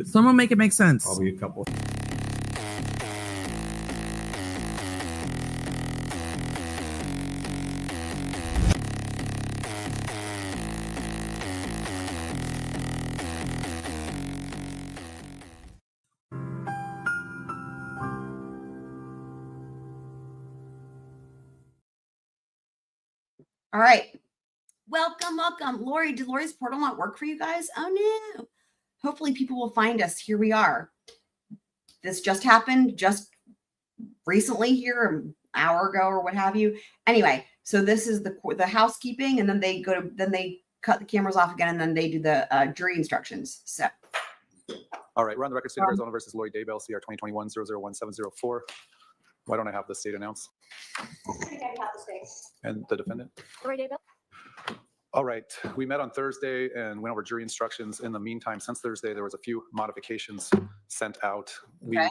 Someone make it make sense. Probably a couple. All right. Welcome. Lori, did Lori's portal not work for you guys? Oh, no. Hopefully people will find us. Here we are. This just happened just recently here, an hour ago or what have you. Anyway, so this is the housekeeping, and then they cut the cameras off again, and then they do the jury instructions. So. All right. We're on the record. State of Arizona versus Lori Daybell, CR 2021-001704. Why don't I have the state announce? I think I have the state. And the defendant? Lori Daybell. All right. We met on Thursday and went over jury instructions. In the meantime, since Thursday, there was a few modifications sent out. Okay.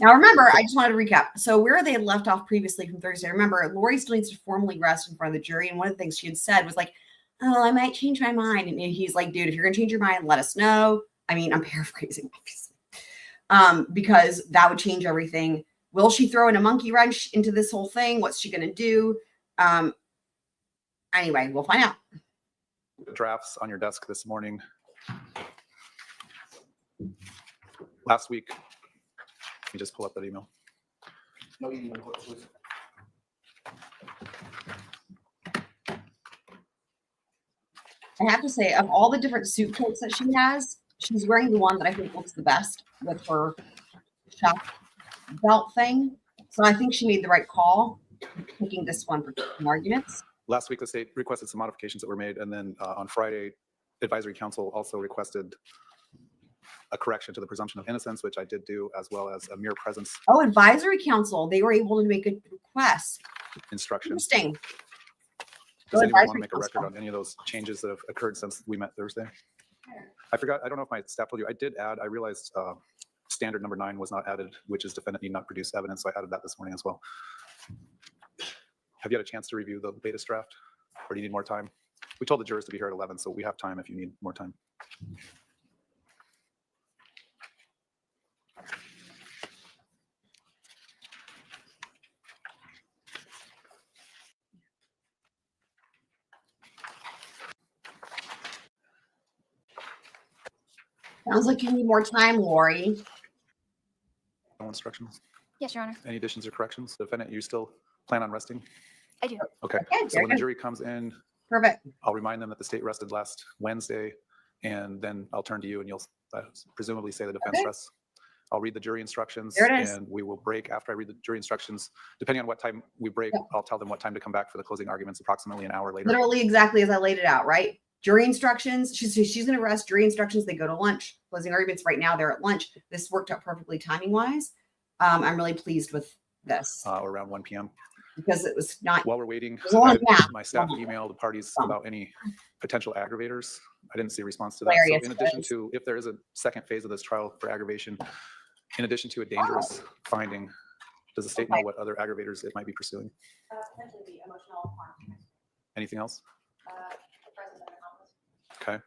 Now, remember, I just wanted to recap. So where they had left off previously from Thursday, remember, Lori still needs to formally rest in front of the jury. And one of the things she had said was like, oh, I might change my mind. And he's like, dude, if you're going to change your mind, let us know. I mean, I'm paraphrasing, obviously, because that would change everything. Will she throw in a monkey wrench into this whole thing? What's she going to do? Anyway, we'll find out. Drafts on your desk this morning. Last week, let me just pull up that email. No, you can put it. I have to say, of all the different suit coats that she has, she's wearing the one that I think looks the best with her shop belt thing. So I think she made the right call picking this one for arguments. Last week, the state requested some modifications that were made. And then on Friday, advisory council also requested a correction to the presumption of innocence, which I did do, as well as a mere presence. Oh, advisory council. They were able to make a request. Instructions. Interesting. Does anyone want to make a record on any of those changes that have occurred since we met Thursday? I forgot. I don't know if my staff told you. I did add. I realized standard number 9 was not added, which is defendant need not produce evidence. So I added that this morning as well. Have you had a chance to review the latest draft, or do you need more time? We told the jurors to be here at 11, so we have time if you need more time. Sounds like you need more time, Lori. No instructions? Yes, Your Honor. Any additions or corrections? Defendant, you still plan on resting? I do. Okay. Okay, So when the jury comes in, perfect. I'll remind them that the state rested last Wednesday, and then I'll turn to you and you'll presumably say the defense rests. I'll read the jury instructions, and we will break after I read the jury instructions. Depending on what time we break, I'll tell them what time to come back for the closing arguments, approximately an hour later. Literally exactly as I laid it out, right? Jury instructions, she's going to rest. Jury instructions, they go to lunch. Closing arguments right now, they're at lunch. This worked out perfectly timing-wise. I'm really pleased with this. Around 1 p.m. Because it was not. While we're waiting, my staff emailed the parties about any potential aggravators. I didn't see a response to that. So in addition to, if there is a second phase of this trial for aggravation, in addition to a dangerous finding, does the state know what other aggravators it might be pursuing? Potentially the emotional harm. Anything else? The presence of an accomplice. Okay.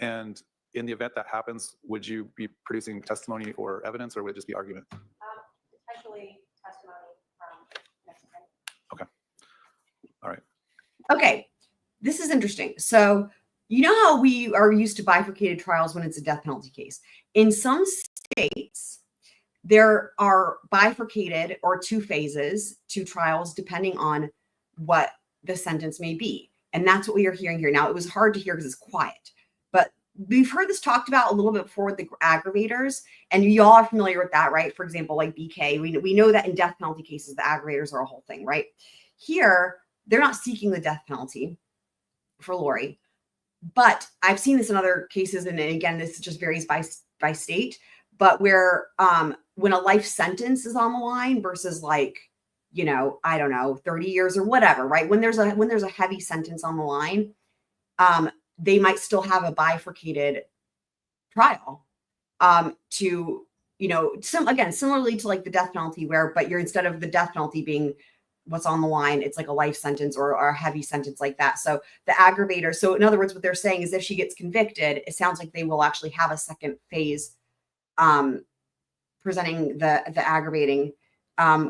And in the event that happens, would you be producing testimony or evidence, or would it just be argument? Potentially testimony from Mexican. Okay. All right. Okay. This is interesting. So, you know how we are used to bifurcated trials when it's a death penalty case? In some states, there are bifurcated or 2 phases to trials depending on what the sentence may be. And that's what we are hearing here. Now, it was hard to hear because it's quiet, but we've heard this talked about a little bit before with the aggravators, and you all are familiar with that, right? For example, like BK, we know that in death penalty cases, the aggravators are a whole thing, right? Here, they're not seeking the death penalty for Lori, but I've seen this in other cases, and again, this just varies by state, but where when a life sentence is on the line versus like, you know, I don't know, 30 years or whatever, right? When there's a heavy sentence on the line, they might still have a bifurcated trial to, you know, similarly to like the death penalty but you're instead of the death penalty being what's on the line. It's like a life sentence or a heavy sentence like that. So the aggravator. So in other words, what they're saying is if she gets convicted, it sounds like they will actually have a second phase presenting the aggravating,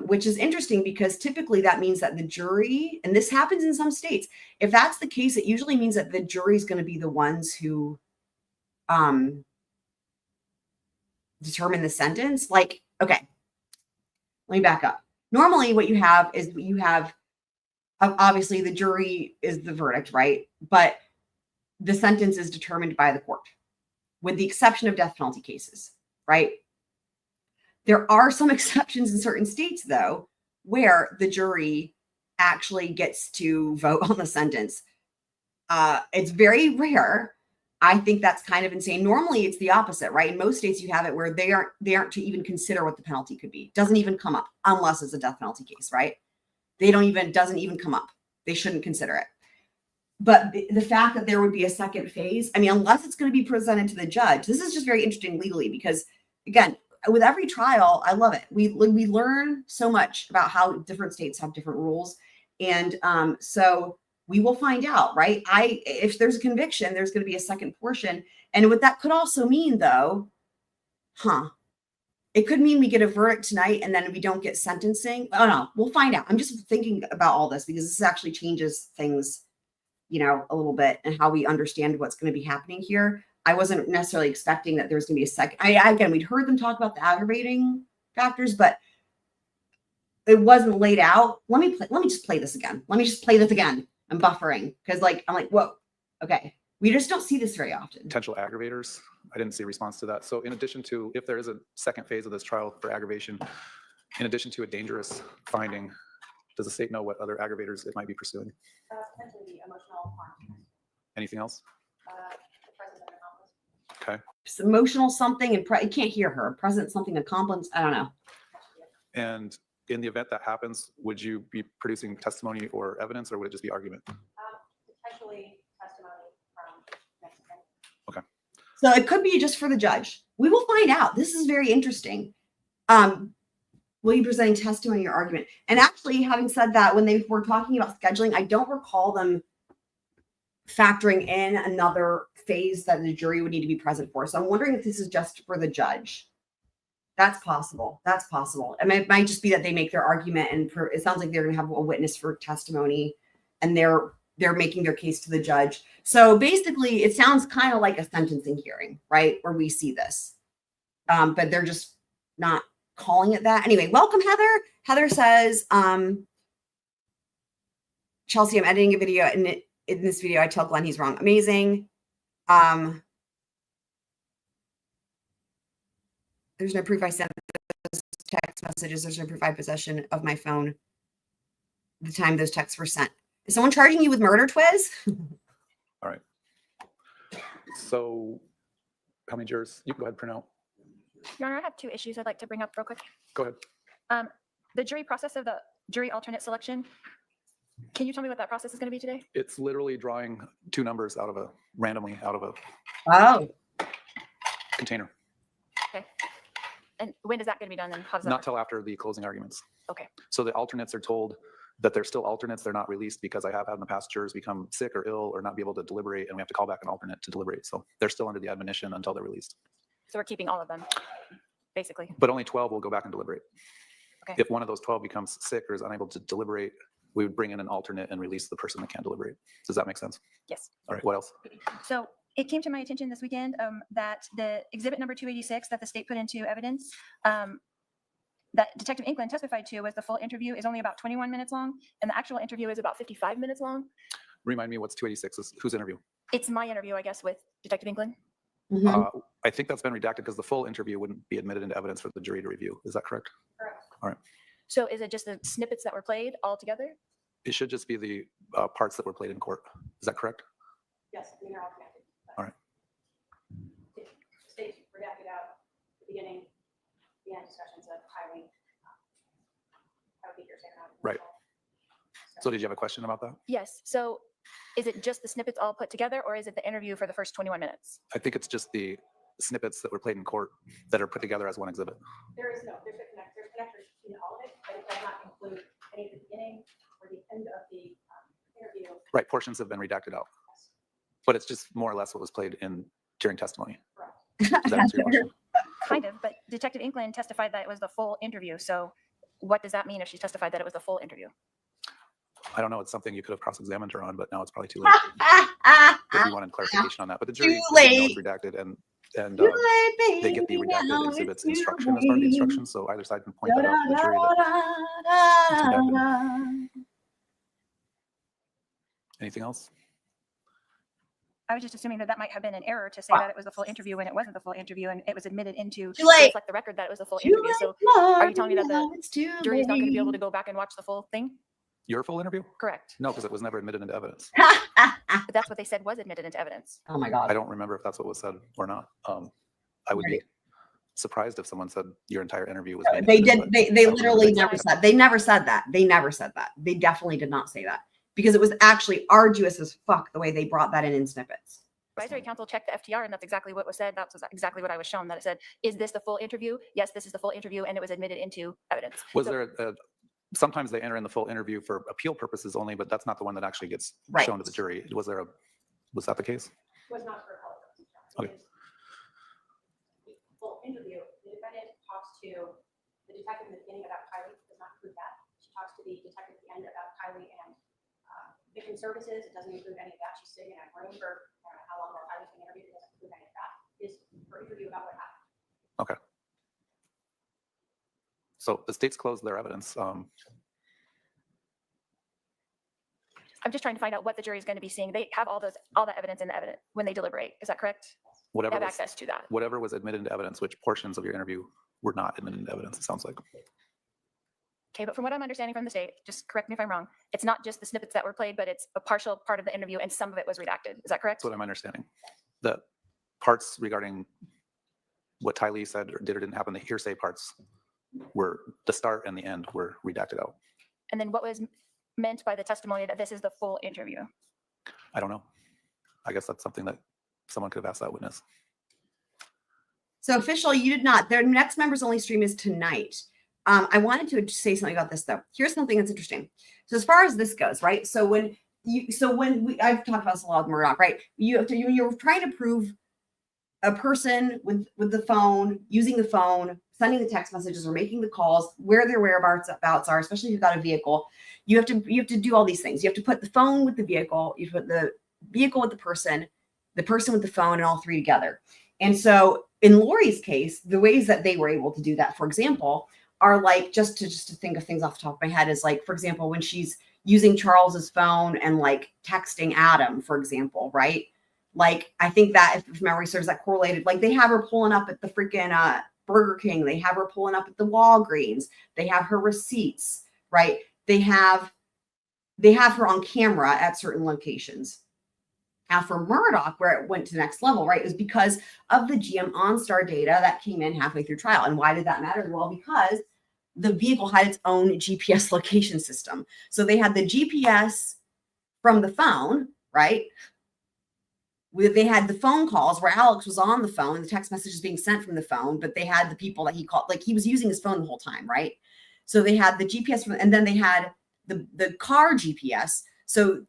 which is interesting because typically that means that the jury, and this happens in some states, if that's the case, it usually means that the jury is going to be the ones who determine the sentence. Like, okay, let me back up. Normally what you have is you have, obviously the jury is the verdict, right? But the sentence is determined by the court, with the exception of death penalty cases, right? There are some exceptions in certain states, though, where the jury actually gets to vote on the sentence. It's very rare. I think that's kind of insane. Normally, it's the opposite, right? In most states, you have it where they aren't to even consider what the penalty could be. It doesn't even come up unless it's a death penalty case, right? Doesn't even come up. They shouldn't consider it. But the fact that there would be a second phase, I mean, unless it's going to be presented to the judge, this is just very interesting legally because, again, with every trial, I love it. We learn so much about how different states have different rules. And so we will find out, right? If there's a conviction, there's going to be a second portion. And what that could also mean, though, it could mean we get a verdict tonight and then we don't get sentencing. Oh, no, we'll find out. I'm just thinking about all this because this actually changes things, a little bit and how we understand what's going to be happening here. I wasn't necessarily expecting that there was going to be a second. Again, we'd heard them talk about the aggravating factors, but it wasn't laid out. Let me just play this again. I'm buffering because I'm like, whoa, okay. We just don't see this very often. Potential aggravators. I didn't see a response to that. So in addition to, if there is a second phase of this trial for aggravation, in addition to a dangerous finding, does the state know what other aggravators it might be pursuing? Potentially the emotional harm. Anything else? The presence of an accomplice. Okay. It's emotional something, and you can't hear her. Present something, accomplice. I don't know. And in the event that happens, would you be producing testimony or evidence, or would it just be argument? Potentially testimony from Mexican. Okay. So it could be just for the judge. We will find out. This is very interesting. Will you be presenting testimony or argument? And actually, having said that, when they were talking about scheduling, I don't recall them factoring in another phase that the jury would need to be present for. So I'm wondering if this is just for the judge. That's possible. I mean, it might just be that they make their argument and it sounds like they're going to have a witness for testimony and they're making their case to the judge. So basically it sounds kind of like a sentencing hearing, right? Where we see this, but they're just not calling it that. Anyway, welcome, Heather. Heather says, Chelsea, I'm editing a video and in this video, I tell Glenn he's wrong. Amazing. There's no proof I sent those text messages. There's no proof I had possession of my phone the time those texts were sent. Is someone charging you with murder, Twiz? All right. So how many jurors? You can go ahead and print out. Your Honor, I have two issues I'd like to bring up real quick. Go ahead. The jury process of the jury alternate selection. Can you tell me what that process is going to be today? It's literally drawing two numbers randomly out of a container. Okay. And when is that going to be done? And how does that Not work? till after the closing arguments. Okay. So the alternates are told that they're still alternates. They're not released because I have had in the past jurors become sick or ill or not be able to deliberate, and we have to call back an alternate to deliberate. So they're still under the admonition until they're released. So we're keeping all of them, basically. But only 12 will go back and deliberate. Okay. If one of those 12 becomes sick or is unable to deliberate, we would bring in an alternate and release the person that can't deliberate. Does that make sense? Yes. All right, what else? So it came to my attention this weekend that the exhibit number 286 that the state put into evidence that Detective Inkland testified to was the full interview is only about 21 minutes long, and the actual interview is about 55 minutes long. Remind me what's 286 is, whose interview? It's my interview, I guess, with Detective Inkland. Mm-hmm. I think that's been redacted because the full interview wouldn't be admitted into evidence for the jury to review. Is that correct? Correct. All right. So is it just the snippets that were played all together? It should just be the parts that were played in court. Is that correct? Yes, I mean, they're all connected. All right. The state redacted out the beginning, the end discussions of highway. How would be your second out? Right. So did you have a question about that? Yes. So is it just the snippets all put together, or is it the interview for the first 21 minutes? I think it's just the snippets that were played in court that are put together as one exhibit. There's connectors between all of it, but it does not include any of the beginning or the end of the interview. Right, portions have been redacted out, but it's just more or less what was played in during testimony. Does that answer your question? Kind of, but Detective Inkland testified that it was the full interview. So what does that mean if she testified that it was the full interview? I don't know. It's something you could have cross-examined her on, but now it's probably too late if you wanted clarification on that. But the jury Too didn't know late. it's redacted, and Too late, they get the baby, now redacted it's exhibits too instruction as part of the late. instructions. So either side can point that out to the jury that it's redacted. Anything else? I was just assuming that that might have been an error to say that it was the full interview when it wasn't the full interview and it was admitted into Too late. to reflect the record that it was the full Too interview. late, So Lord, are you telling me that the now it's too jury is not going to be able to late. go back and watch the full thing? Your full interview? Correct. No, because it was never admitted into evidence. But that's what they said was admitted into evidence. Oh my I God. don't remember if that's what was said or not. I would be surprised if someone said your entire interview was. being They admitted, did. but They I don't remember literally that never exactly. said. They never said that. They never said that. They definitely did not say that because it was actually arduous as fuck the way they brought that in snippets. Advisory council checked the FTR and that's exactly what was said. That was exactly what I was shown, that it said, is this the full interview? Yes, this is the full interview and it was admitted into evidence. Was So- there sometimes they enter in the full interview for appeal purposes only, but that's not the one that actually gets Right. shown to the jury. Was that the case? Was not for appellate purposes. Okay. It is the full interview. The defendant talks to the detective in the beginning about Kylie, does not include that. She talks to the detective at the end about Kylie and victim services. It doesn't include any of that. She's sitting in a room for I don't know how long while Kylie's being interviewed. It doesn't include any of that. It's her interview about what happened. Okay. So the state's closed their evidence. I'm just trying to find out what the jury is going to be seeing. They have all that evidence in the evidence when they deliberate. Is that correct? They Whatever have was, access to that. whatever was admitted into evidence, which portions of your interview were not admitted into evidence, it sounds like. Okay, but from what I'm understanding from the state, just correct me if I'm wrong, it's not just the snippets that were played, but it's a partial part of the interview and some of it was redacted. Is that correct? That's what I'm understanding. The parts regarding what Ty Lee said or did or didn't happen, the hearsay parts were the start and the end were redacted out. And then what was meant by the testimony that this is the full interview? I don't know. I guess that's something that someone could have asked that witness. So official, you did not. Their next members only stream is tonight. I wanted to say something about this though. Here's something that's interesting. So as far as this goes, right? So when I've talked about this a lot with Murdoch, right? You're trying to prove a person with the phone, using the phone, sending the text messages or making the calls, where their whereabouts are, especially if you've got a vehicle. You have to do all these things. You have to put the phone with the vehicle, you put the vehicle with the person with the phone, and all three together. And so in Lori's case, the ways that they were able to do that, for example, are like just to think of things off the top of my head is like, for example, when she's using Charles's phone and like texting Adam, for example, right? Like, I think that if memory serves, that correlated, like they have her pulling up at the freaking Burger King. They have her pulling up at the Walgreens. They have her receipts, right? They have her on camera at certain locations. Now for Murdoch, where it went to the next level, right, is because of the GM OnStar data that came in halfway through trial. And why did that matter? Well, because the vehicle had its own GPS location system. So they had the GPS from the phone, right? They had the phone calls where Alex was on the phone, the text messages being sent from the phone, but they had the people that he called, like he was using his phone the whole time, right? So they had the GPS and then they had the car GPS. So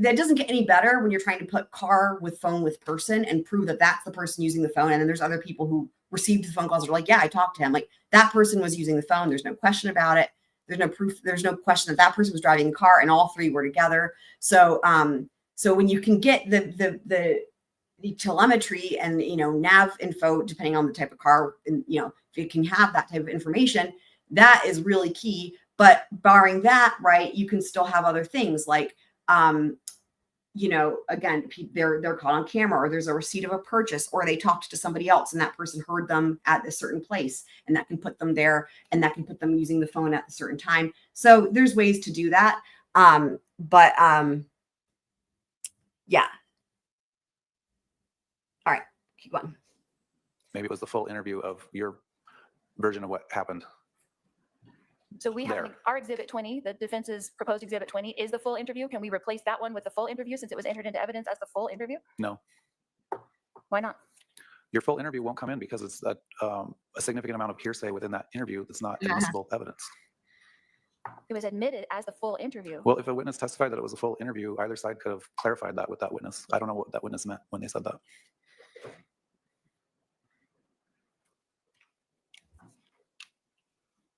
that doesn't get any better when you're trying to put car with phone with person and prove that that's the person using the phone. And then there's other people who received the phone calls that are like, yeah, I talked to him. Like that person was using the phone. There's no question about it. There's no proof. There's no question that person was driving the car and all three were together. So when you can get the telemetry and, nav info, depending on the type of car, and, if you can have that type of information, that is really key. But barring that, right, you can still have other things like, again, they're caught on camera, or there's a receipt of a purchase, or they talked to somebody else and that person heard them at a certain place, and that can put them there, and that can put them using the phone at a certain time. So there's ways to do that. Yeah. All right, keep going. Maybe it was the full interview of your version of what happened. So we have There. our exhibit 20, the defense's proposed exhibit 20 is the full interview. Can we replace that one with the full interview since it was entered into evidence as the full interview? No, Why not? your full interview won't come in because it's a significant amount of hearsay within that interview that's not admissible evidence. It was admitted as the full interview. Well, if a witness testified that it was a full interview, either side could have clarified that with that witness. I don't know what that witness meant when they said that.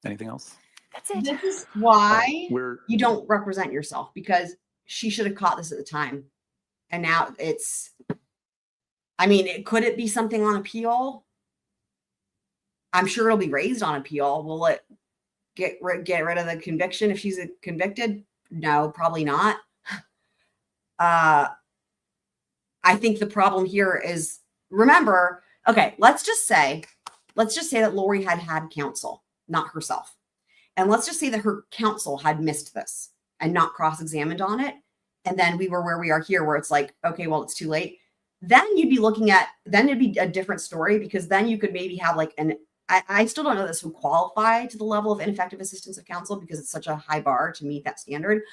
Anything else? That's it. This is why We're you don't represent yourself, because she should have caught this at the time. And now it's, I mean, could it be something on appeal? I'm sure it'll be raised on appeal. Will it get rid of the conviction if she's convicted? No, probably not. I think the problem here is, remember, okay, let's just say that Lori had counsel, not herself. And let's just say that her counsel had missed this and not cross-examined on it. And then we were where we are here, where it's like, okay, well, it's too late. Then you'd be looking at, then it'd be a different story, because then you could maybe have like I still don't know this would qualify to the level of ineffective assistance of counsel, because it's such a high bar to meet that standard.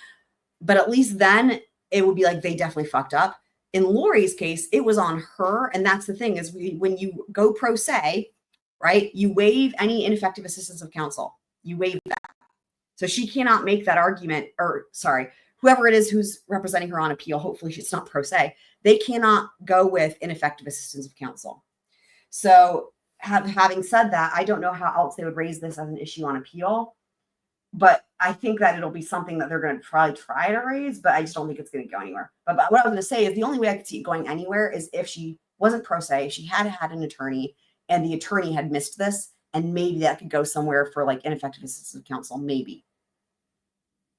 But at least then it would be like, they definitely fucked up. In Lori's case, it was on her. And that's the thing is, when you go pro se, right, you waive any ineffective assistance of counsel. You waive that. So she cannot make that argument, or sorry, whoever it is who's representing her on appeal, hopefully it's not pro se, they cannot go with ineffective assistance of counsel. So having said that, I don't know how else they would raise this as an issue on appeal, but I think that it'll be something that they're going to try to raise, but I just don't think it's going to go anywhere. But what I was going to say is, the only way I could see it going anywhere is if she wasn't pro se, she had an attorney, and the attorney had missed this, and maybe that could go somewhere for like ineffective assistance of counsel, maybe.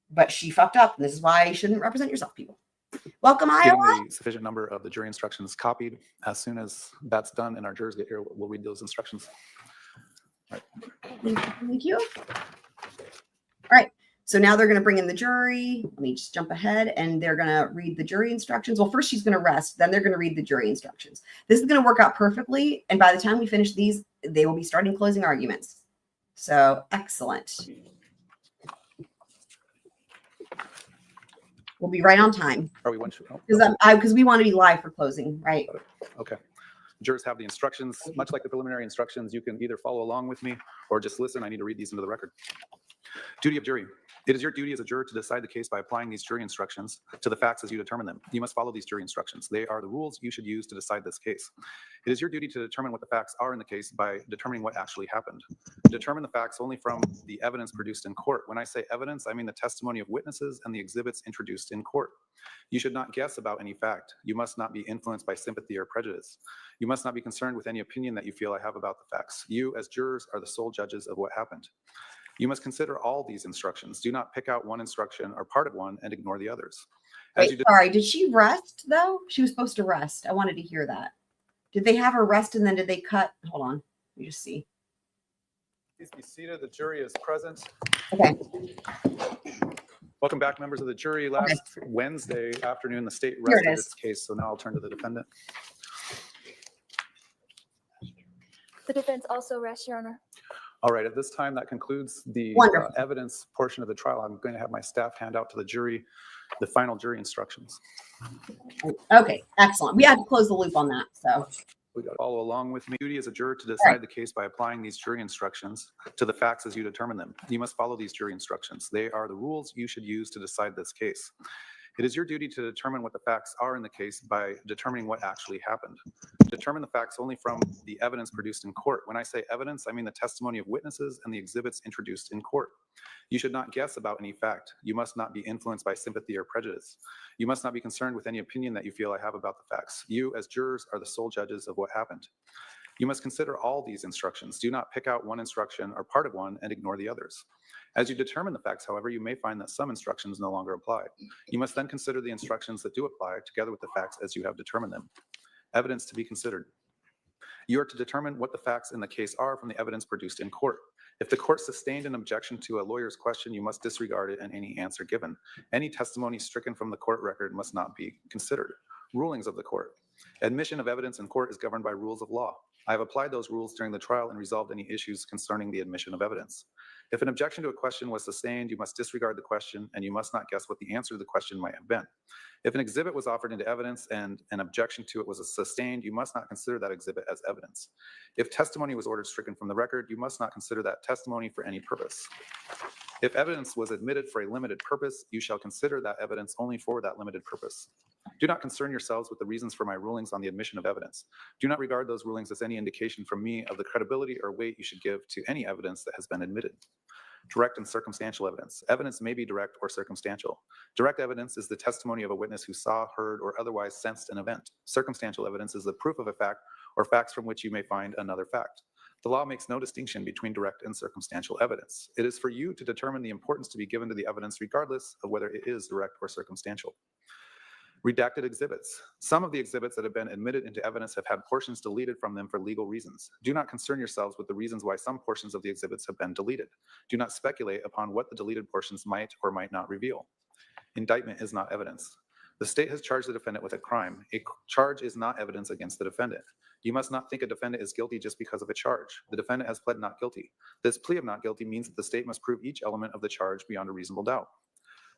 But she fucked up, and this is why you shouldn't represent yourself, people. Welcome, getting Iowa. the sufficient number of the jury instructions copied. As soon as that's done and our jurors get here, we'll read those instructions. Thank you. All right. So now they're going to bring in the jury. Let me just jump ahead, and they're going to read the jury instructions. Well, first she's going to rest, then they're going to read the jury instructions. This is going to work out perfectly. And by the time we finish these, they will be starting closing arguments. So excellent. We'll be right on time. Are we one? Oh, Because we want to be live for closing, right? okay. Jurors have the instructions, much like the preliminary instructions. You can either follow along with me or just listen. I need to read these into the record. Duty of jury. It is your duty as a juror to decide the case by applying these jury instructions to the facts as you determine them. You must follow these jury instructions. They are the rules you should use to decide this case. It is your duty to determine what the facts are in the case by determining what actually happened. Determine the facts only from the evidence produced in court. When I say evidence, I mean the testimony of witnesses and the exhibits introduced in court. You should not guess about any fact. You must not be influenced by sympathy or prejudice. You must not be concerned with any opinion that you feel I have about the facts. You, as jurors, are the sole judges of what happened. You must consider all these instructions. Do not pick out one instruction or part of one and ignore the others. Wait, sorry, did she rest though? She was supposed to rest. I wanted to hear that. Did they have her rest and then did they cut? Hold on, let me just see. Please be seated. The jury is present. Okay. Welcome back, members of the jury. Last Wednesday afternoon, the state Here it rested is. its case, so now I'll turn to the defendant. The defense also rests, Your Honor. All right, at this time, that concludes the evidence portion of the trial. I'm going to have my staff hand out to the jury the final jury instructions. Okay, excellent. We have to close the loop on that, so. We got to follow along with me. Duty as a juror to decide the case by applying these jury instructions to the facts as you determine them. You must follow these jury instructions. They are the rules you should use to decide this case. It is your duty to determine what the facts are in the case by determining what actually happened. Determine the facts only from the evidence produced in court. When I say evidence, I mean the testimony of witnesses and the exhibits introduced in court. You should not guess about any fact. You must not be influenced by sympathy or prejudice. You must not be concerned with any opinion that you feel I have about the facts. You, as jurors, are the sole judges of what happened. You must consider all these instructions. Do not pick out one instruction or part of one and ignore the others. As you determine the facts, however, you may find that some instructions no longer apply. You must then consider the instructions that do apply together with the facts as you have determined them. Evidence to be considered. You are to determine what the facts in the case are from the evidence produced in court. If the court sustained an objection to a lawyer's question, you must disregard it and any answer given. Any testimony stricken from the court record must not be considered. Rulings of the court. Admission of evidence in court is governed by rules of law. I have applied those rules during the trial and resolved any issues concerning the admission of evidence. If an objection to a question was sustained, you must disregard the question and you must not guess what the answer to the question might have been. If an exhibit was offered into evidence and an objection to it was sustained, you must not consider that exhibit as evidence. If testimony was ordered stricken from the record, you must not consider that testimony for any purpose. If evidence was admitted for a limited purpose, you shall consider that evidence only for that limited purpose. Do not concern yourselves with the reasons for my rulings on the admission of evidence. Do not regard those rulings as any indication from me of the credibility or weight you should give to any evidence that has been admitted. Direct and circumstantial evidence. Evidence may be direct or circumstantial. Direct evidence is the testimony of a witness who saw, heard, or otherwise sensed an event. Circumstantial evidence is the proof of a fact or facts from which you may find another fact. The law makes no distinction between direct and circumstantial evidence. It is for you to determine the importance to be given to the evidence regardless of whether it is direct or circumstantial. Redacted exhibits. Some of the exhibits that have been admitted into evidence have had portions deleted from them for legal reasons. Do not concern yourselves with the reasons why some portions of the exhibits have been deleted. Do not speculate upon what the deleted portions might or might not reveal. Indictment is not evidence. The state has charged the defendant with a crime. A charge is not evidence against the defendant. You must not think a defendant is guilty just because of a charge. The defendant has pled not guilty. This plea of not guilty means that the state must prove each element of the charge beyond a reasonable doubt.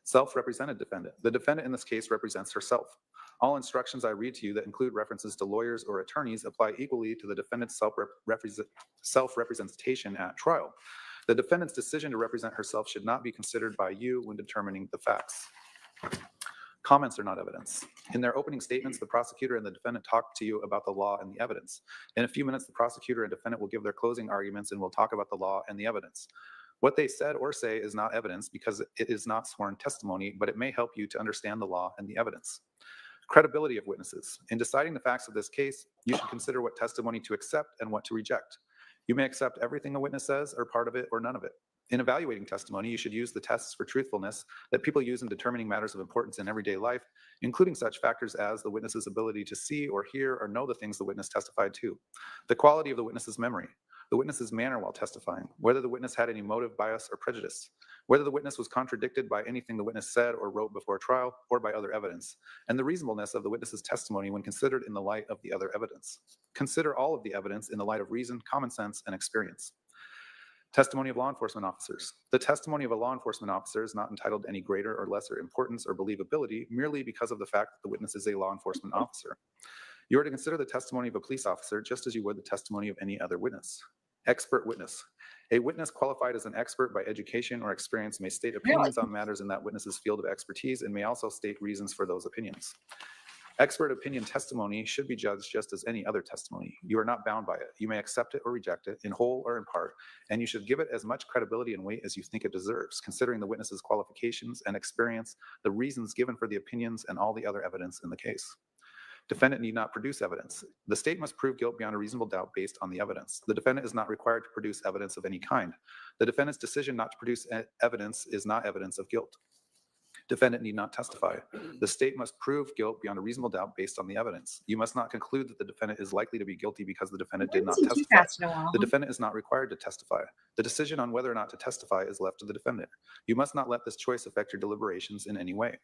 Self-represented defendant. The defendant in this case represents herself. All instructions I read to you that include references to lawyers or attorneys apply equally to the defendant's self-representation at trial. The defendant's decision to represent herself should not be considered by you when determining the facts. Comments are not evidence. In their opening statements, the prosecutor and the defendant talk to you about the law and the evidence. In a few minutes, the prosecutor and defendant will give their closing arguments and will talk about the law and the evidence. What they said or say is not evidence because it is not sworn testimony, but it may help you to understand the law and the evidence. Credibility of witnesses. In deciding the facts of this case, you should consider what testimony to accept and what to reject. You may accept everything a witness says or part of it or none of it. In evaluating testimony, you should use the tests for truthfulness that people use in determining matters of importance in everyday life, including such factors as the witness's ability to see or hear or know the things the witness testified to, the quality of the witness's memory, the witness's manner while testifying, whether the witness had any motive, bias, or prejudice, whether the witness was contradicted by anything the witness said or wrote before trial or by other evidence, and the reasonableness of the witness's testimony when considered in the light of the other evidence. Consider all of the evidence in the light of reason, common sense, and experience. Testimony of law enforcement officers. The testimony of a law enforcement officer is not entitled to any greater or lesser importance or believability merely because of the fact that the witness is a law enforcement officer. You are to consider the testimony of a police officer just as you would the testimony of any other witness. Expert witness. A witness qualified as an expert by education or experience may state opinions on matters in that witness's field of expertise and may also state reasons for those opinions. Expert opinion testimony should be judged just as any other testimony. You are not bound by it. You may accept it or reject it in whole or in part, and you should give it as much credibility and weight as you think it deserves, considering the witness's qualifications and experience, the reasons given for the opinions, and all the other evidence in the case. Defendant need not produce evidence. The state must prove guilt beyond a reasonable doubt based on the evidence. The defendant is not required to produce evidence of any kind. The defendant's decision not to produce evidence is not evidence of guilt. Defendant need not testify. The state must prove guilt beyond a reasonable doubt based on the evidence. You must not conclude that the defendant is likely to be guilty because the defendant did not testify. The defendant is not required to testify. The decision on whether or not to testify is left to the defendant. You must not let this choice affect your deliberations in any way.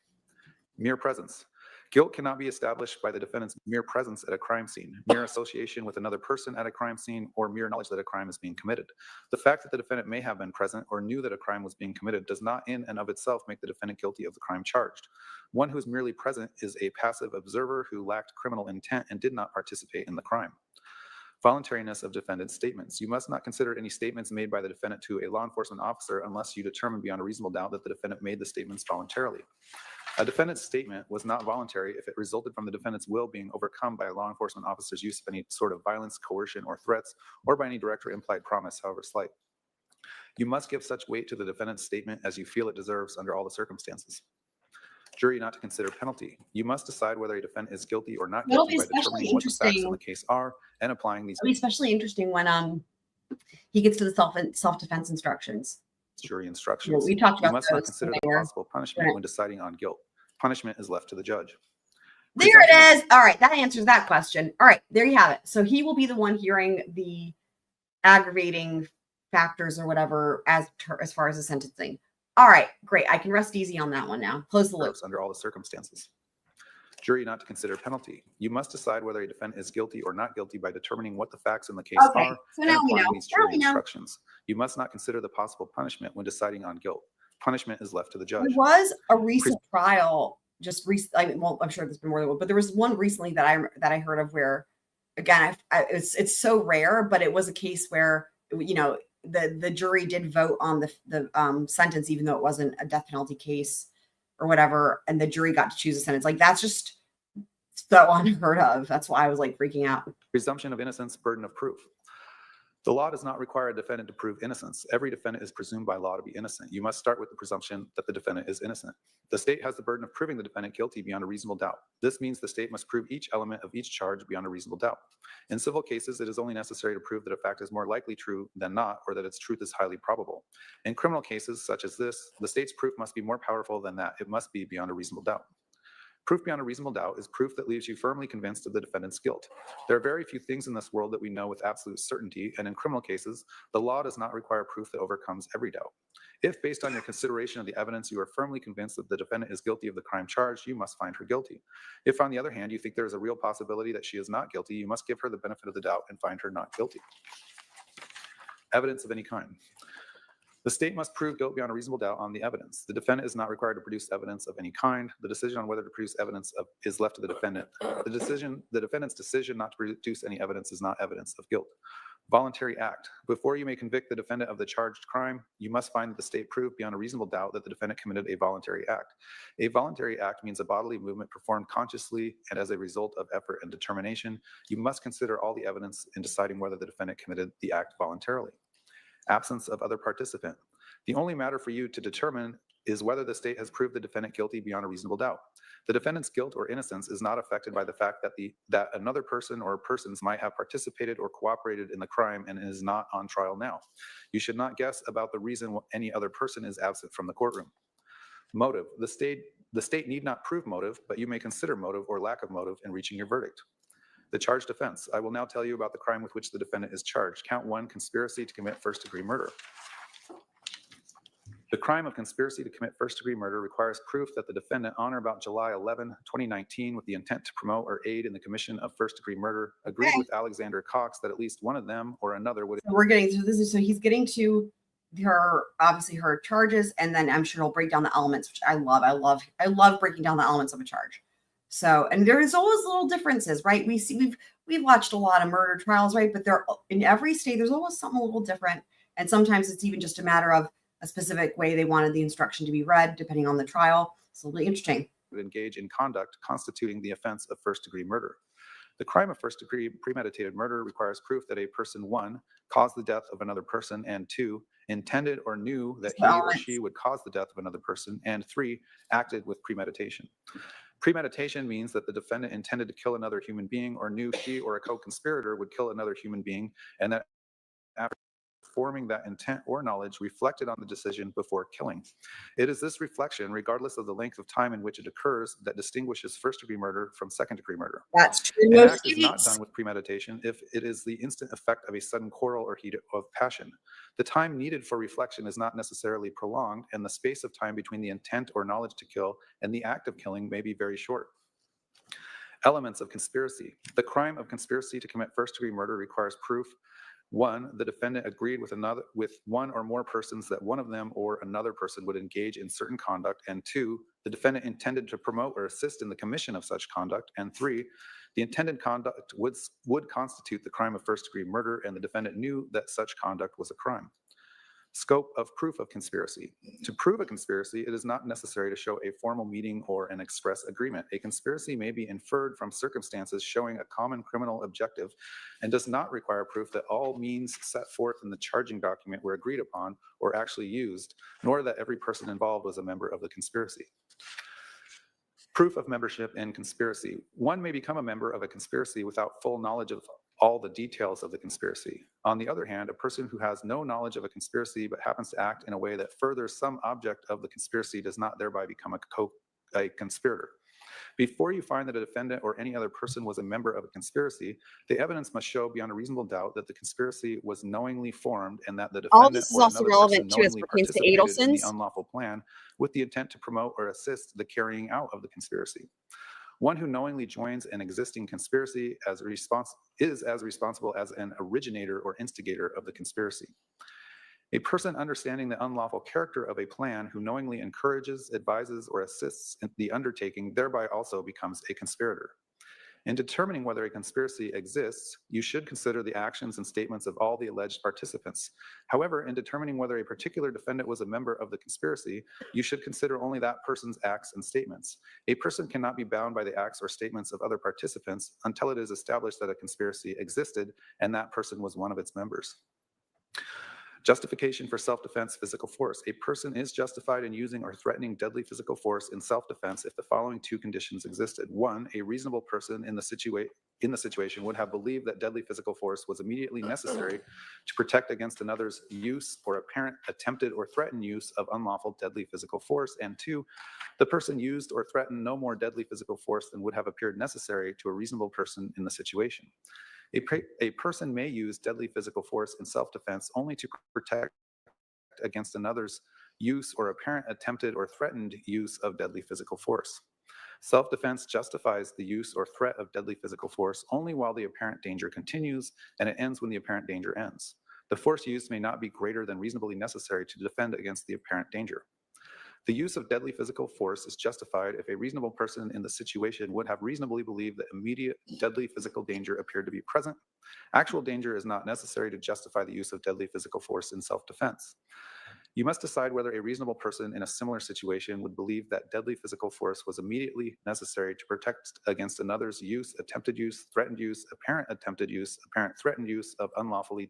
Mere presence. Guilt cannot be established by the defendant's mere presence at a crime scene, mere association with another person at a crime scene, or mere knowledge that a crime is being committed. The fact that the defendant may have been present or knew that a crime was being committed does not in and of itself make the defendant guilty of the crime charged. One who is merely present is a passive observer who lacked criminal intent and did not participate in the crime. Voluntariness of defendant's statements. You must not consider any statements made by the defendant to a law enforcement officer unless you determine beyond a reasonable doubt that the defendant made the statements voluntarily. A defendant's statement was not voluntary if it resulted from the defendant's will being overcome by a law enforcement officer's use of any sort of violence, coercion, or threats, or by any direct or implied promise, however slight. You must give such weight to the defendant's statement as you feel it deserves under all the circumstances. Jury not to consider penalty. You must decide whether a defendant is guilty or not guilty by determining what the facts in the case are and applying these. It'll be especially interesting when he gets to the self-defense instructions. Jury instructions. Well, we talked about you must not consider the possible punishment when deciding on guilt. Punishment is left to the judge. There it is. All right, that answers that question. All right, there you have it. So he will be the one hearing the aggravating factors or whatever as far as the sentencing. All right, great. I can rest easy on that one now. Close the loop. Under all the circumstances. Jury not to consider penalty. You must decide whether a defendant is guilty or not guilty by determining what the facts in the case Okay, are so and now we applying know. these Now jury we know. instructions. You must not consider the possible punishment when deciding on guilt. Punishment is left to the judge. There was a recent trial, just recent. I mean, well, I'm sure there's been more than one, but there was one recently that I heard of where, again, it's so rare, but it was a case where, you know, the jury did vote on the sentence, even though it wasn't a death penalty case or whatever, and the jury got to choose a sentence. Like, that's just so unheard of. That's why I was like freaking out. Presumption of innocence, burden of proof. The law does not require a defendant to prove innocence. Every defendant is presumed by law to be innocent. You must start with the presumption that the defendant is innocent. The state has the burden of proving the defendant guilty beyond a reasonable doubt. This means the state must prove each element of each charge beyond a reasonable doubt. In civil cases, it is only necessary to prove that a fact is more likely true than not, or that its truth is highly probable. In criminal cases such as this, the state's proof must be more powerful than that. It must be beyond a reasonable doubt. Proof beyond a reasonable doubt is proof that leaves you firmly convinced of the defendant's guilt. There are very few things in this world that we know with absolute certainty, and in criminal cases, the law does not require proof that overcomes every doubt. If, based on your consideration of the evidence, you are firmly convinced that the defendant is guilty of the crime charged, you must find her guilty. If, on the other hand, you think there is a real possibility that she is not guilty, you must give her the benefit of the doubt and find her not guilty. Evidence of any kind. The state must prove guilt beyond a reasonable doubt on the evidence. The defendant is not required to produce evidence of any kind. The decision on whether to produce evidence is left to the defendant. The defendant's decision not to produce any evidence is not evidence of guilt. Voluntary act. Before you may convict the defendant of the charged crime, you must find that the state proved beyond a reasonable doubt that the defendant committed a voluntary act. A voluntary act means a bodily movement performed consciously and as a result of effort and determination. You must consider all the evidence in deciding whether the defendant committed the act voluntarily. Absence of other participant. The only matter for you to determine is whether the state has proved the defendant guilty beyond a reasonable doubt. The defendant's guilt or innocence is not affected by the fact that another person or persons might have participated or cooperated in the crime and is not on trial now. You should not guess about the reason any other person is absent from the courtroom. Motive. The state need not prove motive, but you may consider motive or lack of motive in reaching your verdict. The charged offense. I will now tell you about the crime with which the defendant is charged. Count 1, conspiracy to commit first-degree murder. The crime of conspiracy to commit first-degree murder requires proof that the defendant, on or about July 11, 2019, with the intent to promote or aid in the commission of first-degree murder, agreed with Alexander Cox that at least one of them or another would. So we're getting through this. So he's getting to her, obviously her charges, and then I'm sure he'll break down the elements, which I love. I love breaking down the elements of a charge. So, and there's always little differences, right? We've watched a lot of murder trials, right? But there, in every state, there's always something a little different. And sometimes it's even just a matter of a specific way they wanted the instruction to be read, depending on the trial. It's really interesting. Engage in conduct constituting the offense of first-degree murder. The crime of first-degree premeditated murder requires proof that a person, 1, caused the death of another person, and 2, intended or knew that he or she would cause the death of another person, and 3, acted with premeditation. Premeditation means that the defendant intended to kill another human being or knew she or a co-conspirator would kill another human being, and that after forming that intent or knowledge reflected on the decision before killing. It is this reflection, regardless of the length of time in which it occurs, that distinguishes first-degree murder from second-degree murder. That's true. An act is not done with premeditation if it is the instant effect of a sudden quarrel or heat of passion. The time needed for reflection is not necessarily prolonged, and the space of time between the intent or knowledge to kill and the act of killing may be very short. Elements of conspiracy. The crime of conspiracy to commit first-degree murder requires proof. 1, the defendant agreed with one or more persons that one of them or another person would engage in certain conduct, and 2, the defendant intended to promote or assist in the commission of such conduct, and 3, the intended conduct would constitute the crime of first-degree murder, and the defendant knew that such conduct was a crime. Scope of proof of conspiracy. To prove a conspiracy, it is not necessary to show a formal meeting or an express agreement. A conspiracy may be inferred from circumstances showing a common criminal objective and does not require proof that all means set forth in the charging document were agreed upon or actually used, nor that every person involved was a member of the conspiracy. Proof of membership in conspiracy. One may become a member of a conspiracy without full knowledge of all the details of the conspiracy. On the other hand, a person who has no knowledge of a conspiracy but happens to act in a way that furthers some object of the conspiracy does not thereby become a conspirator. Before you find that a defendant or any other person was a member of a conspiracy, the evidence must show beyond a reasonable doubt that the conspiracy was knowingly formed and that the defendant All this is or also another relevant person to as knowingly pertains to participated in the Adelson's. unlawful plan with the intent to promote or assist the carrying out of the conspiracy. One who knowingly joins an existing conspiracy is as responsible as an originator or instigator of the conspiracy. A person understanding the unlawful character of a plan who knowingly encourages, advises, or assists in the undertaking thereby also becomes a conspirator. In determining whether a conspiracy exists, you should consider the actions and statements of all the alleged participants. However, in determining whether a particular defendant was a member of the conspiracy, you should consider only that person's acts and statements. A person cannot be bound by the acts or statements of other participants until it is established that a conspiracy existed and that person was one of its members. Justification for self-defense physical force. A person is justified in using or threatening deadly physical force in self-defense if the following two conditions existed. One, a reasonable person in the situation would have believed that deadly physical force was immediately necessary to protect against another's use or apparent attempted or threatened use of unlawful deadly physical force. And two, the person used or threatened no more deadly physical force than would have appeared necessary to a reasonable person in the situation. A person may use deadly physical force in self-defense only to protect against another's use or apparent attempted or threatened use of deadly physical force. Self-defense justifies the use or threat of deadly physical force only while the apparent danger continues, and it ends when the apparent danger ends. The force used may not be greater than reasonably necessary to defend against the apparent danger. The use of deadly physical force is justified if a reasonable person in the situation would have reasonably believed that immediate deadly physical danger appeared to be present. Actual danger is not necessary to justify the use of deadly physical force in self-defense. You must decide whether a reasonable person in a similar situation would believe that deadly physical force was immediately necessary to protect against another's use, attempted use, threatened use, apparent attempted use, apparent threatened use of unlawful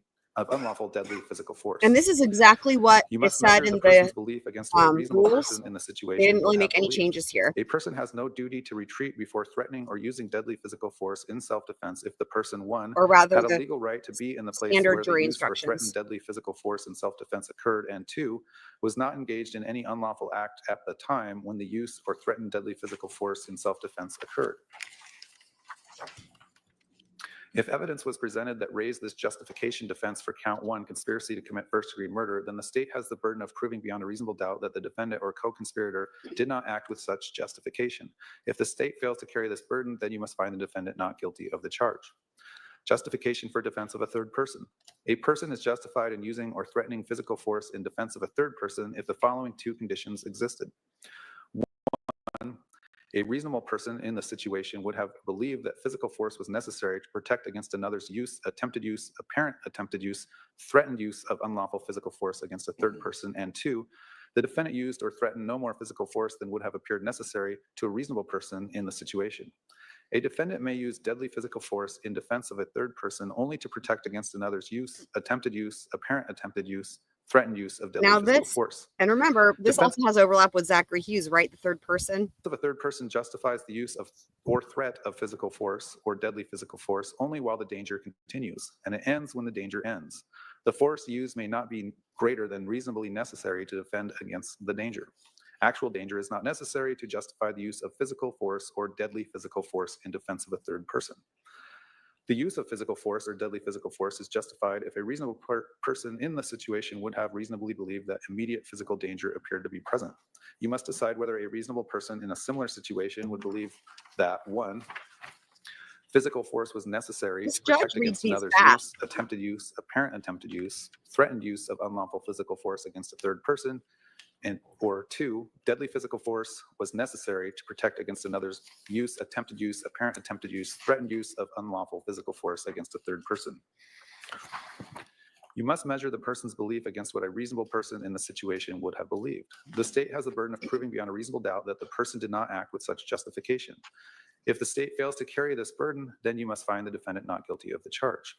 deadly physical force. And this is exactly what You is must said measure in the person's the belief against what a reasonable rules. person in the They situation didn't would really have make any believed. changes here. A person has no duty to retreat before threatening or using deadly physical force in self-defense if the person, one, Or rather, had a the legal right to be in the place standard where the jury use or instructions. threatened deadly physical force in self-defense occurred, and two, was not engaged in any unlawful act at the time when the use or threatened deadly physical force in self-defense occurred. If evidence was presented that raised this justification defense for count one, conspiracy to commit first-degree murder, then the state has the burden of proving beyond a reasonable doubt that the defendant or co-conspirator did not act with such justification. If the state fails to carry this burden, then you must find the defendant not guilty of the charge. Justification for defense of a third person. A person is justified in using or threatening physical force in defense of a third person if the following two conditions existed. One, a reasonable person in the situation would have believed that physical force was necessary to protect against another's use, attempted use, apparent attempted use, threatened use of unlawful physical force against a third person. And two, the defendant used or threatened no more physical force than would have appeared necessary to a reasonable person in the situation. A defendant may use deadly physical force in defense of a third person only to protect against another's use, attempted use, apparent attempted use, threatened use of deadly physical force. And remember, this Defense also has overlap with Zachary Hughes, right? The third person. Of a third person justifies the use of or threat of physical force or deadly physical force only while the danger continues, and it ends when the danger ends. The force used may not be greater than reasonably necessary to defend against the danger. Actual danger is not necessary to justify the use of physical force or deadly physical force in defense of a third person. The use of physical force or deadly physical force is justified if a reasonable person in the situation would have reasonably believed that immediate physical danger appeared to be present. You must decide whether a reasonable person in a similar situation would believe that, one, physical force was necessary to protect against another's use, attempted use, apparent attempted use, threatened use of unlawful physical force against a third person, and or two, deadly physical force was necessary to protect against another's use, attempted use, apparent attempted use, threatened use of unlawful physical force against a third person. You must measure the person's belief against what a reasonable person in the situation would have believed. The state has the burden of proving beyond a reasonable doubt that the person did not act with such justification. If the state fails to carry this burden, then you must find the defendant not guilty of the charge.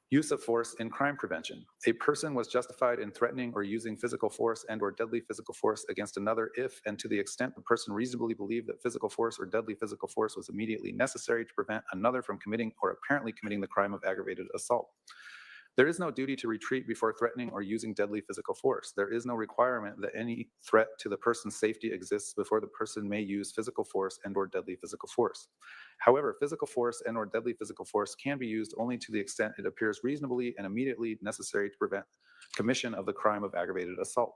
Use of force in crime prevention. A person was justified in threatening or using physical force and or deadly physical force against another if and to the extent the person reasonably believed that physical force or deadly physical force was immediately necessary to prevent another from committing or apparently committing the crime of aggravated assault. There is no duty to retreat before threatening or using deadly physical force. There is no requirement that any threat to the person's safety exists before the person may use physical force and or deadly physical force. However, physical force and or deadly physical force can be used only to the extent it appears reasonably and immediately necessary to prevent commission of the crime of aggravated assault.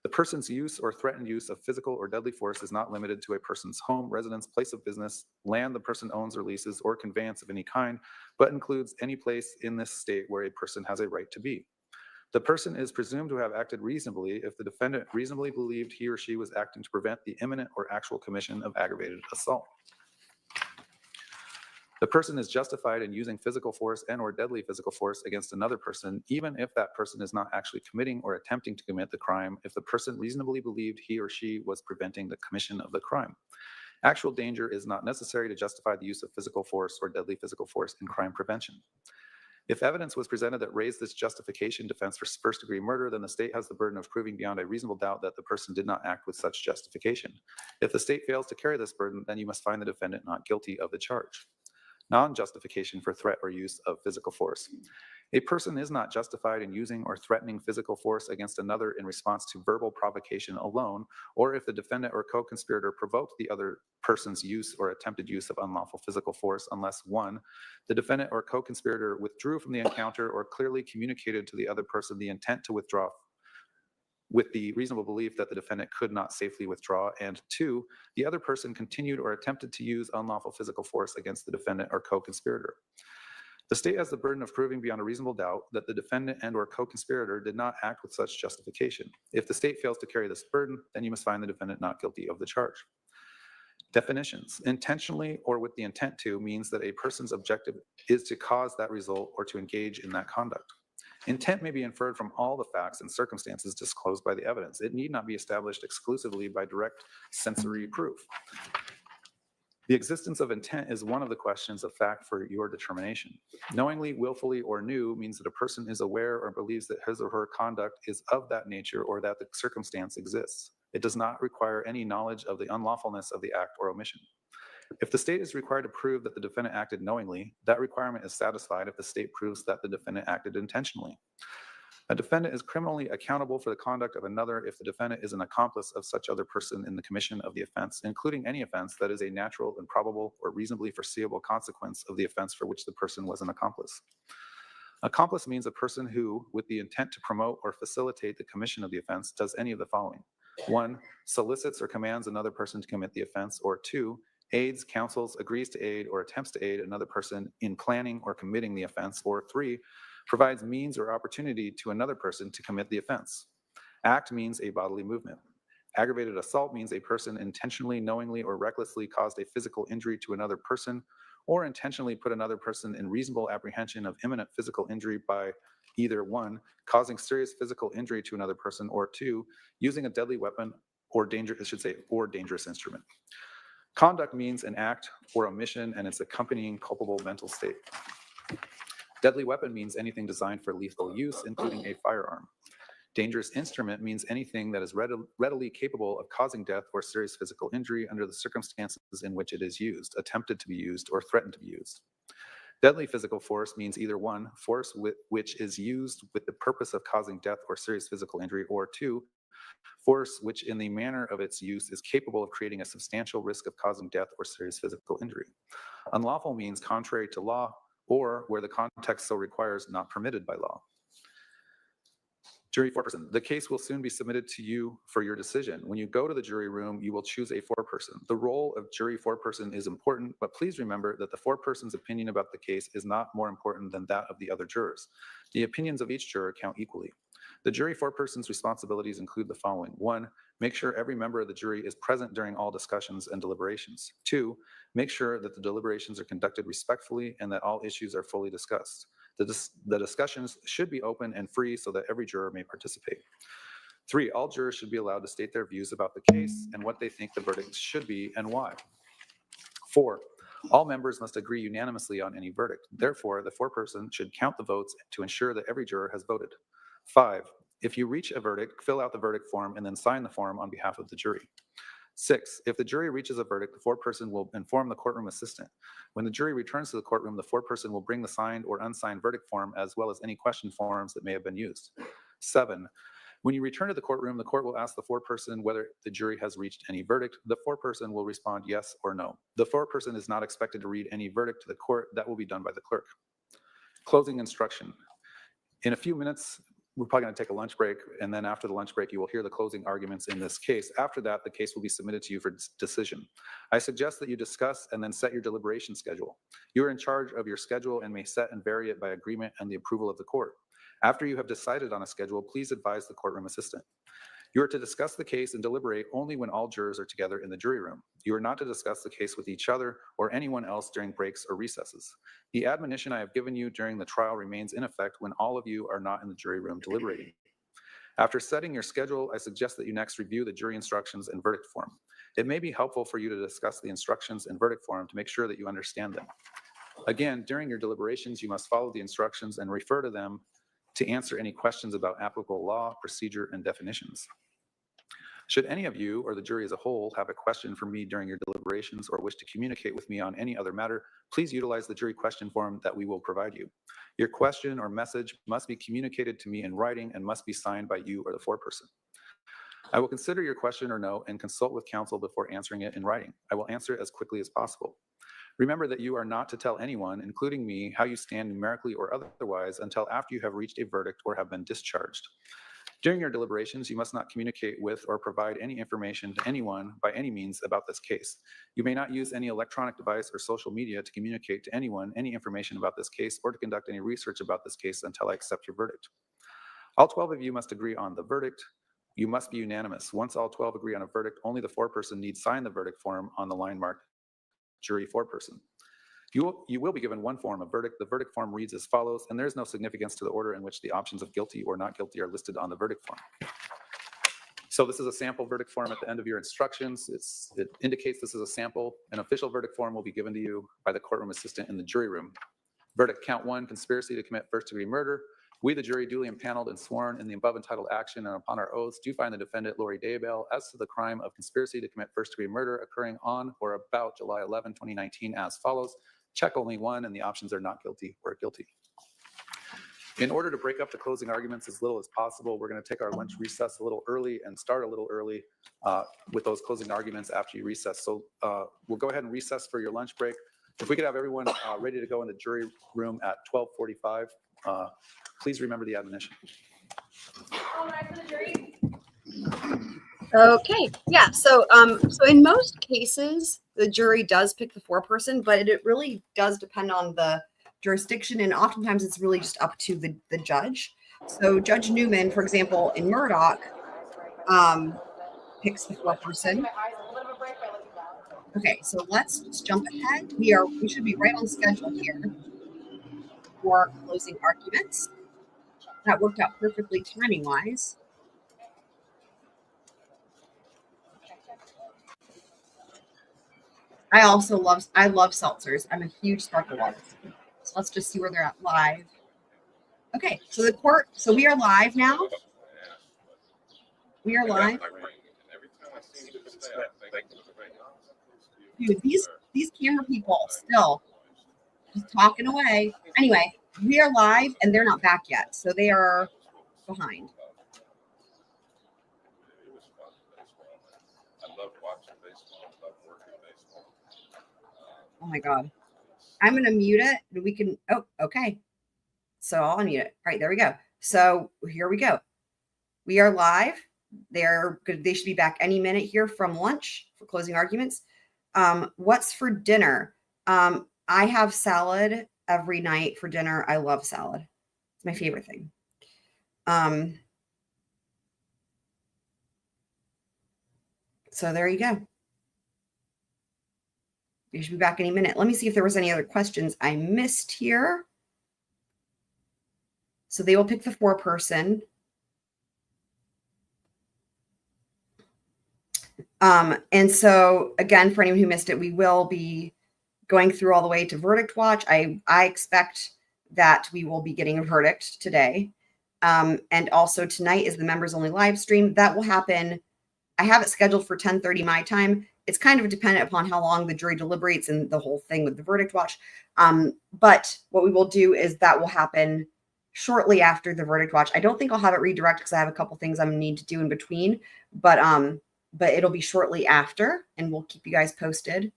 The person's use or threatened use of physical or deadly force is not limited to a person's home, residence, place of business, land the person owns or leases, or conveyance of any kind, but includes any place in this state where a person has a right to be. The person is presumed to have acted reasonably if the defendant reasonably believed he or she was acting to prevent the imminent or actual commission of aggravated assault. The person is justified in using physical force and or deadly physical force against another person, even if that person is not actually committing or attempting to commit the crime, if the person reasonably believed he or she was preventing the commission of the crime. Actual danger is not necessary to justify the use of physical force or deadly physical force in crime prevention. If evidence was presented that raised this justification defense for first-degree murder, then the state has the burden of proving beyond a reasonable doubt that the person did not act with such justification. If the state fails to carry this burden, then you must find the defendant not guilty of the charge. Non-justification for threat or use of physical force. A person is not justified in using or threatening physical force against another in response to verbal provocation alone, or if the defendant or co-conspirator provoked the other person's use or attempted use of unlawful physical force, unless 1, the defendant or co-conspirator withdrew from the encounter or clearly communicated to the other person the intent to withdraw with the reasonable belief that the defendant could not safely withdraw, and 2, the other person continued or attempted to use unlawful physical force against the defendant or co-conspirator. The state has the burden of proving beyond a reasonable doubt that the defendant and or co-conspirator did not act with such justification. If the state fails to carry this burden, then you must find the defendant not guilty of the charge. Definitions. Intentionally or with the intent to means that a person's objective is to cause that result or to engage in that conduct. Intent may be inferred from all the facts and circumstances disclosed by the evidence. It need not be established exclusively by direct sensory proof. The existence of intent is one of the questions of fact for your determination. Knowingly, willfully, or knew means that a person is aware or believes that his or her conduct is of that nature or that the circumstance exists. It does not require any knowledge of the unlawfulness of the act or omission. If the state is required to prove that the defendant acted knowingly, that requirement is satisfied if the state proves that the defendant acted intentionally. A defendant is criminally accountable for the conduct of another if the defendant is an accomplice of such other person in the commission of the offense, including any offense that is a natural and probable or reasonably foreseeable consequence of the offense for which the person was an accomplice. Accomplice means a person who, with the intent to promote or facilitate the commission of the offense, does any of the following. 1, solicits or commands another person to commit the offense, or 2, aids, counsels, agrees to aid, or attempts to aid another person in planning or committing the offense, or 3, provides means or opportunity to another person to commit the offense. Act means a bodily movement. Aggravated assault means a person intentionally, knowingly, or recklessly caused a physical injury to another person, or intentionally put another person in reasonable apprehension of imminent physical injury by either 1, causing serious physical injury to another person, or 2, using a deadly weapon or dangerous instrument. Conduct means an act or omission and its accompanying culpable mental state. Deadly weapon means anything designed for lethal use, including a firearm. Dangerous instrument means anything that is readily capable of causing death or serious physical injury under the circumstances in which it is used, attempted to be used, or threatened to be used. Deadly physical force means either 1, force which is used with the purpose of causing death or serious physical injury, or 2, force which in the manner of its use is capable of creating a substantial risk of causing death or serious physical injury. Unlawful means contrary to law, or where the context so requires, not permitted by law. Jury foreperson. The case will soon be submitted to you for your decision. When you go to the jury room, you will choose a foreperson. The role of jury foreperson is important, but please remember that the foreperson's opinion about the case is not more important than that of the other jurors. The opinions of each juror count equally. The jury foreperson's responsibilities include the following. 1, make sure every member of the jury is present during all discussions and deliberations. 2, make sure that the deliberations are conducted respectfully and that all issues are fully discussed. The discussions should be open and free so that every juror may participate. 3, all jurors should be allowed to state their views about the case and what they think the verdict should be and why. 4, all members must agree unanimously on any verdict. Therefore, the foreperson should count the votes to ensure that every juror has voted. 5, if you reach a verdict, fill out the verdict form and then sign the form on behalf of the jury. 6, if the jury reaches a verdict, the foreperson will inform the courtroom assistant. When the jury returns to the courtroom, the foreperson will bring the signed or unsigned verdict form as well as any question forms that may have been used. 7, when you return to the courtroom, the court will ask the foreperson whether the jury has reached any verdict. The foreperson will respond yes or no. The foreperson is not expected to read any verdict to the court. That will be done by the clerk. Closing instruction. In a few minutes, we're probably going to take a lunch break, and then after the lunch break, you will hear the closing arguments in this case. After that, the case will be submitted to you for decision. I suggest that you discuss and then set your deliberation schedule. You are in charge of your schedule and may set and vary it by agreement and the approval of the court. After you have decided on a schedule, please advise the courtroom assistant. You are to discuss the case and deliberate only when all jurors are together in the jury room. You are not to discuss the case with each other or anyone else during breaks or recesses. The admonition I have given you during the trial remains in effect when all of you are not in the jury room deliberating. After setting your schedule, I suggest that you next review the jury instructions and verdict form. It may be helpful for you to discuss the instructions and verdict form to make sure that you understand them. Again, during your deliberations, you must follow the instructions and refer to them to answer any questions about applicable law, procedure, and definitions. Should any of you or the jury as a whole have a question for me during your deliberations or wish to communicate with me on any other matter, please utilize the jury question form that we will provide you. Your question or message must be communicated to me in writing and must be signed by you or the foreperson. I will consider your question or note and consult with counsel before answering it in writing. I will answer it as quickly as possible. Remember that you are not to tell anyone, including me, how you stand numerically or otherwise until after you have reached a verdict or have been discharged. During your deliberations, you must not communicate with or provide any information to anyone by any means about this case. You may not use any electronic device or social media to communicate to anyone any information about this case or to conduct any research about this case until I accept your verdict. All 12 of you must agree on the verdict. You must be unanimous. Once all 12 agree on a verdict, only the foreperson needs sign the verdict form on the line marked jury foreperson. You will be given one form of verdict. The verdict form reads as follows, and there is no significance to the order in which the options of guilty or not guilty are listed on the verdict form. So this is a sample verdict form at the end of your instructions. It indicates this is a sample. An official verdict form will be given to you by the courtroom assistant in the jury room. Verdict count 1, conspiracy to commit first-degree murder. We, the jury, duly impaneled and sworn in the above entitled action and upon our oaths, do find the defendant, Lori Daybell, as to the crime of conspiracy to commit first-degree murder occurring on or about July 11, 2019 as follows. Check only 1, and the options are not guilty or guilty. In order to break up the closing arguments as little as possible, we're going to take our lunch recess a little early and start a little early with those closing arguments after you recess. So we'll go ahead and recess for your lunch break. If we could have everyone ready to go in the jury room at 12:45, please remember the admonition. All right, for the jury. Okay, yeah. So in most cases, the jury does pick the foreperson, but it really does depend on the jurisdiction, and oftentimes it's really just up to the judge. So Judge Newman, for example, in Murdoch, picks the foreperson. Okay, so let's just jump ahead. We should be right on schedule here for closing arguments. That worked out perfectly timing-wise. I love seltzers. I'm a huge sparkle water. So let's just see where they're at live. Okay, so so we are live now. We are live. Dude, these camera people still just talking away. Anyway, we are live and they're not back yet, so they are behind. Oh my God. I'm going to mute it. We can, oh, okay. So I'll unmute it. All right, there we go. So here we go. We are live. They should be back any minute here from lunch for closing arguments. What's for dinner? I have salad every night for dinner. I love salad. It's my favorite thing. So there you go. You should be back any minute. Let me see if there was any other questions I missed here. So they will pick the foreperson. And so again, for anyone who missed it, we will be going through all the way to verdict watch. I expect that we will be getting a verdict today. And also tonight is the members only live stream. That will happen. I have it scheduled for 10:30 my time. It's kind of dependent upon how long the jury deliberates and the whole thing with the verdict watch. But what we will do is that will happen shortly after the verdict watch. I don't think I'll have it redirect because I have a couple things I'm gonna need to do in between, but it'll be shortly after and we'll keep you guys posted.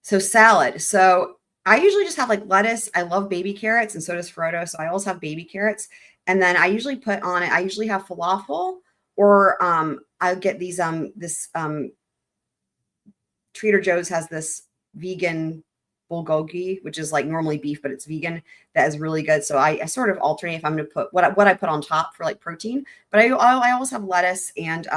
So salad. So I usually just have like lettuce. I love baby carrots, and so does Frodo. So I always have baby carrots. And then I usually put on it, I usually have falafel, or I'll get these Trader Joe's has this vegan bulgogi, which is like normally beef, but it's vegan. That is really good. So I sort of alternate if I'm going to put what I put on top for like protein. But I always have lettuce and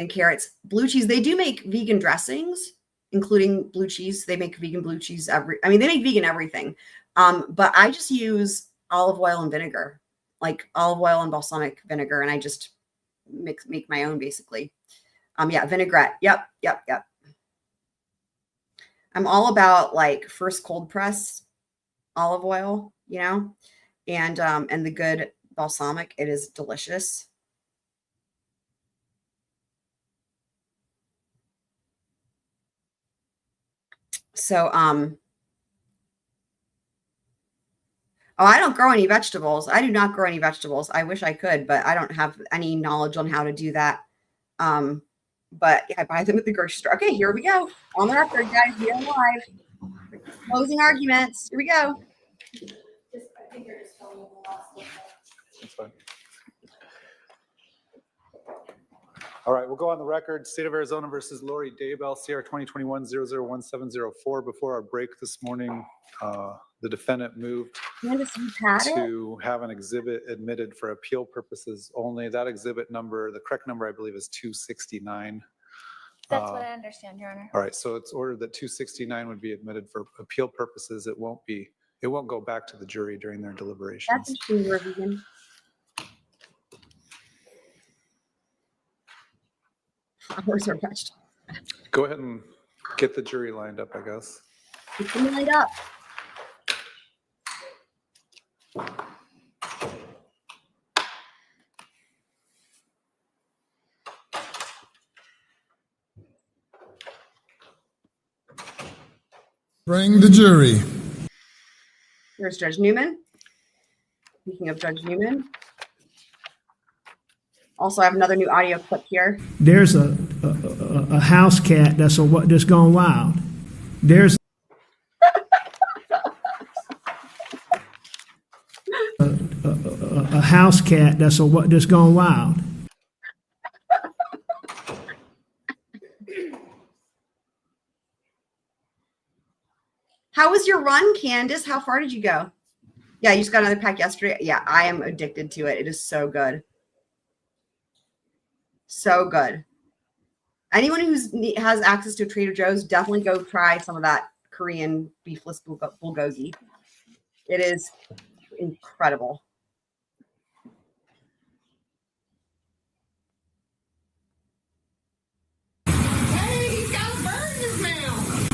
carrots. Blue cheese. They do make vegan dressings, including blue cheese. They make vegan blue cheese they make vegan everything. But I just use olive oil and vinegar, like olive oil and balsamic vinegar, and I just make my own basically. Yeah, vinaigrette. Yep. I'm all about like first cold press olive oil, and the good balsamic. It is delicious. So, oh, I don't grow any vegetables. I do not grow any vegetables. I wish I could, but I don't have any knowledge on how to do that. But yeah, I buy them at the grocery store. Okay, here we go. On the record, guys, we are live. Closing arguments. Here we go. I think you're just filming the last one. That's fine. All right, we'll go on the record. State of Arizona versus Lori Daybell, CR 2021-001704. Before our break this morning, the defendant moved to have an exhibit admitted for appeal purposes only. That exhibit number, the correct number, I believe, is 269. That's what I understand, Your Honor. All right, so it's ordered that 269 would be admitted for appeal purposes. It won't go back to the jury during their deliberations. That's interesting, Regan. Hours are touched. Go ahead and get the jury lined up, I guess. Get them lined up. Bring the jury. Here's Judge Newman. Speaking of Judge Newman. Also, I have another new audio clip here. There's a house cat that's gone wild. There's a house cat that's gone wild. How was your run, Candace? How far did you go? Yeah, you just got another pack yesterday. Yeah, I am addicted to it. It is so good. So good. Anyone who has access to a Trader Joe's, definitely go try some of that Korean beefless bulgogi. It is incredible. Hey, he's got a bird in his mouth.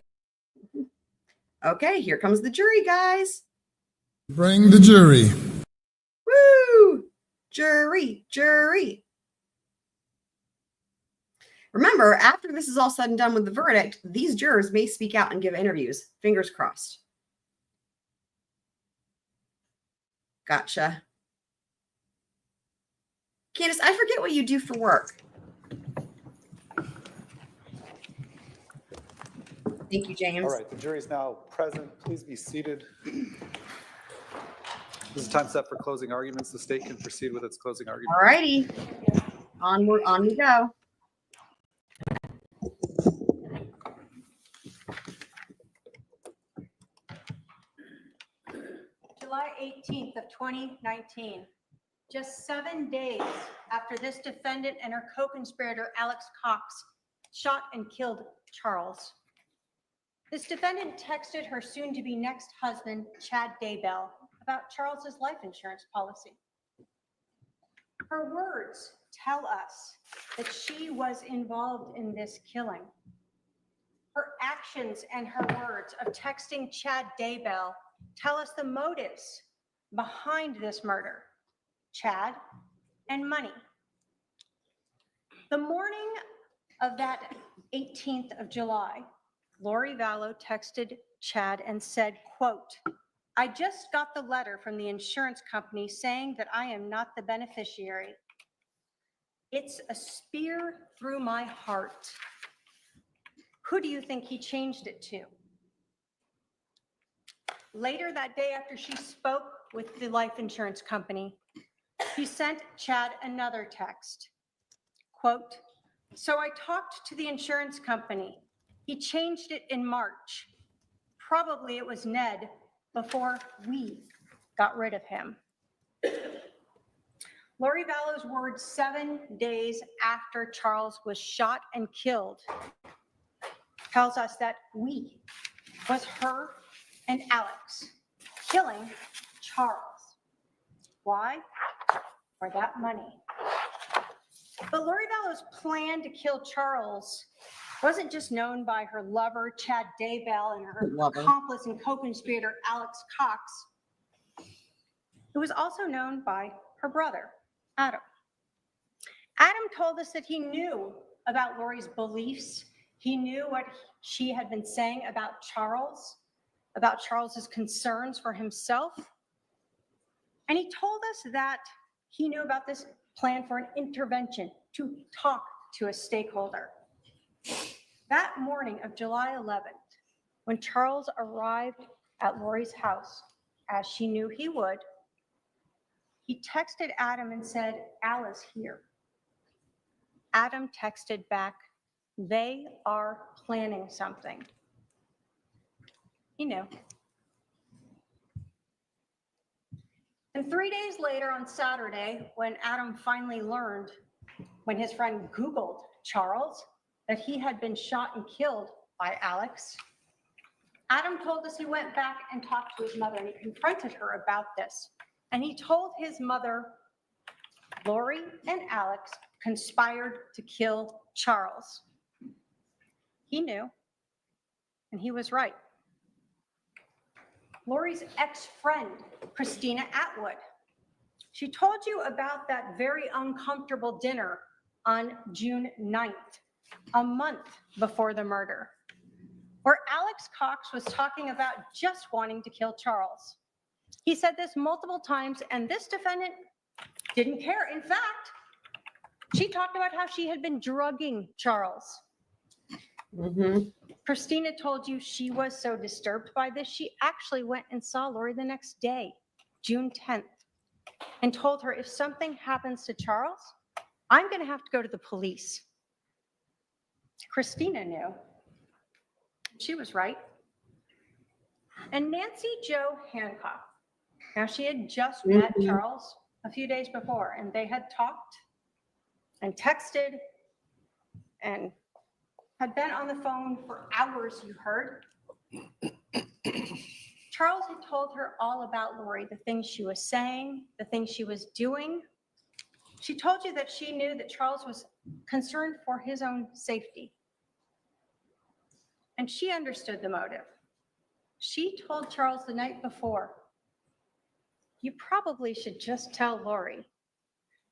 Okay, here comes the jury, guys. Bring the jury. Woo! Jury. Remember, after this is all said and done with the verdict, these jurors may speak out and give interviews. Fingers crossed. Gotcha. Candace, I forget what you do for work. Thank you, James. All right, the jury is now present. Please be seated. This is time set for closing arguments. The state can proceed with its closing argument. All righty. On we go. July 18th of 2019, just 7 days after this defendant and her co-conspirator Alex Cox shot and killed Charles. This defendant texted her soon-to-be next husband, Chad Daybell, about Charles's life insurance policy. Her words tell us that she was involved in this killing. Her actions and her words of texting Chad Daybell tell us the motives behind this murder: Chad and money. The morning of that 18th of July, Lori Vallow texted Chad and said, quote, "I just got the letter from the insurance company saying that I am not the beneficiary. It's a spear through my heart. Who do you think he changed it to? Later that day, after she spoke with the life insurance company, she sent Chad another text. Quote, "So I talked to the insurance company. He changed it in March. Probably it was Ned before we got rid of him." Lori Vallow's words 7 days after Charles was shot and killed tells us that we was her and Alex killing Charles. Why? For that money. But Lori Vallow's plan to kill Charles wasn't just known by her lover, Chad Daybell, and her Lover. accomplice and co-conspirator, Alex Cox. It was also known by her brother, Adam. Adam told us that he knew about Lori's beliefs. He knew what she had been saying about Charles's concerns for himself. And he told us that he knew about this plan for an intervention to talk to a stakeholder. That morning of July 11th, when Charles arrived at Lori's house, as she knew he would, he texted Adam and said, "Al is here." Adam texted back, "They are planning something." He knew. And 3 days later, on Saturday, when Adam finally learned, when his friend Googled Charles, that he had been shot and killed by Alex, Adam told us he went back and talked to his mother, and he confronted her about this. And he told his mother, Lori and Alex conspired to kill Charles. He knew, and he was right. Lori's ex-friend, Christina Atwood, she told you about that very uncomfortable dinner on June 9th, a month before the murder, where Alex Cox was talking about just wanting to kill Charles. He said this multiple times, and this defendant didn't care. In fact, she talked about how she had been drugging Charles. Christina told you she was so disturbed by this, she actually went and saw Lori the next day, June 10th, and told her, if something happens to Charles, I'm going to have to go to the police. Christina knew. She was right. And Nancy Jo Hancock, now she had just met Charles a few days before, and they had talked and texted and had been on the phone for hours, you heard. Charles had told her all about Lori, the things she was saying, the things she was doing. She told you that she knew that Charles was concerned for his own safety. And she understood the motive. She told Charles the night before, you probably should just tell Lori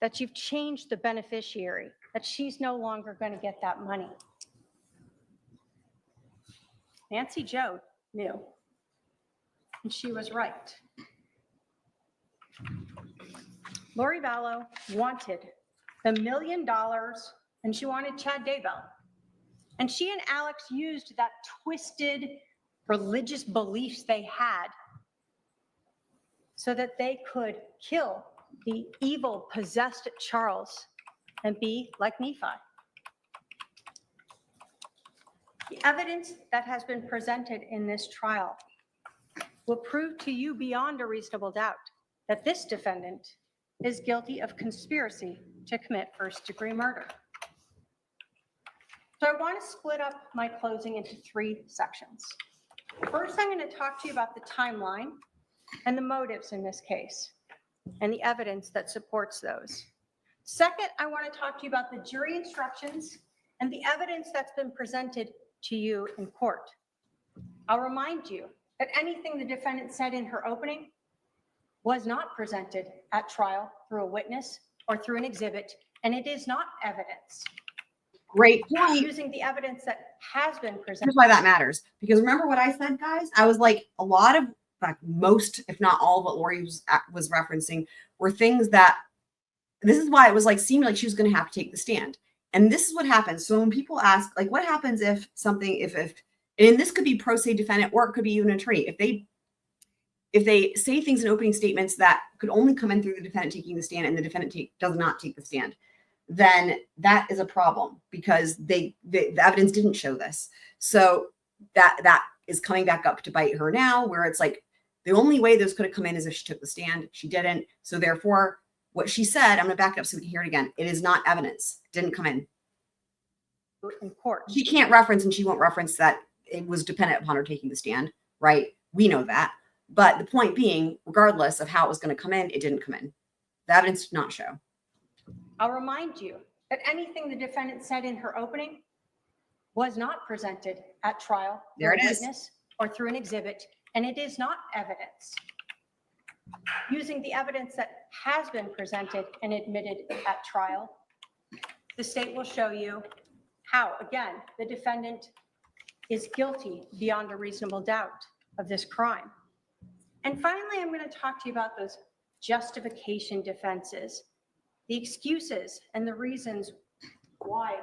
that you've changed the beneficiary, that she's no longer going to get that money. Nancy Jo knew, and she was right. Lori Vallow wanted the $1 million, and she wanted Chad Daybell. And she and Alex used that twisted religious beliefs they had so that they could kill the evil, possessed Charles and be like Nephi. The evidence that has been presented in this trial will prove to you beyond a reasonable doubt that this defendant is guilty of conspiracy to commit first-degree murder. So I want to split up my closing into 3 sections. First, I'm going to talk to you about the timeline and the motives in this case and the evidence that supports those. Second, I want to talk to you about the jury instructions and the evidence that's been presented to you in court. I'll remind you that anything the defendant said in her opening was not presented at trial through a witness or through an exhibit, and it is not evidence. Great point. Using the evidence that has been presented. Here's why that matters. Because remember what I said, guys? I was like, a lot of, like most, if not all of what Lori was referencing were things that, this is why it was like, seemed like she was going to have to take the stand. And this is what happens. So when people ask, like, what happens if something, if and this could be pro se defendant, or it could be even an attorney. If they, if they say things in opening statements that could only come in through the defendant taking the stand and the defendant does not take the stand, then that is a problem because the evidence didn't show this. So that is coming back up to bite her now, where it's like the only way those could have come in is if she took the stand. She didn't. So therefore, what she said, I'm going to back it up so we can hear it again. It is not evidence. It didn't come in. In court. She can't reference, and she won't reference that it was dependent upon her taking the stand, right? We know that. But the point being, regardless of how it was going to come in, it didn't come in. The evidence did not show. I'll remind you that anything the defendant said in her opening was not presented at trial. There through it a is. witness or through an exhibit, and it is not evidence. Using the evidence that has been presented and admitted at trial, the state will show you how, again, the defendant is guilty beyond a reasonable doubt of this crime. And finally, I'm going to talk to you about those justification defenses, the excuses and the reasons why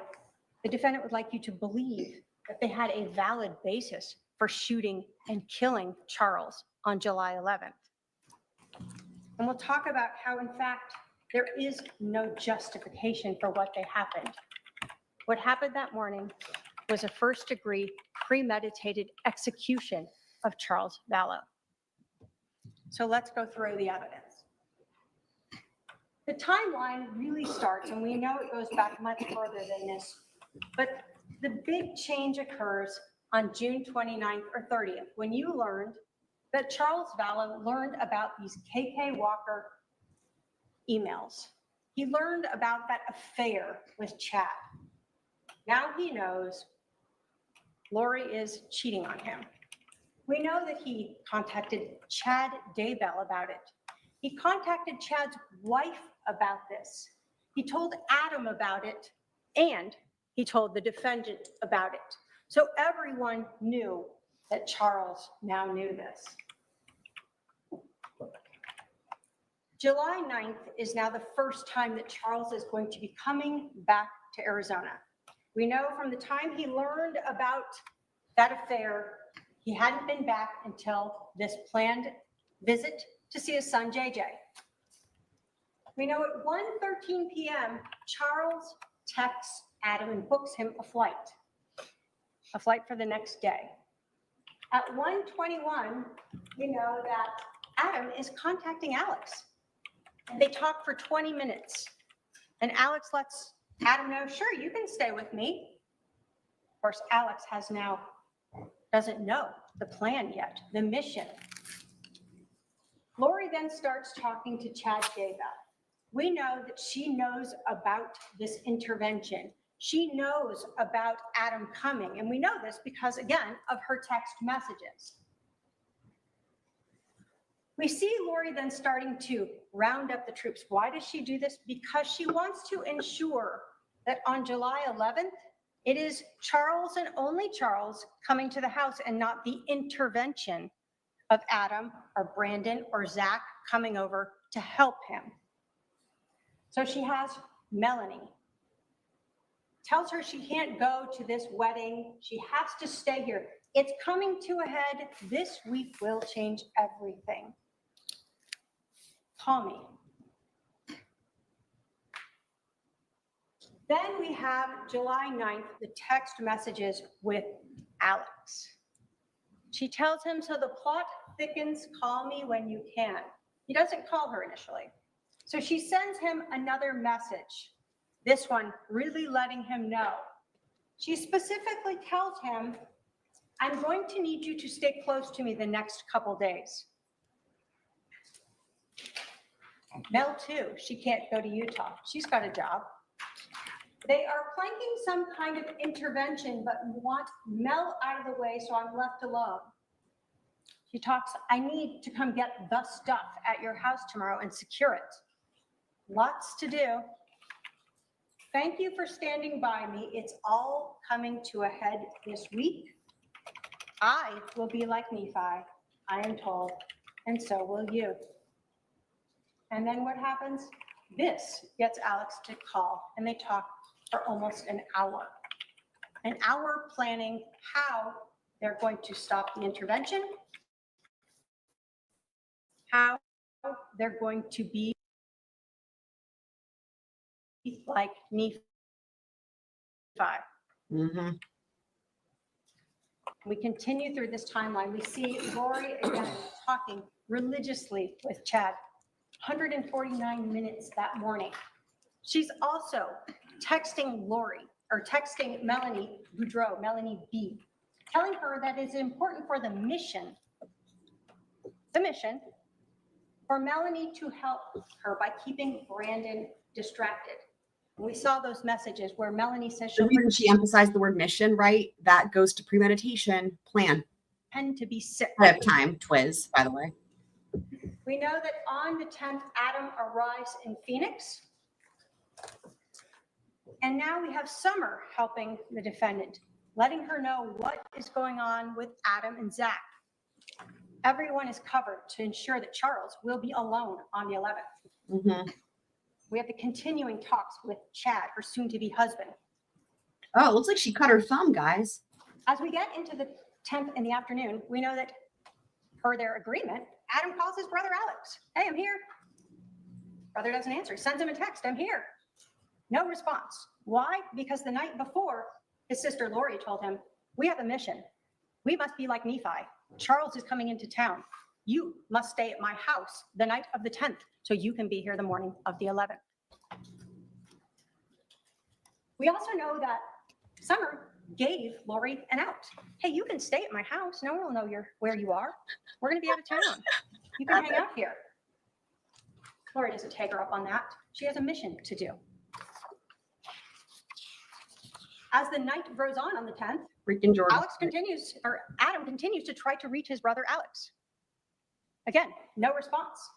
the defendant would like you to believe that they had a valid basis for shooting and killing Charles on July 11th. And we'll talk about how, in fact, there is no justification for what they happened. What happened that morning was a first-degree premeditated execution of Charles Vallow. So let's go through the evidence. The timeline really starts, and we know it goes back much further than this, but the big change occurs on June 29th or 30th, when you learned that Charles Vallow learned about these KK Walker emails. He learned about that affair with Chad. Now he knows Lori is cheating on him. We know that he contacted Chad Daybell about it. He contacted Chad's wife about this. He told Adam about it, and he told the defendant about it. So everyone knew that Charles now knew this. July 9th is now the first time that Charles is going to be coming back to Arizona. We know from the time he learned about that affair, he hadn't been back until this planned visit to see his son, JJ. We know at 1:13 p.m., Charles texts Adam and books him a flight for the next day. At 1:21, we know that Adam is contacting Alex. They talk for 20 minutes, and Alex lets Adam know, sure, you can stay with me. Of course, Alex doesn't know the plan yet, the mission. Lori then starts talking to Chad Daybell. We know that she knows about this intervention. She knows about Adam coming, and we know this because, again, of her text messages. We see Lori then starting to round up the troops. Why does she do this? Because she wants to ensure that on July 11th, it is Charles and only Charles coming to the house and not the intervention of Adam or Brandon or Zach coming over to help him. So she has Melanie. Tells her she can't go to this wedding. She has to stay here. It's coming to a head. This week will change everything. Call me. Then we have July 9th, the text messages with Alex. She tells him, so the plot thickens, call me when you can. He doesn't call her initially. So she sends him another message, this one really letting him know. She specifically tells him, I'm going to need you to stay close to me the next couple days. Mel too, she can't go to Utah. She's got a job. They are planning some kind of intervention, but want Mel out of the way, so I'm left alone. She talks, I need to come get the stuff at your house tomorrow and secure it. Lots to do. Thank you for standing by me. It's all coming to a head this week. I will be like Nephi, I am told, and so will you. And then what happens? This gets Alex to call, and they talk for almost an hour. An hour planning how they're going to stop the intervention how they're going to be like Nephi. Mhm. We continue through this timeline. We see Lori again talking religiously with Chad, 149 minutes that morning. She's also texting Lori, or texting Melanie Boudreau, Melanie B, telling her that it's important for the mission, for Melanie to help her by keeping Brandon distracted. We saw those messages where Melanie says The she'll reason she emphasized the word mission, right? That goes to premeditation, plan, pretend to be sick. ahead of time, Twiz, by the way. We know that on the 10th, Adam arrives in Phoenix. And now we have Summer helping the defendant, letting her know what is going on with Adam and Zach. Everyone is covered to ensure that Charles will be alone on the 11th. Mm-hmm. We have the continuing talks with Chad, her soon-to-be husband. Oh, it looks like she cut her thumb, guys. As we get into the 10th in the afternoon, we know that per their agreement, Adam calls his brother Alex. Hey, I'm here. Brother doesn't answer. He sends him a text. I'm here. No response. Why? Because the night before, his sister Lori told him, we have a mission. We must be like Nephi. Charles is coming into town. You must stay at my house the night of the 10th so you can be here the morning of the 11th. We also know that Summer gave Lori an out. Hey, you can stay at my house. No one will know where you are. We're going to be out of town. You can hang out here. Lori doesn't take her up on that. She has a mission to do. As the night grows on the 10th, Freaking Jordan. Adam continues to try to reach his brother Alex. Again, no response.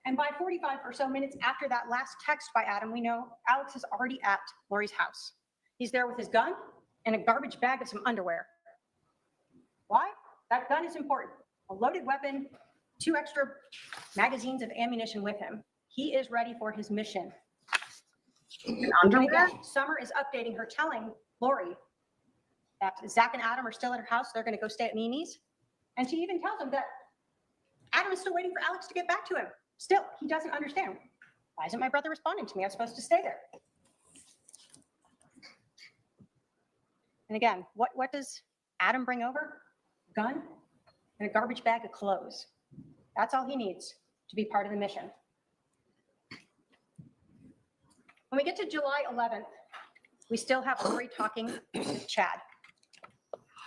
And by 45 or so minutes after that last text by Adam, we know Alex is already at Lori's house. He's there with his gun and a garbage bag of some underwear. Why? That gun is important. A loaded weapon, 2 extra magazines of ammunition with him. He is ready for his mission. And And underwear? again, Summer is updating her, telling Lori that Zach and Adam are still at her house. They're going to go stay at Mimi's. And she even tells him that Adam is still waiting for Alex to get back to him. Still, he doesn't understand. Why isn't my brother responding to me? I'm supposed to stay there. And again, what does Adam bring over? Gun and a garbage bag of clothes. That's all he needs to be part of the mission. When we get to July 11th, we still have Lori talking with Chad.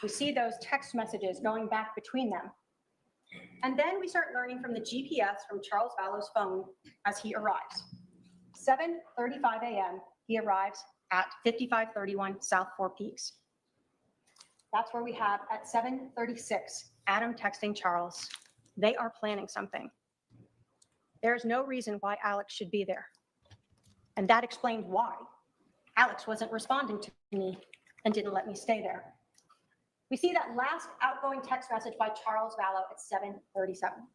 We see those text messages going back between them. And then we start learning from the GPS from Charles Vallow's phone as he arrives. 7:35 a.m., he arrives at 5531 South Four Peaks. That's where we have at 7:36, Adam texting Charles. They are planning something. There is no reason why Alex should be there. And that explained why Alex wasn't responding to me and didn't let me stay there. We see that last outgoing text message by Charles Vallow at 7:37.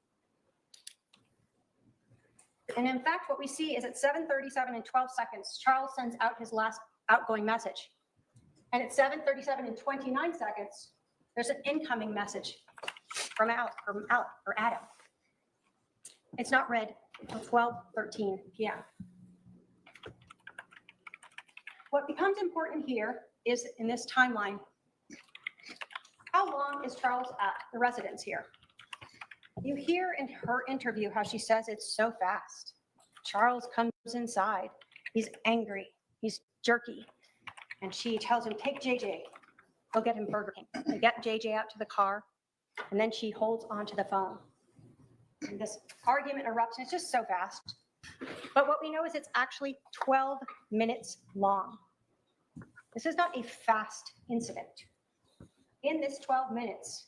And in fact, what we see is at 7:37 and 12 seconds, Charles sends out his last outgoing message. And at 7:37 and 29 seconds, there's an incoming message from Adam. It's not read until 12:13 p.m. What becomes important here is in this timeline, how long is Charles at the residence here? You hear in her interview how she says it's so fast. Charles comes inside. He's angry. He's jerky. And she tells him, take JJ. Go get him Burger King. They get JJ out to the car. And then she holds onto the phone. And this argument erupts, and it's just so fast. But what we know is it's actually 12 minutes long. This is not a fast incident. In this 12 minutes,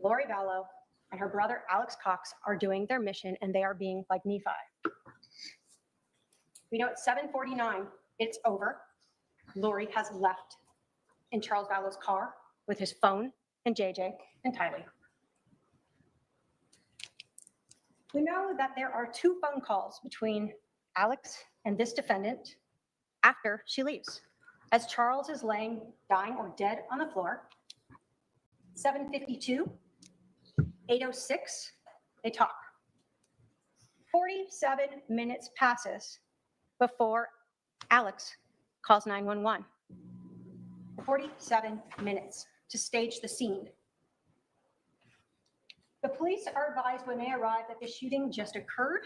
Lori Vallow and her brother Alex Cox are doing their mission, and they are being like Nephi. We know at 7:49, it's over. Lori has left in Charles Vallow's car with his phone and JJ and Tylee. We know that there are 2 phone calls between Alex and this defendant after she leaves, as Charles is laying, dying or dead on the floor. 7:52, 8:06, they talk. 47 minutes passes before Alex calls 911. 47 minutes to stage the scene. The police are advised when they arrive that the shooting just occurred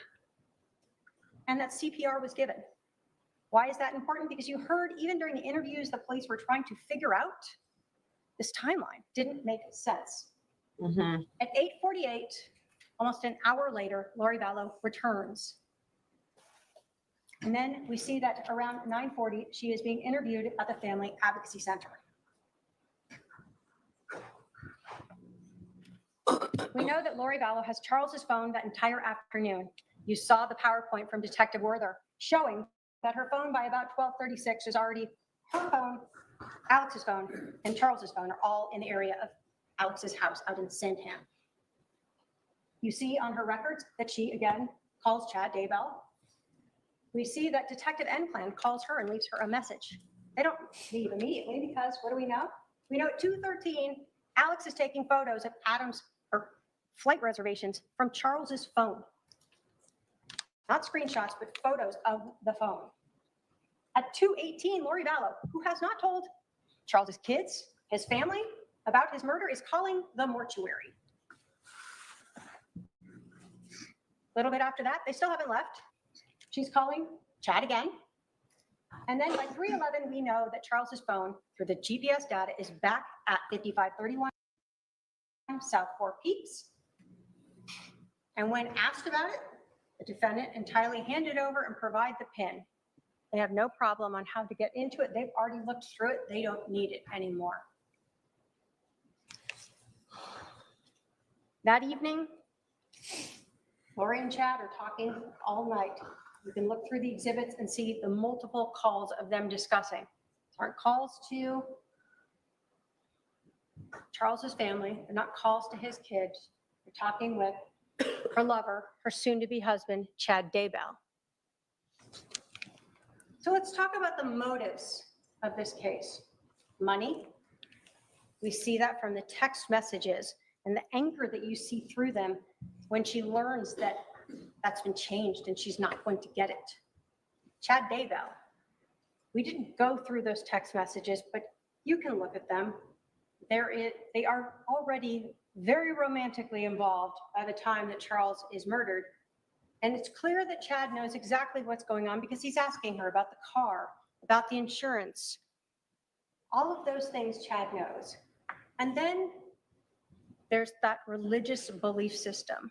and that CPR was given. Why is that important? Because you heard even during the interviews, the police were trying to figure out this timeline. Didn't make sense. At 8:48, almost an hour later, Lori Vallow returns. And then we see that around 9:40, she is being interviewed at the Family Advocacy Center. We know that Lori Vallow has Charles's phone that entire afternoon. You saw the PowerPoint from Detective Werther showing that her phone by about 12:36 is already her phone, Alex's phone, and Charles's phone are all in the area of Alex's house out in Sandham. You see on her records that she again calls Chad Daybell. We see that Detective Enclan calls her and leaves her a message. They don't leave immediately because what do we know? We know at 2:13, Alex is taking photos of Adam's flight reservations from Charles's phone. Not screenshots, but photos of the phone. At 2:18, Lori Vallow, who has not told Charles's kids, his family, about his murder, is calling the mortuary. A little bit after that, they still haven't left. She's calling Chad again. And then by 3:11, we know that Charles's phone, through the GPS data, is back at 5531 South Four Peaks. And when asked about it, the defendant entirely handed over and provide the PIN. They have no problem on how to get into it. They've already looked through it. They don't need it anymore. That evening, Lori and Chad are talking all night. You can look through the exhibits and see the multiple calls of them discussing. These aren't calls to Charles's family. They're not calls to his kids. They're talking with her lover, her soon-to-be husband, Chad Daybell. So let's talk about the motives of this case. Money. We see that from the text messages and the anger that you see through them when she learns that that's been changed and she's not going to get it. Chad Daybell. We didn't go through those text messages, but you can look at them. They are already very romantically involved by the time that Charles is murdered. And it's clear that Chad knows exactly what's going on because he's asking her about the car, about the insurance. All of those things Chad knows. And then there's that religious belief system.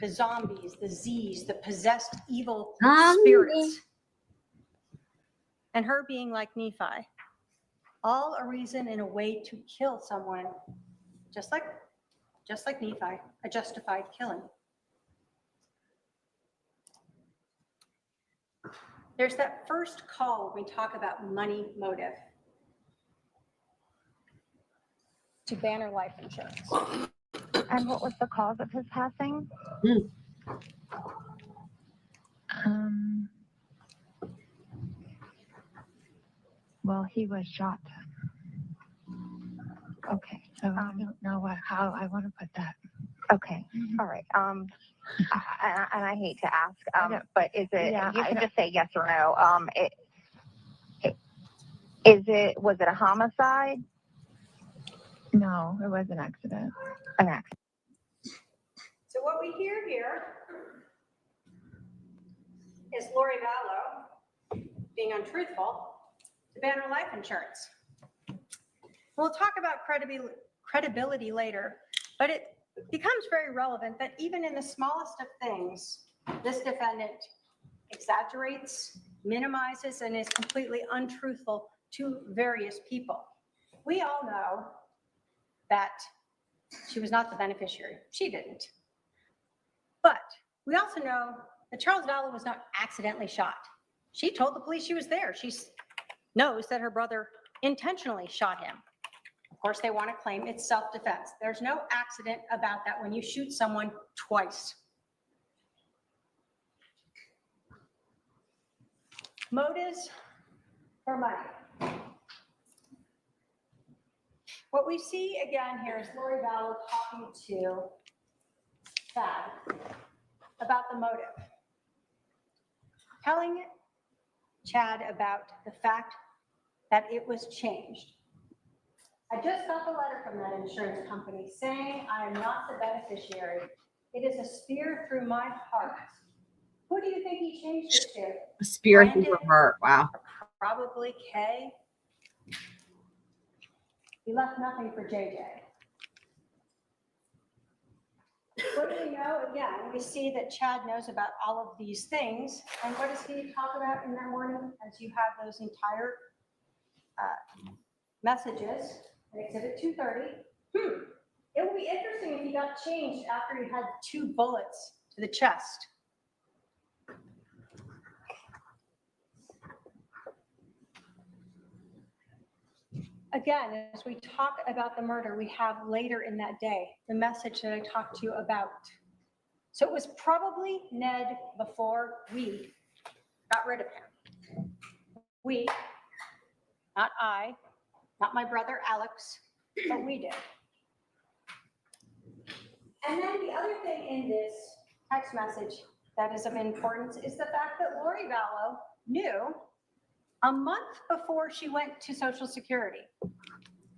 The zombies, the Z's, the possessed evil spirits. And her being like Nephi. All a reason and a way to kill someone, just like Nephi, a justified killing. There's that first call when we talk about money motive to Banner Life Insurance. And what was the cause of his passing? Well, he was shot. Okay, so I don't know how I want to put that. Okay, all right. And I hate to ask, but is it? Yeah, you can just say yes or no. Was it a homicide? No, it was an accident. An accident. So what we hear here is Lori Vallow being untruthful to Banner Life Insurance. We'll talk about credibility later, but it becomes very relevant that even in the smallest of things, this defendant exaggerates, minimizes, and is completely untruthful to various people. We all know that she was not the beneficiary. She didn't. But we also know that Charles Vallow was not accidentally shot. She told the police she was there. She knows that her brother intentionally shot him. Of course, they want to claim it's self-defense. There's no accident about that when you shoot someone twice. Motives for money. What we see again here is Lori Vallow talking to Chad. about the motive. Telling Chad about the fact that it was changed. I just got the letter from that insurance company saying I am not the beneficiary. It is a spear through my heart. Who do you think he changed it to? A spear through Brandon? her heart. Wow. Probably Kay. He left nothing for JJ. What do we know? Again, we see that Chad knows about all of these things. And what does he talk about in that morning as you have those entire messages in Exhibit 230? It will be interesting if he got changed after he had 2 bullets to the chest. Again, as we talk about the murder, we have later in that day, the message that I talked to you about. So it was probably Ned before we got rid of him. We, not I, not my brother Alex, but we did. And then the other thing in this text message that is of importance is the fact that Lori Vallow knew a month before she went to Social Security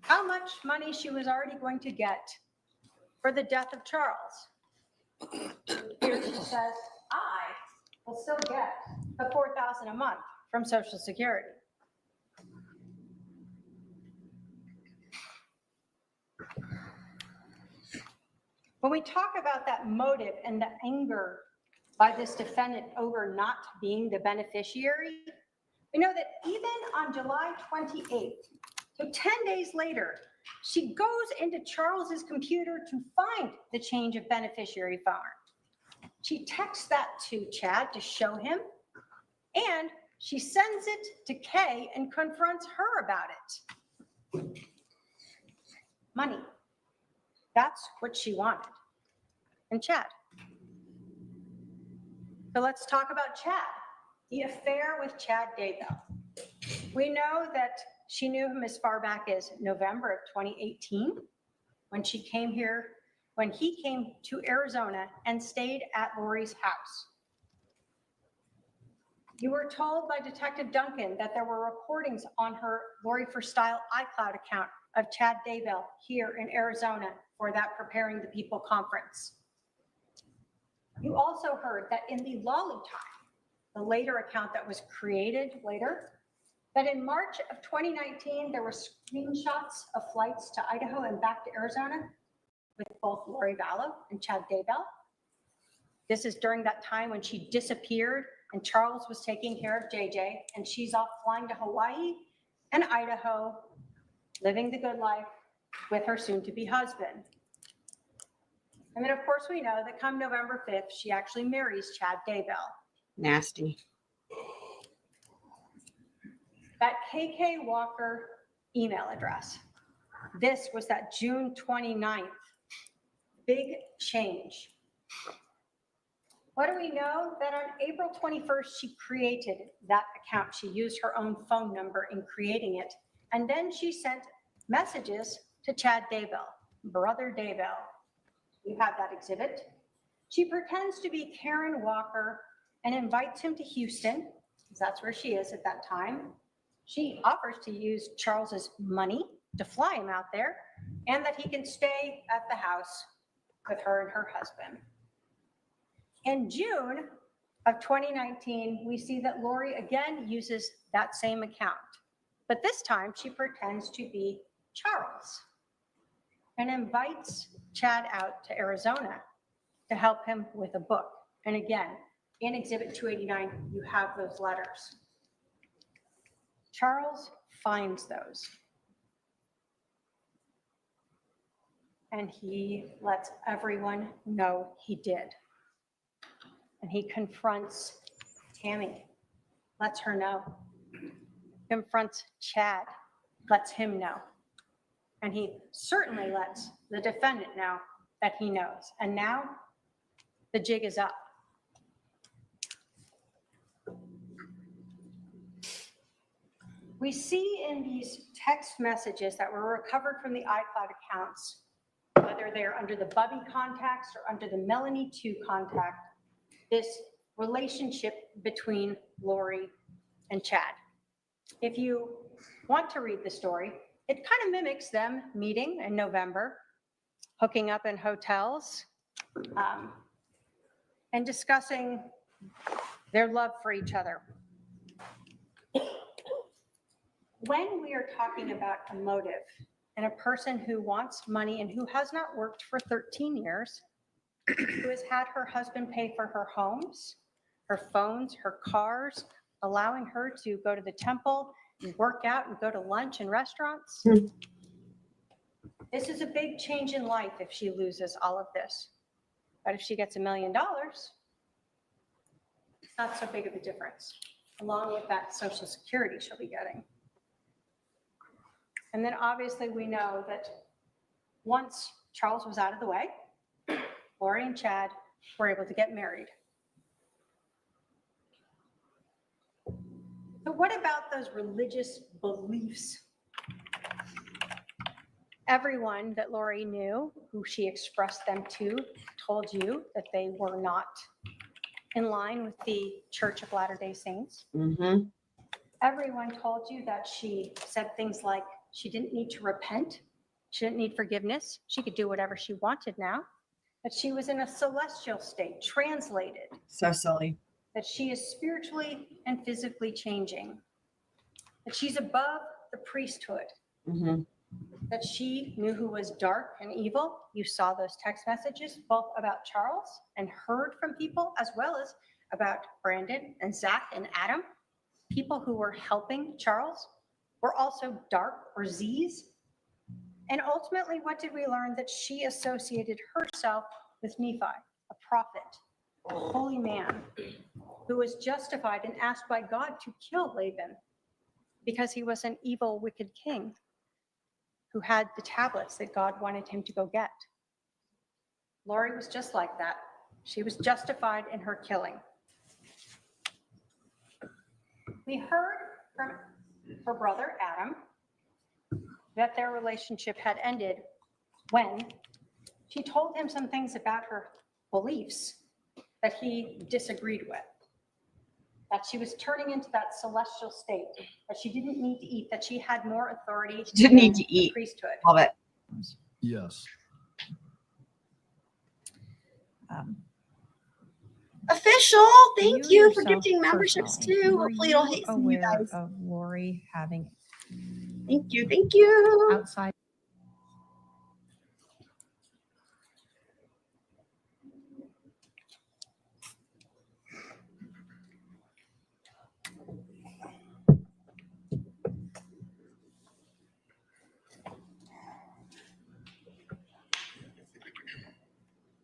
how much money she was already going to get for the death of Charles. Here she says, I will still get the $4,000 a month from Social Security. When we talk about that motive and the anger by this defendant over not being the beneficiary, we know that even on July 28th, so 10 days later, she goes into Charles's computer to find the change of beneficiary form. She texts that to Chad to show him, and she sends it to Kay and confronts her about it. Money. That's what she wanted. And Chad. So let's talk about Chad. The affair with Chad Daybell. We know that she knew him as far back as November of 2018, when she came here, when he came to Arizona and stayed at Lori's house. You were told by Detective Duncan that there were recordings on her Lori for Style iCloud account of Chad Daybell here in Arizona for that Preparing the People conference. You also heard that in the Lolly time, the later account that was created later, that in March of 2019, there were screenshots of flights to Idaho and back to Arizona with both Lori Vallow and Chad Daybell. This is during that time when she disappeared and Charles was taking care of JJ, and she's off flying to Hawaii and Idaho, living the good life with her soon-to-be husband. And then, of course, we know that come November 5th, she actually marries Chad Daybell. Nasty. That KK Walker email address. This was that June 29th. Big change. What do we know? That on April 21st, she created that account. She used her own phone number in creating it. And then she sent messages to Chad Daybell, brother Daybell. You have that exhibit. She pretends to be Karen Walker and invites him to Houston, because that's where she is at that time. She offers to use Charles's money to fly him out there, and that he can stay at the house with her and her husband. In June of 2019, we see that Lori again uses that same account, but this time she pretends to be Charles and invites Chad out to Arizona to help him with a book. And again, in Exhibit 289, you have those letters. Charles finds those. And he lets everyone know he did. And he confronts Tammy, lets her know. Confronts Chad, lets him know. And he certainly lets the defendant know that he knows. And now the jig is up. We see in these text messages that were recovered from the iCloud accounts, whether they're under the Bubby contacts or under the Melanie 2 contact, this relationship between Lori and Chad. If you want to read the story, it kind of mimics them meeting in November, hooking up in hotels, and discussing their love for each other. When we are talking about a motive and a person who wants money and who has not worked for 13 years, who has had her husband pay for her homes, her phones, her cars, allowing her to go to the temple and work out and go to lunch in restaurants. This is a big change in life if she loses all of this. But if she gets $1 million, it's not so big of a difference, along with that Social Security she'll be getting. And then obviously we know that once Charles was out of the way, Lori and Chad were able to get married. But what about those religious beliefs? Everyone that Lori knew, who she expressed them to, told you that they were not in line with the Church of Latter-day Saints. Mm-hmm. Everyone told you that she said things like she didn't need to repent. She didn't need forgiveness. She could do whatever she wanted now. That she was in a celestial state, translated. So silly. That she is spiritually and physically changing. That she's above the priesthood. Mm-hmm. That she knew who was dark and evil. You saw those text messages, both about Charles and heard from people, as well as about Brandon and Zach and Adam. People who were helping Charles were also dark or Z's. And ultimately, what did we learn? That she associated herself with Nephi, a prophet, a holy man, who was justified and asked by God to kill Laban because he was an evil, wicked king who had the tablets that God wanted him to go get. Lori was just like that. She was justified in her killing. We heard from her brother, Adam, that their relationship had ended when she told him some things about her beliefs that he disagreed with. That she was turning into that celestial state, that she didn't need to eat, that she had more authority. She didn't need than to eat. the priesthood. Love it. Yes. Official. Thank you for yourself gifting memberships personally, too. were Hopefully it'll you hit some of you aware guys. of Lori having Thank you. Thank you. outside?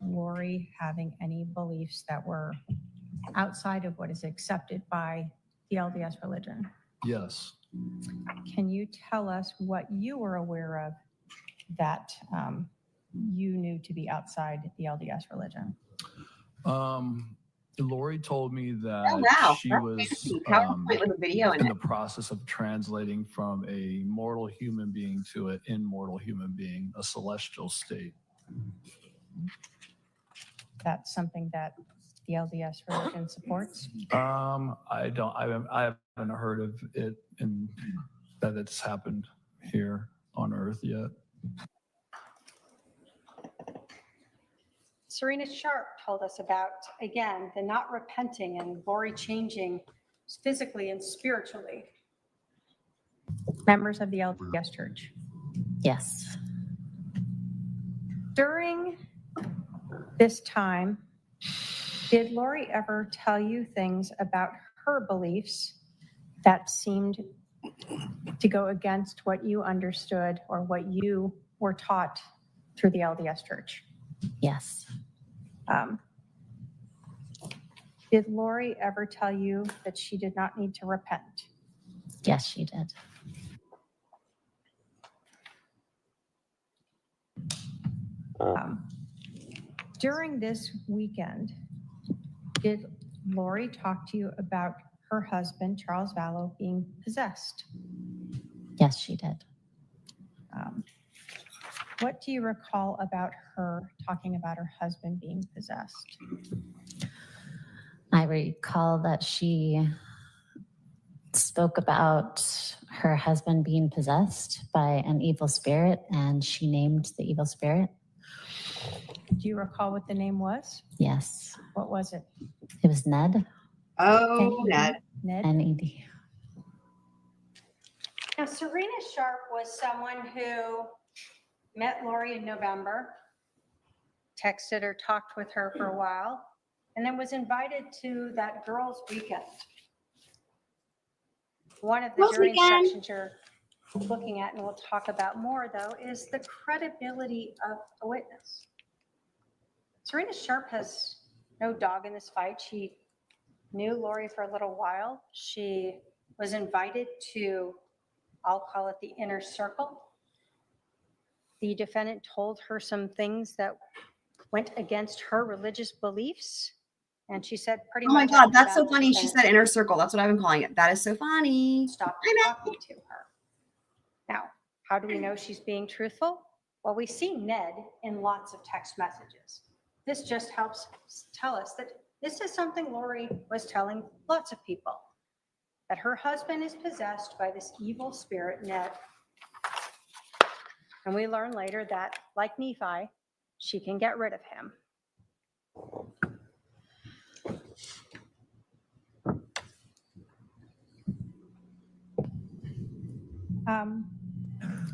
Lori having any beliefs that were outside of what is accepted by the LDS religion? Yes. Can you tell us what you were aware of that you knew to be outside the LDS religion? Lori told me that Oh, wow. she That's was fancy. PowerPoint with a video in in it. the process of translating from a mortal human being to an immortal human being, a celestial state. That's something that the LDS religion supports? I haven't heard of it and that it's happened here on Earth yet. Serena Sharp told us about, again, the not repenting and Lori changing physically and spiritually. Members of the LDS Church? Yes. During this time, did Lori ever tell you things about her beliefs that seemed to go against what you understood or what you were taught through the LDS Church? Yes. Did Lori ever tell you that she did not need to repent? Yes, she did. During this weekend, did Lori talk to you about her husband, Charles Vallow, being possessed? Yes, she did. What do you recall about her talking about her husband being possessed? I recall that she spoke about her husband being possessed by an evil spirit, and she named the evil spirit. Do you recall what the name was? Yes. What was it? It was Ned. Oh, Ned. Ned? N-E-D. Now, Serena Sharp was someone who met Lori in November, texted or talked with her for a while, and then was invited to that girls' weekend. One of the Girls' jury weekend. instructions you're looking at, and we'll talk about more though, is the credibility of a witness. Serena Sharp has no dog in this fight. She knew Lori for a little while. She was invited to, I'll call it the inner circle. The defendant told her some things that went against her religious beliefs. And she said pretty Oh my much. God, after that's that, so the funny. She defendant said inner circle. That's what I've been calling it. That is so funny. stopped talking to her. Now, how do we know she's being truthful? Well, we see Ned in lots of text messages. This just helps tell us that this is something Lori was telling lots of people, that her husband is possessed by this evil spirit, Ned. And we learn later that, like Nephi, she can get rid of him.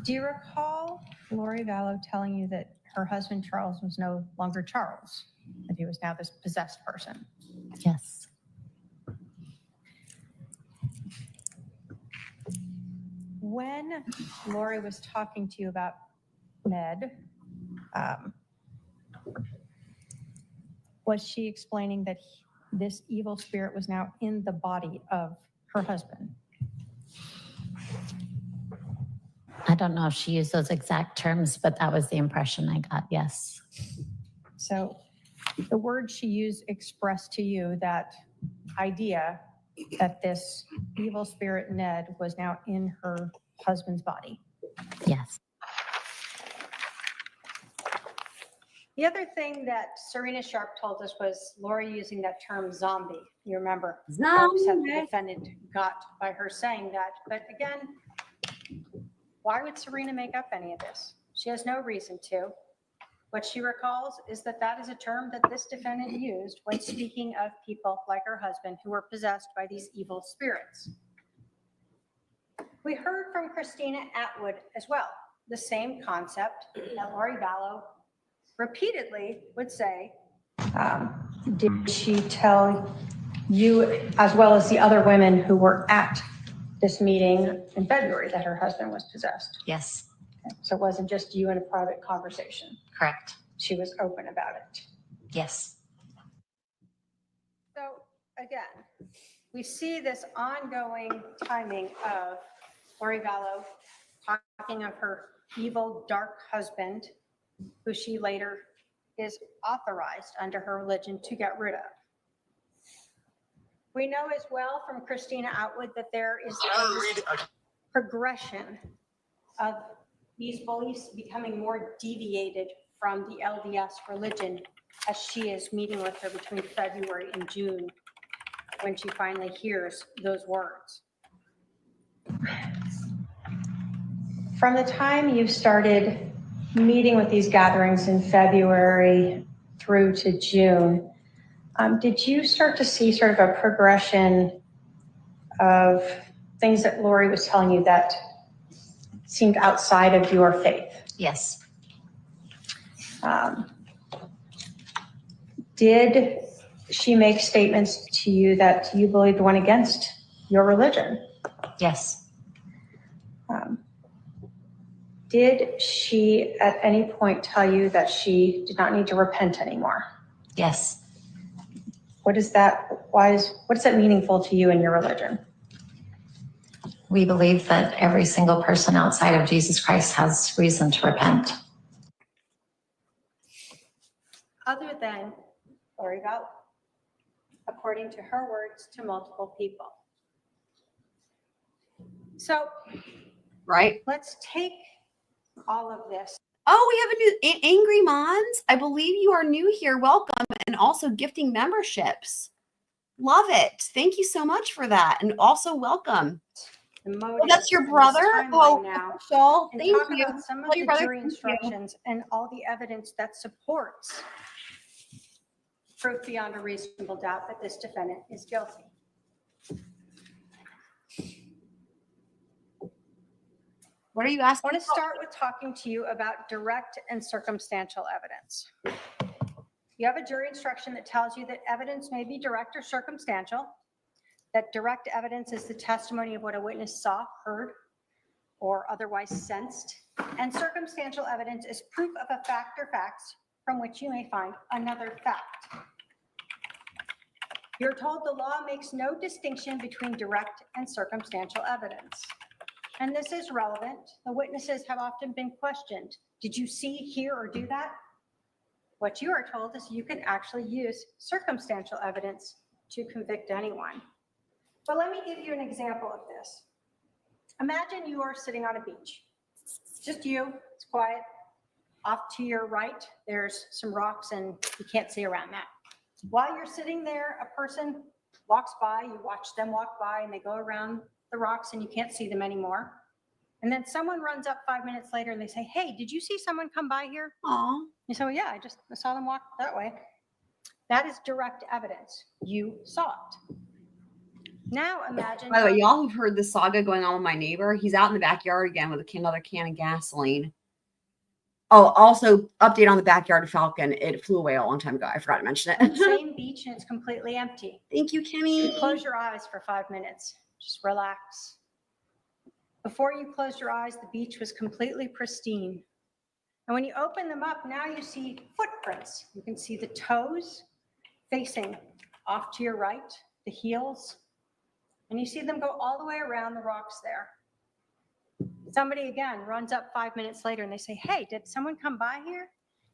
Do you recall Lori Vallow telling you that her husband Charles was no longer Charles, that he was now this possessed person? Yes. When Lori was talking to you about Ned, was she explaining that this evil spirit was now in the body of her husband? I don't know if she used those exact terms, but that was the impression I got. Yes. So the word she used expressed to you that idea that this evil spirit Ned was now in her husband's body. Yes. The other thing that Serena Sharp told us was Lori using that term zombie. You remember how upset the defendant got by her saying that. But again, why would Serena make up any of this? She has no reason to. What she recalls is that that is a term that this defendant used when speaking of people like her husband who were possessed by these evil spirits. We heard from Christina Atwood as well, the same concept that Lori Vallow repeatedly would say. Did she tell you, as well as the other women who were at this meeting in February, that her husband was possessed? Yes. Okay. So it wasn't just you in a private conversation. Correct. She was open about it. Yes. So again, we see this ongoing timing of Lori Vallow talking of her evil, dark husband, who she later is authorized under her religion to get rid of. We know as well from Christina Atwood that there is a progression of these beliefs becoming more deviated from the LDS religion as she is meeting with her between February and June when she finally hears those words. From the time you started meeting with these gatherings in February through to June, did you start to see sort of a progression of things that Lori was telling you that seemed outside of your faith? Yes. Did she make statements to you that you believed went against your religion? Yes. Did she at any point tell you that she did not need to repent anymore? Yes. What is that meaningful to you in your religion? We believe that every single person outside of Jesus Christ has reason to repent. Other than Lori Vallow, according to her words to multiple people. So, right. Let's take all of this. Oh, we have a new Angry Mons. I believe you are new here. Welcome, and also gifting memberships. Love it. Thank you so much for that. And also welcome. The Oh, motives that's your and this brother? timeline Oh, now. Shawl. And Thank talk you. about some of Tell your the brother jury thank you. instructions and all the evidence that supports proof beyond a reasonable doubt that this defendant is guilty. What are you I asking? want to start with talking to you about direct and circumstantial evidence. You have a jury instruction that tells you that evidence may be direct or circumstantial, that direct evidence is the testimony of what a witness saw, heard, or otherwise sensed, and circumstantial evidence is proof of a fact or facts from which you may find another fact. You're told the law makes no distinction between direct and circumstantial evidence. And this is relevant. The witnesses have often been questioned. Did you see, hear, or do that? What you are told is you can actually use circumstantial evidence to convict anyone. But let me give you an example of this. Imagine you are sitting on a beach. Just you, it's quiet. Off to your right, there's some rocks and you can't see around that. While you're sitting there, a person walks by, you watch them walk by and they go around the rocks and you can't see them anymore. And then someone runs up 5 minutes later and they say, hey, did you see someone come by here? Aw. You say, well, yeah, I saw them walk that way. That is direct evidence. You saw it. Now imagine. By the way, y'all have heard the saga going on with my neighbor. He's out in the backyard again with another can of gasoline. Oh, also update on the backyard falcon. It flew away a long time ago. I forgot to mention the it. same beach and it's completely empty. Thank you, Kimmy. You close your eyes for 5 minutes. Just relax. Before you closed your eyes, the beach was completely pristine. And when you open them up, now you see footprints. You can see the toes facing off to your right, the heels, and you see them go all the way around the rocks there. Somebody again runs up 5 minutes later and they say, hey, did someone come by here?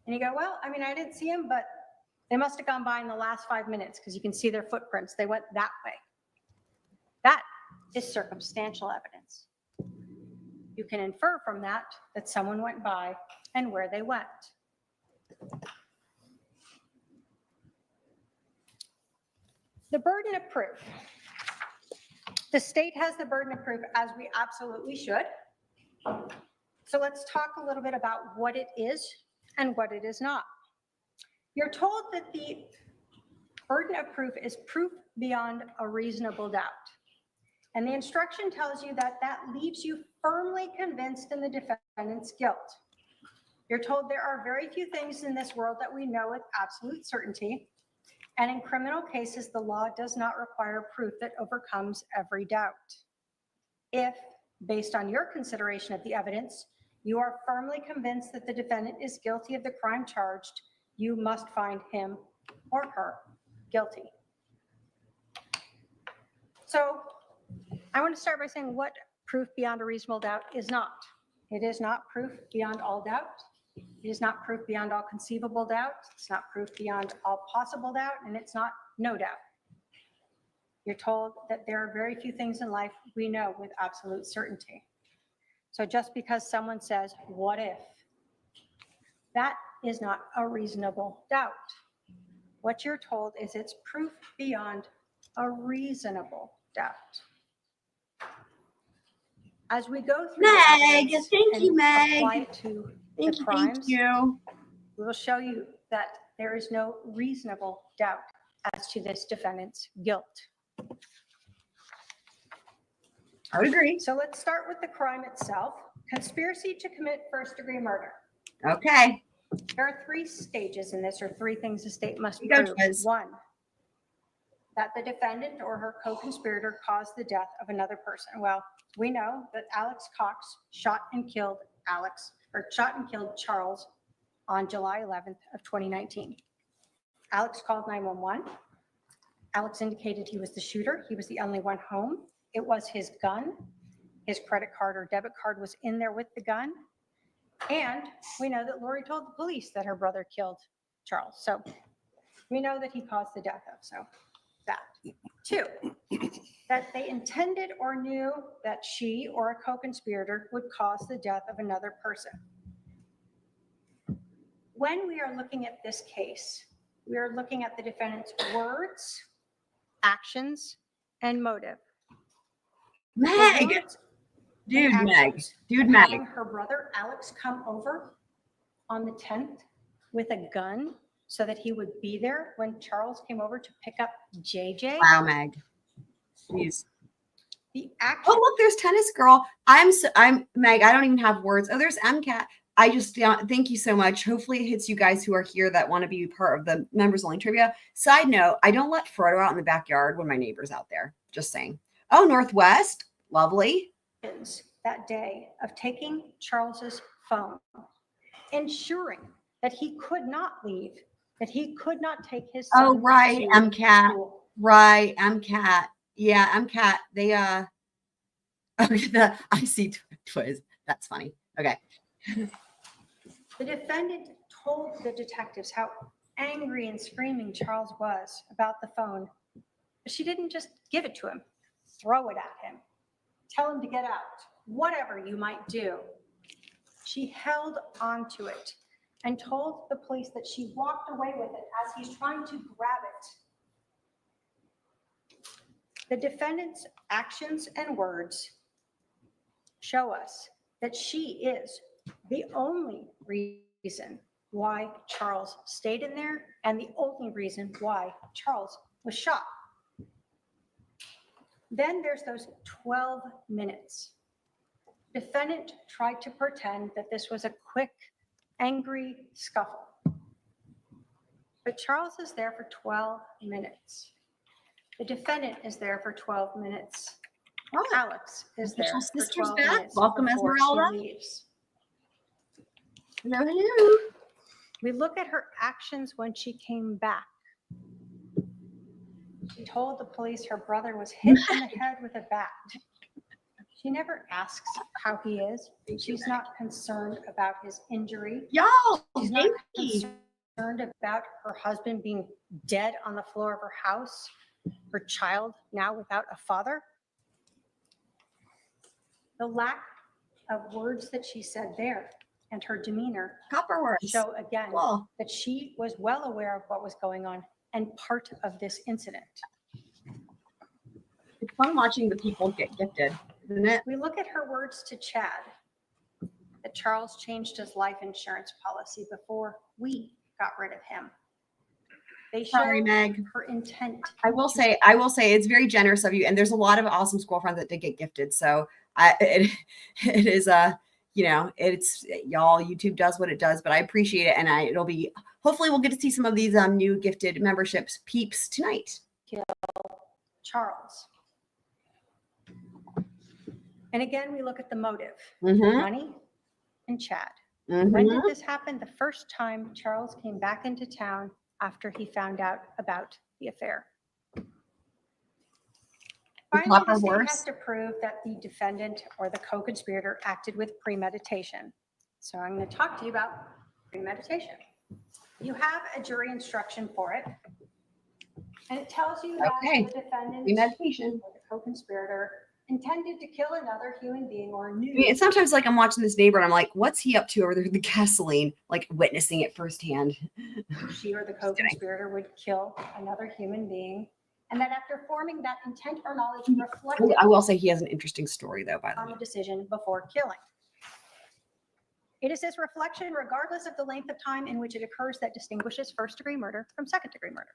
And you go, well, I mean, I didn't see them, but they must have gone by in the last 5 minutes because you can see their footprints. They went that way. That is circumstantial evidence. You can infer from that that someone went by and where they went. The burden of proof. The state has the burden of proof, as we absolutely should. So let's talk a little bit about what it is and what it is not. You're told that the burden of proof is proof beyond a reasonable doubt. And the instruction tells you that that leaves you firmly convinced in the defendant's guilt. You're told there are very few things in this world that we know with absolute certainty. And in criminal cases, the law does not require proof that overcomes every doubt. If, based on your consideration of the evidence, you are firmly convinced that the defendant is guilty of the crime charged, you must find him or her guilty. So I want to start by saying what proof beyond a reasonable doubt is not. It is not proof beyond all doubt. It is not proof beyond all conceivable doubt. It's not proof beyond all possible doubt, and it's not no doubt. You're told that there are very few things in life we know with absolute certainty. So just because someone says, what if? That is not a reasonable doubt. What you're told is it's proof beyond a reasonable doubt. As we go through Meg, the thank you, Meg. apply it to Thank the you, crimes, thank you. we will show you that there is no reasonable doubt as to this defendant's guilt. I would agree. So let's start with the crime itself. Conspiracy to commit first-degree murder. Okay. There are 3 stages in this, or 3 things the state must You go, prove. Chiz. 1, that the defendant or her co-conspirator caused the death of another person. Well, we know that Alex Cox shot and killed Charles on July 11th of 2019. Alex called 911. Alex indicated he was the shooter. He was the only one home. It was his gun. His credit card or debit card was in there with the gun. And we know that Lori told the police that her brother killed Charles. So we know that he caused the death of, so that. 2, that they intended or knew that she or a co-conspirator would cause the death of another person. When we are looking at this case, we are looking at the defendant's words actions, and motive. The Meg, words dude, and Meg, actions dude, of Meg. having her brother Alex come over on the 10th with a gun so that he would be there when Charles came over to pick up JJ. Wow, Meg. Jeez. The action. Oh, look, there's Tennis Girl. I'm Meg. I don't even have words. Oh, there's MCAT. I just thank you so much. Hopefully it hits you guys who are here that want to be part of the members only trivia. Side note, I don't let Frodo out in the backyard when my neighbor's out there. Just saying. Oh, Northwest. Lovely. That day of taking Charles's phone, ensuring that he could not leave, that he could not take his son. Oh, right. to MCAT. school. Right. MCAT. Yeah, MCAT. They I see twiz. That's funny. Okay. The defendant told the detectives how angry and screaming Charles was about the phone. But she didn't just give it to him, throw it at him, tell him to get out, whatever you might do. She held onto it and told the police that she walked away with it as he's trying to grab it. The defendant's actions and words show us that she is the only reason why Charles stayed in there and the only reason why Charles was shot. Then there's those 12 minutes. Defendant tried to pretend that this was a quick, angry scuffle. But Charles is there for 12 minutes. The defendant is there for 12 minutes. Oh, Alex is there official for sister's 12 back. minutes. Welcome, before Esmeralda. she leaves. Hello, hello. We look at her actions when she came back. She told the police her brother was hit in the head with a bat. She never asks how he is. She's not concerned about his injury. Y'all, She's not concerned about her husband being dead on the floor of her house, her child now without a father. The lack of words that she said there and her demeanor Copper words. show again Cool. that she was well aware of what was going on and part of this incident. It's fun watching the people get gifted, isn't it? We look at her words to Chad, that Charles changed his life insurance policy before we got rid of him. They show Sorry, Meg. her intent. I will say it's very generous of you. And there's a lot of awesome school friends that did get gifted. So it is it's y'all, YouTube does what it does, but I appreciate it. And it'll be, hopefully we'll get to see some of these new gifted memberships peeps tonight. Kill Charles. And again, we look at the motive, money and Chad. When did this happen? The first time Charles came back into town after he found out about the affair. Finally, the state has to prove that the defendant or the co-conspirator acted with premeditation. So I'm going to talk to you about premeditation. You have a jury instruction for it. And it tells you that the defendant Premeditation. or the co-conspirator intended to kill another human being or knew. I mean, it's sometimes like I'm watching this neighbor and I'm like, what's he up to over there with the gasoline? Like witnessing it firsthand. She or the co-conspirator would kill another human being. And that after forming that intent or knowledge reflected I will say he has an interesting story though, by the on way. the decision before killing. It is this reflection, regardless of the length of time in which it occurs, that distinguishes first-degree murder from second-degree murder.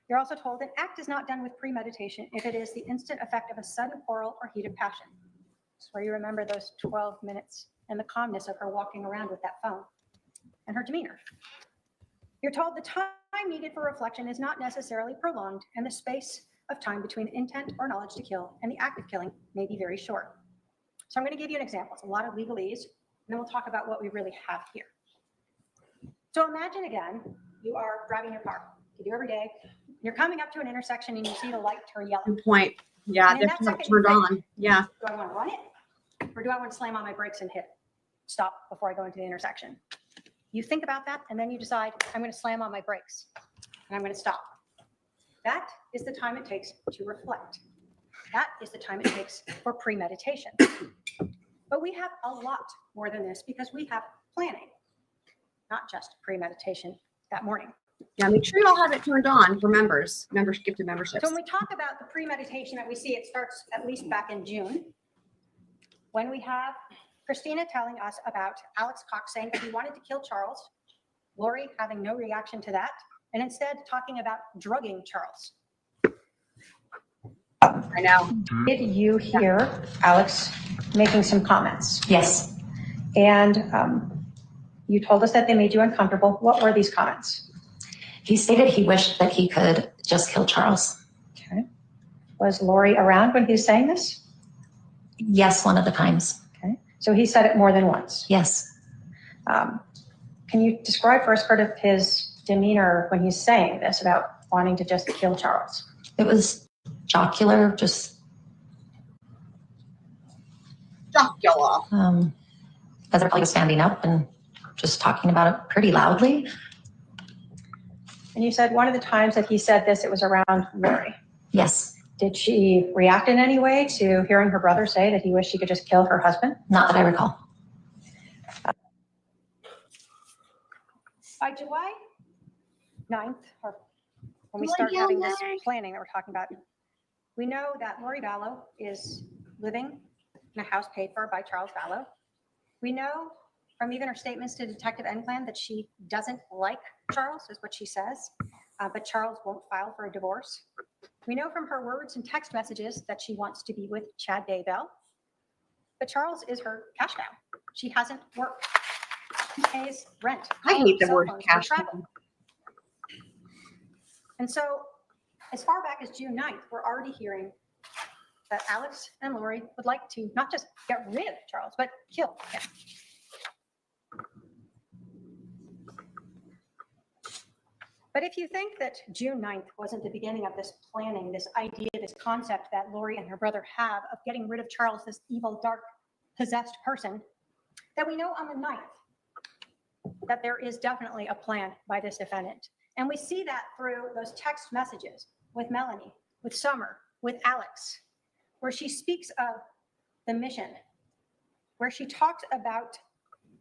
You're also told an act is not done with premeditation if it is the instant effect of a sudden quarrel or heat of passion. That's where you remember those 12 minutes and the calmness of her walking around with that phone and her demeanor. You're told the time needed for reflection is not necessarily prolonged, and the space of time between intent or knowledge to kill and the act of killing may be very short. So I'm going to give you an example. It's a lot of legalese, and then we'll talk about what we really have here. So imagine again, you are driving your car. You do every day. You're coming up to an intersection and you see the light turn yellow. Good point. Yeah, And in that's that not second, you turned think, on. Yeah. Do I want to run it? Or do I want to slam on my brakes and hit stop before I go into the intersection? You think about that, and then you decide, I'm going to slam on my brakes, and I'm going to stop. That is the time it takes to reflect. That is the time it takes for premeditation. But we have a lot more than this because we have planning, not just premeditation that morning. Yeah, make sure you all have it turned on for members, gifted memberships. So when we talk about the premeditation that we see, it starts at least back in June, when we have Christina telling us about Alex Cox saying that he wanted to kill Charles, Lori having no reaction to that, and instead talking about drugging Charles. I know. Did you hear Alex making some comments? Yes. And you told us that they made you uncomfortable. What were these comments? He stated he wished that he could just kill Charles. Okay. Was Lori around when he was saying this? Yes, one of the times. Okay. So he said it more than once. Yes. Can you describe for us part of his demeanor when he's saying this about wanting to just kill Charles? It was jocular, just jocular. As I was standing up and just talking about it pretty loudly. And you said one of the times that he said this, it was around Lori. Yes. Did she react in any way to hearing her brother say that he wished she could just kill her husband? Not that I recall. By July 9th, or when we start having this planning that we're talking about, we know that Lori Vallow is living in a house paid for by Charles Vallow. We know from even her statements to Detective Enclan that she doesn't like Charles, is what she says, but Charles won't file for a divorce. We know from her words and text messages that she wants to be with Chad Daybell, but Charles is her cash cow. She hasn't worked. He pays rent. I hate the cell word phones, for cash travel. cow. And so as far back as June 9th, we're already hearing that Alex and Lori would like to not just get rid of Charles, but kill him. But if you think that June 9th wasn't the beginning of this planning, this idea, this concept that Lori and her brother have of getting rid of Charles, this evil, dark, possessed person, that we know on the 9th that there is definitely a plan by this defendant. And we see that through those text messages with Melanie, with Summer, with Alex, where she speaks of the mission, where she talks about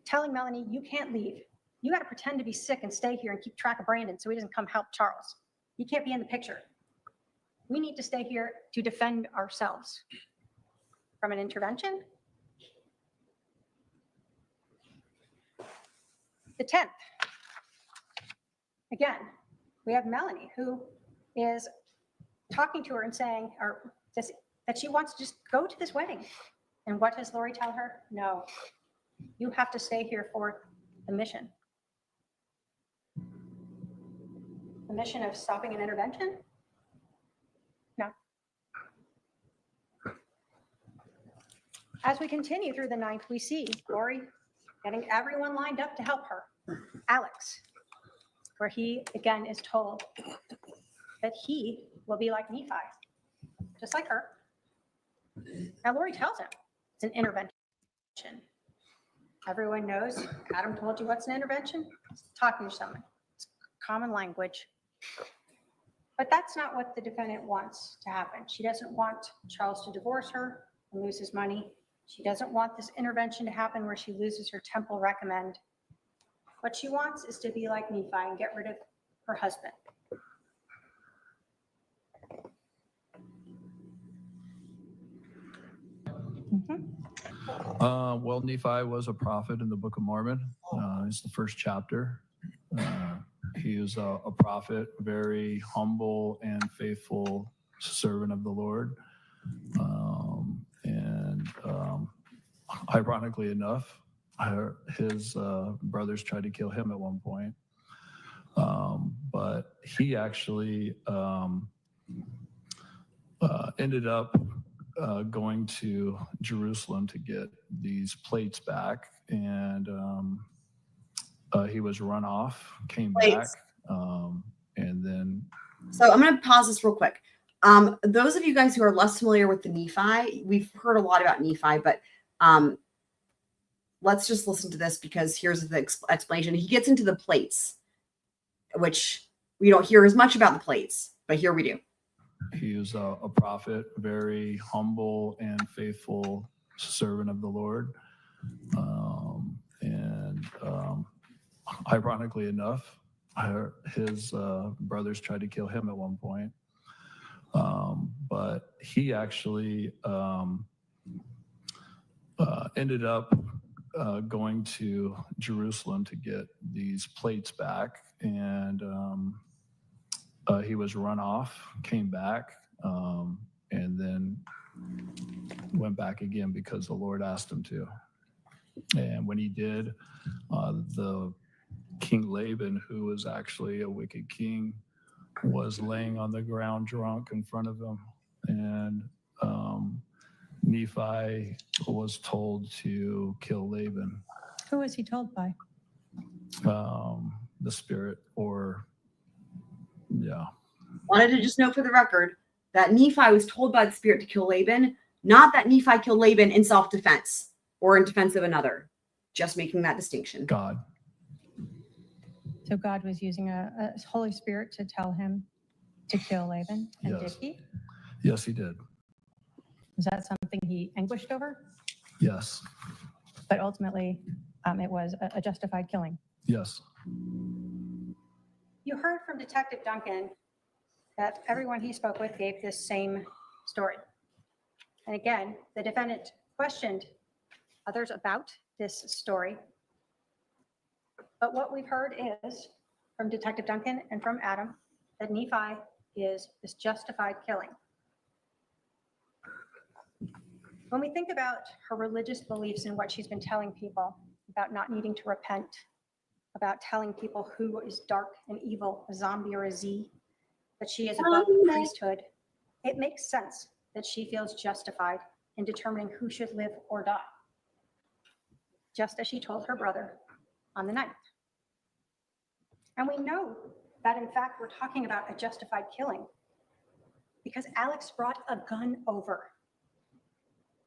telling Melanie, you can't leave. You got to pretend to be sick and stay here and keep track of Brandon so he doesn't come help Charles. You can't be in the picture. We need to stay here to defend ourselves from an intervention. The 10th, again, we have Melanie who is talking to her and saying, that she wants to just go to this wedding. And what does Lori tell her? No, you have to stay here for the mission. The mission of stopping an intervention? No. As we continue through the 9th, we see Lori getting everyone lined up to help her. Alex, where he again is told that he will be like Nephi, just like her. Now Lori tells him it's an intervention. Everyone knows, Adam told you what's an intervention? It's talking to someone. It's common language. But that's not what the defendant wants to happen. She doesn't want Charles to divorce her and lose his money. She doesn't want this intervention to happen where she loses her temple recommend. What she wants is to be like Nephi and get rid of her husband. Well, Nephi was a prophet in the Book of Mormon. It's the first chapter. He is a prophet, very humble and faithful servant of the Lord. Ironically enough, his brothers tried to kill him at one point. But he actually ended up going to Jerusalem to get these plates back, and he was run off, came back, and then. So I'm going to pause this real quick. Those of you guys who are less familiar with the Nephi, we've heard a lot about Nephi, but let's just listen to this because here's the explanation. He gets into the plates, which we don't hear as much about the plates, but here we do. He is a prophet, very humble and faithful servant of the Lord. Ironically enough, his brothers tried to kill him at one point. But he actually ended up going to Jerusalem to get these plates back, and he was run off, came back, and then went back again because the Lord asked him to. And when he did, the King Laban, who was actually a wicked king, was laying on the ground drunk in front of him. And Nephi was told to kill Laban. Who was he told by? The spirit, or yeah. Wanted to just note for the record that Nephi was told by the spirit to kill Laban, not that Nephi killed Laban in self-defense or in defense of another. Just making that distinction. God. So God was using a Holy Spirit to tell him to kill Laban, and Yes. did he? Yes, he did. Was that something he anguished over? Yes. But ultimately, it was a justified killing. Yes. You heard from Detective Duncan that everyone he spoke with gave this same story. And again, the defendant questioned others about this story. But what we've heard is from Detective Duncan and from Adam that Nephi is this justified killing. When we think about her religious beliefs and what she's been telling people about not needing to repent, about telling people who is dark and evil, a zombie or a Z, that she is above the priesthood, it makes sense that she feels justified in determining who should live or die, just as she told her brother on the 9th. And we know that, in fact, we're talking about a justified killing because Alex brought a gun over.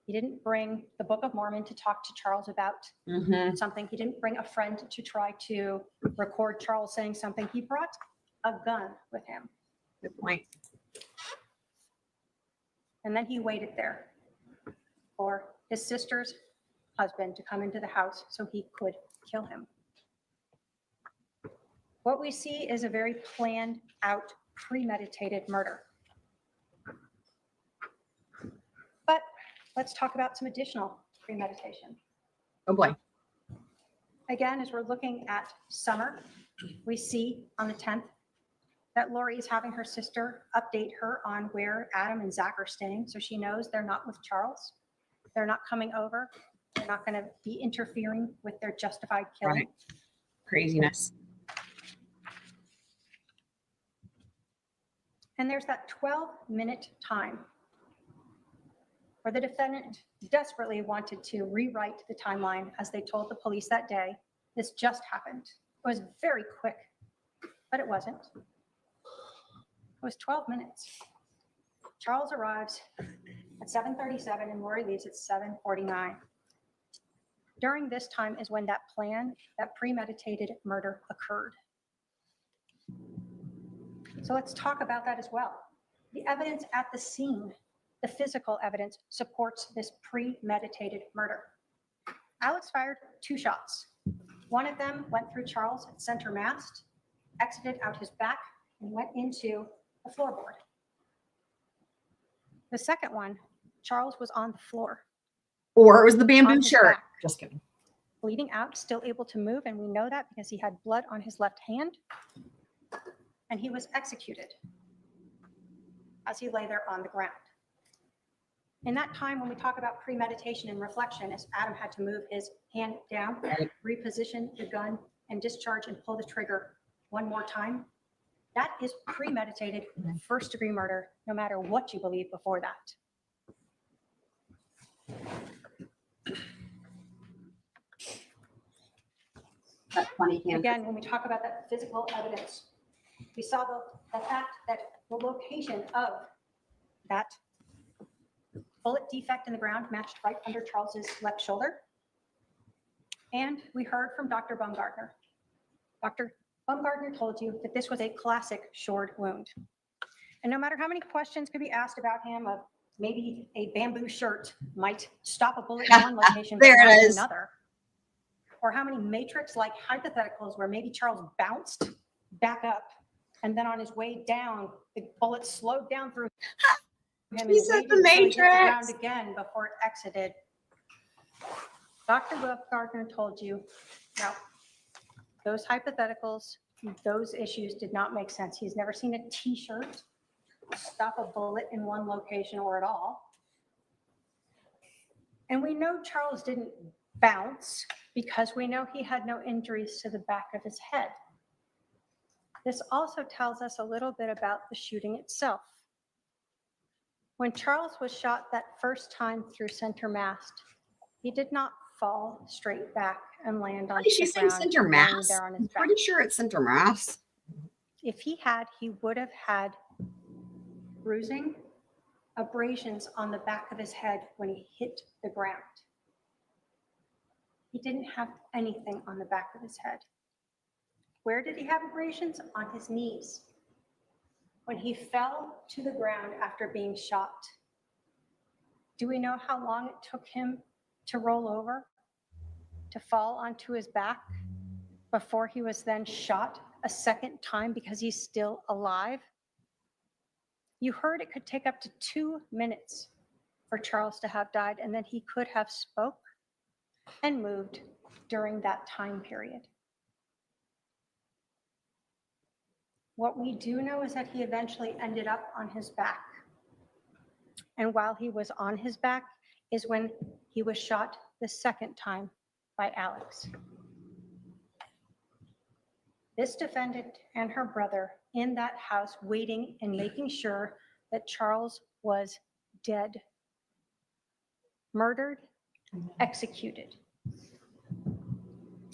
He didn't bring the Book of Mormon to talk to Charles about something. He didn't bring a friend to try to record Charles saying something. He brought a gun with him. Good point. And then he waited there for his sister's husband to come into the house so he could kill him. What we see is a very planned out, premeditated murder. But let's talk about some additional premeditation. Oh boy. Again, as we're looking at Summer, we see on the 10th that Lori is having her sister update her on where Adam and Zach are staying, so she knows they're not with Charles. They're not coming over. They're not going to be interfering with their justified killing. Right. Craziness. And there's that 12-minute time where the defendant desperately wanted to rewrite the timeline as they told the police that day. This just happened. It was very quick, but it wasn't. It was 12 minutes. Charles arrives at 7:37 and Lori leaves at 7:49. During this time is when that plan, that premeditated murder occurred. So let's talk about that as well. The evidence at the scene, the physical evidence, supports this premeditated murder. Alex fired 2 shots. One of them went through Charles at center mast, exited out his back, and went into the floorboard. The second one, Charles was on the floor. Or it was the on bamboo his shirt. back, Just kidding. bleeding out, still able to move, and we know that because he had blood on his left hand, and he was executed as he lay there on the ground. In that time, when we talk about premeditation and reflection, as Adam had to move his hand down, reposition the gun, and discharge and pull the trigger one more time, that is premeditated first-degree murder, no matter what you believe before that. That's funny, Cam. Again, when we talk about that physical evidence, we saw the fact that the location of that bullet defect in the ground matched right under Charles's left shoulder. And we heard from Dr. Baumgartner. Dr. Baumgartner told you that this was a classic shored wound. And no matter how many questions could be asked about him, of maybe a bamboo shirt might stop a bullet in one location, but There not it in is. another, or how many matrix-like hypotheticals where maybe Charles bounced back up. And then on his way down, the bullet slowed down through him and He's at waited the until he hit the Matrix. ground again before it exited. Dr. Gardner told you, no, those hypotheticals, those issues did not make sense. He's never seen a t-shirt stop a bullet in one location or at all. And we know Charles didn't bounce because we know he had no injuries to the back of his head. This also tells us a little bit about the shooting itself. When Charles was shot that first time through center mast, he did not fall straight back and land on Is she the saying ground center lying mass? there on his I'm back. pretty sure it's center mass. If he had, he would have had bruising, abrasions on the back of his head when he hit the ground. He didn't have anything on the back of his head. Where did he have abrasions? On his knees. When he fell to the ground after being shot, do we know how long it took him to roll over, to fall onto his back before he was then shot a second time because he's still alive? You heard it could take up to 2 minutes for Charles to have died, and then he could have spoke and moved during that time period. What we do know is that he eventually ended up on his back. And while he was on his back is when he was shot the second time by Alex. This defendant and her brother in that house waiting and making sure that Charles was dead, murdered, executed.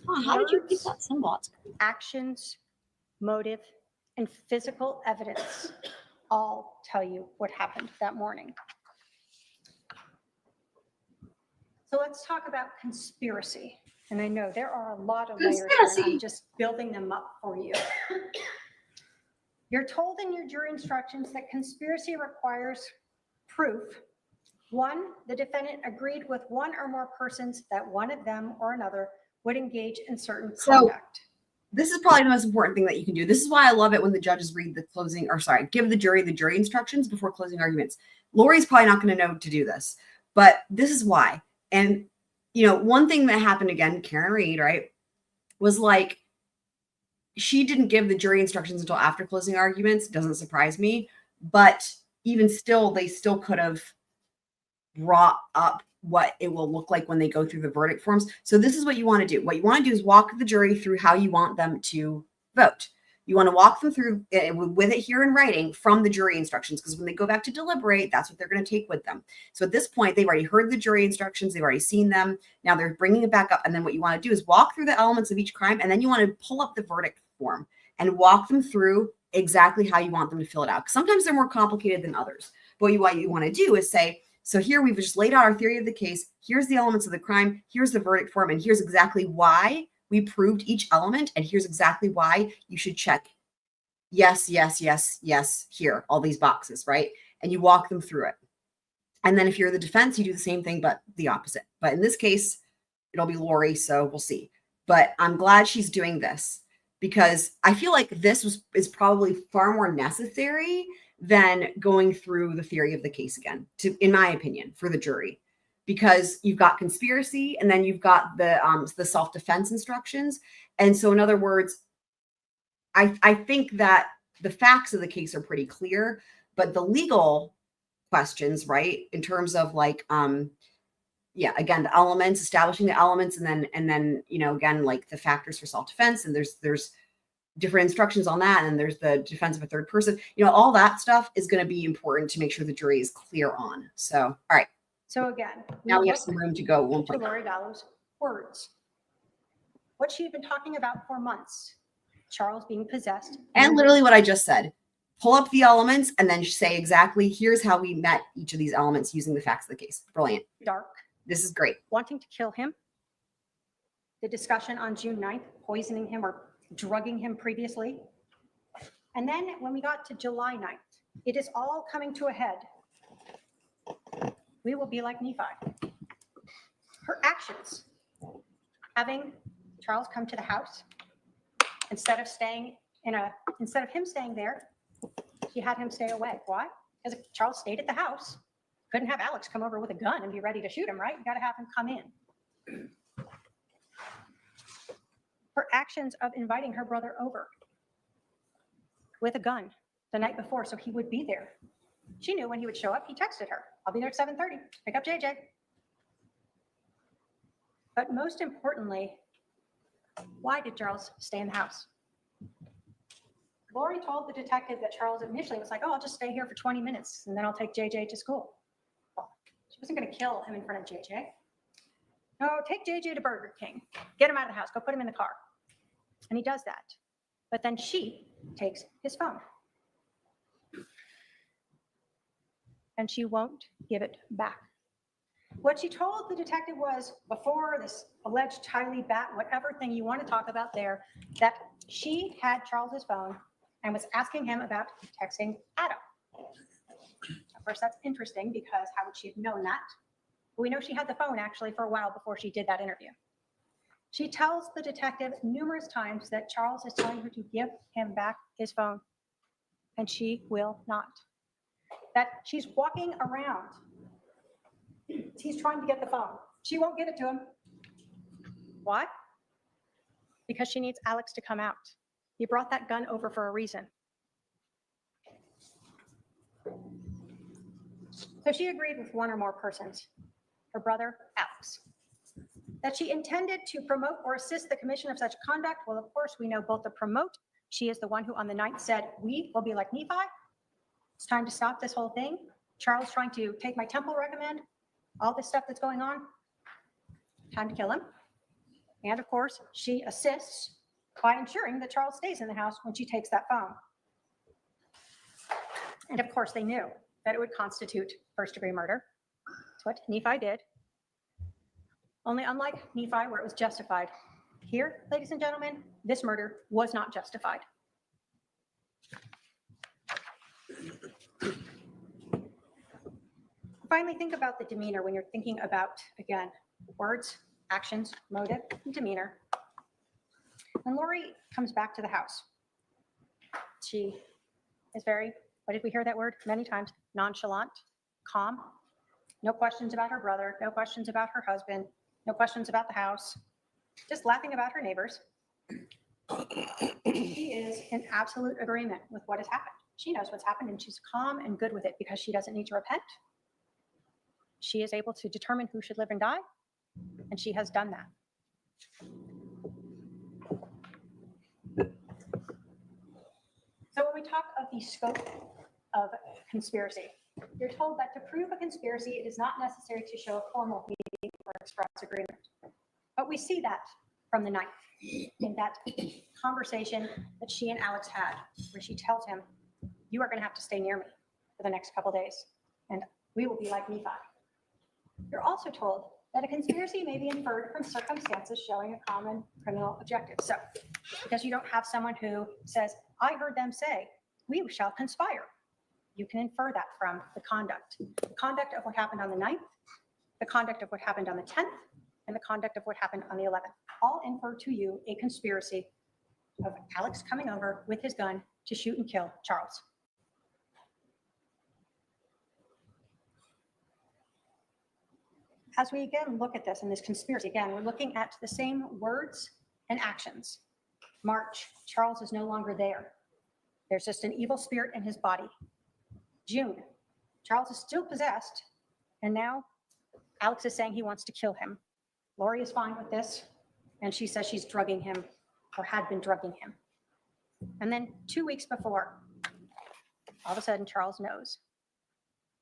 Oh, how did you keep Words, that symbol? actions, motive, and physical evidence all tell you what happened that morning. So let's talk about conspiracy. And I know there are a lot of layers here, and Conspiracy. I'm just building them up for you. You're told in your jury instructions that conspiracy requires proof. One, the defendant agreed with one or more persons that one of them or another would engage in certain conduct. This is probably the most important thing that you can do. This is why I love it when the judges read the closing, or sorry, give the jury instructions before closing arguments. Lori's probably not going to know to do this, but this is why. And, you know, one thing that happened again, Karen Reed, right, was like, she didn't give the jury instructions until after closing arguments. Doesn't surprise me. But even still, they still could have brought up what it will look like when they go through the verdict forms. So this is what you want to do. What you want to do is walk the jury through how you want them to vote. You want to walk them through with it here in writing from the jury instructions, because when they go back to deliberate, that's what they're going to take with them. So at this point, they've already heard the jury instructions. They've already seen them. Now they're bringing it back up. And then what you want to do is walk through the elements of each crime. And then you want to pull up the verdict form and walk them through exactly how you want them to fill it out. Sometimes they're more complicated than others. But what you want to do is say, so here we've just laid out our theory of the case. Here's the elements of the crime. Here's the verdict form. And here's exactly why we proved each element. And here's exactly why you should check yes, yes, yes, yes, here, all these boxes, right? And you walk them through it. And then if you're the defense, you do the same thing, but the opposite. But in this case, it'll be Lori, so we'll see. But I'm glad she's doing this, because I feel like this is probably far more necessary than going through the theory of the case again, in my opinion, for the jury, because you've got conspiracy and then you've got the self-defense instructions. And so in other words, I think that the facts of the case are pretty clear, but the legal questions, right, in terms of like, yeah, again, the elements, establishing the elements, and then, you know, again, like the factors for self-defense, and there's different instructions on that, and there's the defense of a third person, you know, all that stuff is going to be important to make sure the jury is clear on. So, all right. So again, Now we have some room to go. to Lori Vallow's words. What she'd been talking about for months, Charles being possessed. And literally what I just said, pull up the elements and then say exactly, here's how we met each of these elements using the facts of the case. Brilliant. Dark. This is great. Wanting to kill him. The discussion on June 9th, poisoning him or drugging him previously. And then when we got to July 9th, it is all coming to a head. We will be like Nephi. Her actions, having Charles come to the house instead of staying instead of him staying there, she had him stay away. Why? Because if Charles stayed at the house, couldn't have Alex come over with a gun and be ready to shoot him, right? You got to have him come in. Her actions of inviting her brother over with a gun the night before so he would be there. She knew when he would show up. He texted her, I'll be there at 7:30. Pick up JJ. But most importantly, why did Charles stay in the house? Lori told the detective that Charles initially was like, oh, I'll just stay here for 20 minutes and then I'll take JJ to school. Well, she wasn't going to kill him in front of JJ. No, take JJ to Burger King. Get him out of the house. Go put him in the car. And he does that. But then she takes his phone. And she won't give it back. What she told the detective was, before this alleged Tylee bat, whatever thing you want to talk about there, that she had Charles's phone and was asking him about texting Adam. Of course, that's interesting because how would she have known that? We know she had the phone actually for a while before she did that interview. She tells the detective numerous times that Charles is telling her to give him back his phone, and she will not. That she's walking around. He's trying to get the phone. She won't give it to him. Why? Because she needs Alex to come out. He brought that gun over for a reason. So she agreed with one or more persons, her brother, Alex, that she intended to promote or assist the commission of such conduct. Well, of course, we know both the promote. She is the one who on the 9th said, we will be like Nephi. It's time to stop this whole thing. Charles trying to take my temple recommend, all this stuff that's going on. Time to kill him. And of course, she assists by ensuring that Charles stays in the house when she takes that phone. And of course, they knew that it would constitute first-degree murder. That's what Nephi did. Only unlike Nephi, where it was justified. Here, ladies and gentlemen, this murder was not justified. Finally, think about the demeanor when you're thinking about, again, words, actions, motive, and demeanor. When Lori comes back to the house, she is very, what did we hear that word many times? Nonchalant, calm, no questions about her brother, no questions about her husband, no questions about the house, just laughing about her neighbors. She is in absolute agreement with what has happened. She knows what's happened and she's calm and good with it because she doesn't need to repent. She is able to determine who should live and die, and she has done that. So when we talk of the scope of conspiracy, you're told that to prove a conspiracy, it is not necessary to show a formal meeting or express agreement. But we see that from the 9th in that conversation that she and Alex had, where she tells him, you are going to have to stay near me for the next couple days, and we will be like Nephi. You're also told that a conspiracy may be inferred from circumstances showing a common criminal objective. So, because you don't have someone who says, I heard them say, we shall conspire. You can infer that from the conduct of what happened on the 9th, the conduct of what happened on the 10th, and the conduct of what happened on the 11th. All infer to you a conspiracy of Alex coming over with his gun to shoot and kill Charles. As we again look at this in this conspiracy, again, we're looking at the same words and actions. March, Charles is no longer there. There's just an evil spirit in his body. June, Charles is still possessed, and now Alex is saying he wants to kill him. Lori is fine with this, and she says she's drugging him, or had been drugging him. And then 2 weeks before, all of a sudden, Charles knows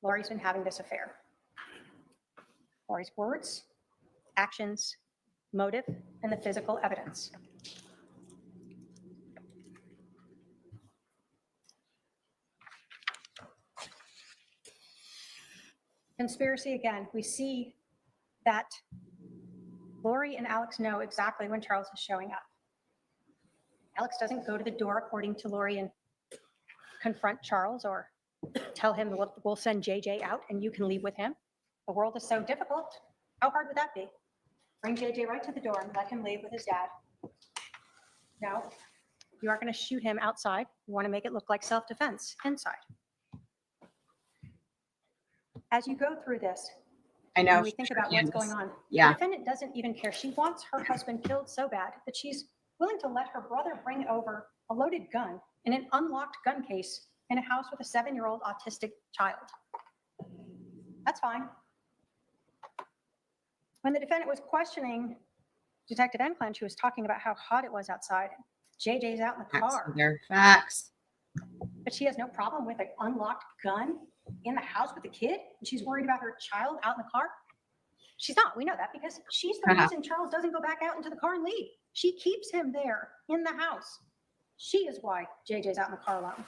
Lori's been having this affair. Lori's words, actions, motive, and the physical evidence. Conspiracy, again, we see that Lori and Alex know exactly when Charles is showing up. Alex doesn't go to the door, according to Lori, and confront Charles or tell him, we'll send JJ out and you can leave with him. The world is so difficult. How hard would that be? Bring JJ right to the door and let him leave with his dad. No. You are going to shoot him outside. You want to make it look like self-defense inside. As you go through this, I know. when we think about what's going on, Yeah. the defendant doesn't even care. She wants her husband killed so bad that she's willing to let her brother bring over a loaded gun in an unlocked gun case in a house with a 7-year-old autistic child. That's fine. When the defendant was questioning Detective Enclin, she was talking about how hot it was outside. JJ's out in the car. They're facts. But she has no problem with an unlocked gun in the house with the kid, and she's worried about her child out in the car. She's not. We know that because she's the reason Charles doesn't go back out into the car and leave. She keeps him there in the house. She is why JJ's out in the car alone.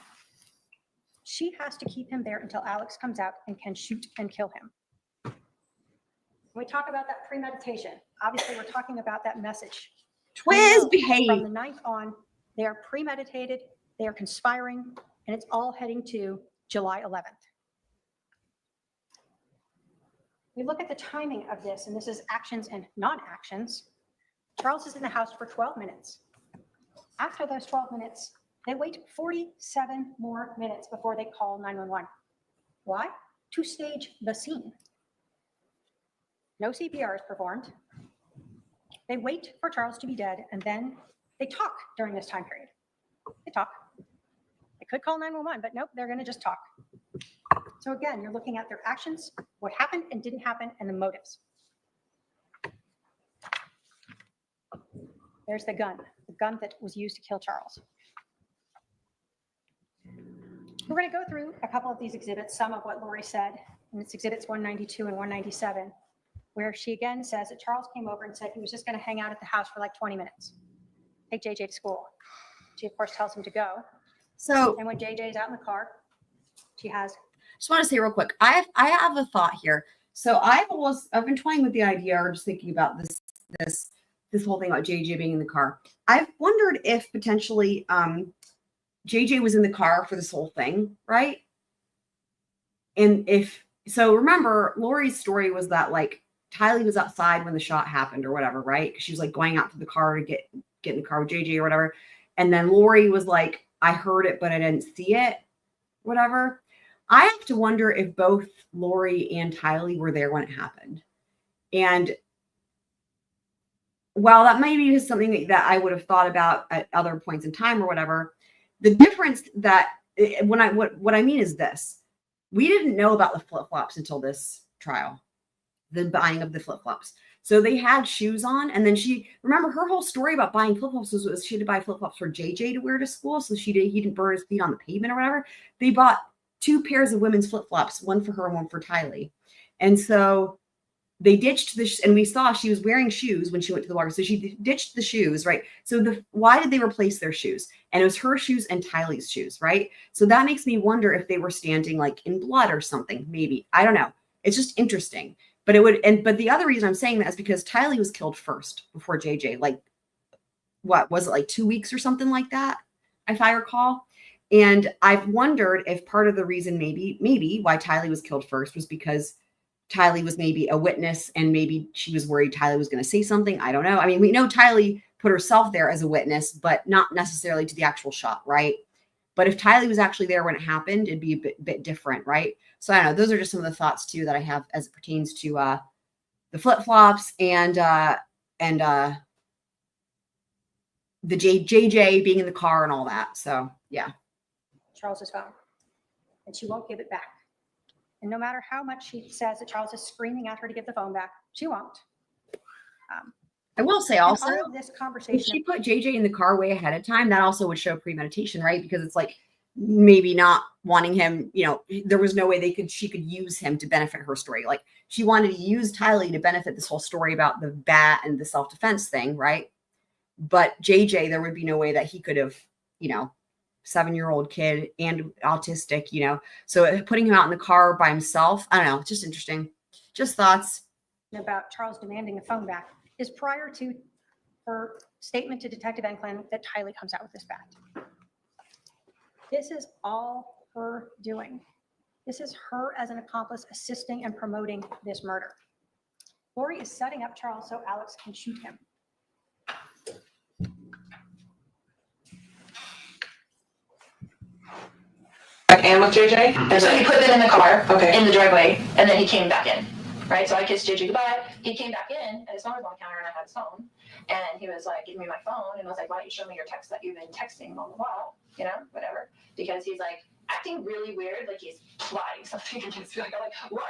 She has to keep him there until Alex comes out and can shoot and kill him. When we talk about that premeditation, obviously we're talking about that message. Twiz, behave. From the 9th on, they are premeditated, they are conspiring, and it's all heading to July 11th. We look at the timing of this, and this is actions and non-actions. Charles is in the house for 12 minutes. After those 12 minutes, they wait 47 more minutes before they call 911. Why? To stage the scene. No CPR is performed. They wait for Charles to be dead, and then they talk during this time period. They talk. They could call 911, but nope, they're going to just talk. So again, you're looking at their actions, what happened and didn't happen, and the motives. There's the gun that was used to kill Charles. We're going to go through a couple of these exhibits, some of what Lori said, and it's exhibits 192 and 197, where she again says that Charles came over and said he was just going to hang out at the house for like 20 minutes, take JJ to school. She, of course, tells him to go. So, and when JJ is out in the car, she has. Just want to say real quick, I have a thought here. So I've been toying with the idea, or just thinking about this whole thing about JJ being in the car. I've wondered if potentially JJ was in the car for this whole thing, right? And so remember, Lori's story was that like Tylee was outside when the shot happened or whatever, right? She was like going out to the car to get in the car with JJ or whatever. And then Lori was like, I heard it, but I didn't see it, whatever. I have to wonder if both Lori and Tylee were there when it happened. And while that maybe is something that I would have thought about at other points in time or whatever, the difference that what I mean is this: we didn't know about the flip-flops until this trial, the buying of the flip-flops. So they had shoes on, and then remember her whole story about buying flip-flops was she had to buy flip-flops for JJ to wear to school, so he didn't burn his feet on the pavement or whatever. They bought 2 pairs of women's flip-flops, one for her and one for Tylee. And so they ditched and we saw she was wearing shoes when she went to the water. So she ditched the shoes, right? So why did they replace their shoes? And it was her shoes and Tylee's shoes, right? So that makes me wonder if they were standing like in blood or something, maybe. I don't know. It's just interesting. But but the other reason I'm saying that is because Tylee was killed first before JJ. Like, what was it, like 2 weeks or something like that, if I recall? And I've wondered if part of the reason maybe why Tylee was killed first was because Tylee was maybe a witness and maybe she was worried Tylee was going to say something. I don't know. I mean, we know Tylee put herself there as a witness, but not necessarily to the actual shot, right? But if Tylee was actually there when it happened, it'd be a bit different, right? So I don't know. Those are just some of the thoughts too that I have as it pertains to the flip-flops and the JJ being in the car and all that. So yeah. Charles's phone, and she won't give it back. And no matter how much she says that Charles is screaming at her to give the phone back, she won't. I will say also, all of this conversation, if she put JJ in the car way ahead of time, that also would show premeditation, right? Because it's like maybe not wanting him, there was no way she could use him to benefit her story. Like she wanted to use Tylee to benefit this whole story about the bat and the self-defense thing, right? But JJ, there would be no way that he could have, 7-year-old kid and autistic, so putting him out in the car by himself, I don't know, it's just interesting. Just thoughts about Charles demanding the phone back is prior to her statement to Detective Enclin that Tylee comes out with this bat. This is all her doing. This is her as an accomplice assisting and promoting this murder. Lori is setting up Charles so Alex can shoot him. back and with JJ? And So he put them in the car, Okay. in the driveway, and then he came back in, right? So I kissed JJ goodbye. He came back in, and his phone was on the counter, and I had his phone. And he was like, give me my phone. And I was like, why don't you show me your text that you've been texting, blah, blah, blah, you know, whatever. Because he's like acting really weird, like he's plotting something against me. Like, I'm like, why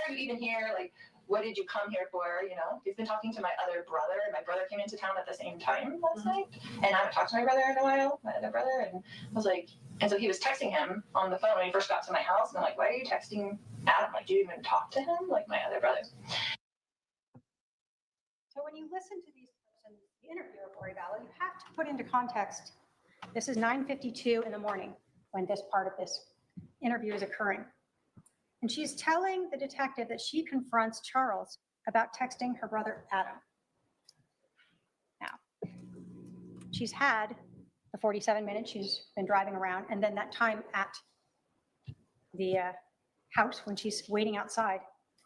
are you even here? Like, what did you come here for? You know, he's been talking to my other brother, and my brother came into town at the same time last night. And I haven't talked to my brother in a while, my other brother. And I was like, and so he was texting him on the phone when he first got to my house. And I'm like, why are you texting Adam? Like, do you even talk to him? Like my other brother. So when you listen to these clips in the interview of Lori Vallow, you have to put into context, this is 9:52 in the morning when this part of this interview is occurring. And she's telling the detective that she confronts Charles about texting her brother Adam. Now, she's had the 47 minutes she's been driving around, and then that time at the house when she's waiting outside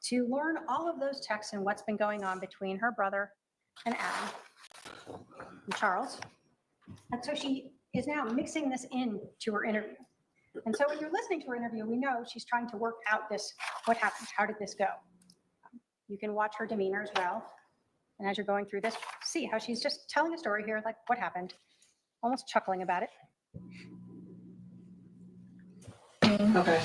to learn all of those texts and what's been going on between her brother and Adam and Charles. And so she is now mixing this in to her interview. And so when you're listening to her interview, we know she's trying to work out this, what happened, how did this go? You can watch her demeanor as well. And as you're going through this, see how she's just telling a story here, like what happened, almost chuckling about it. Okay.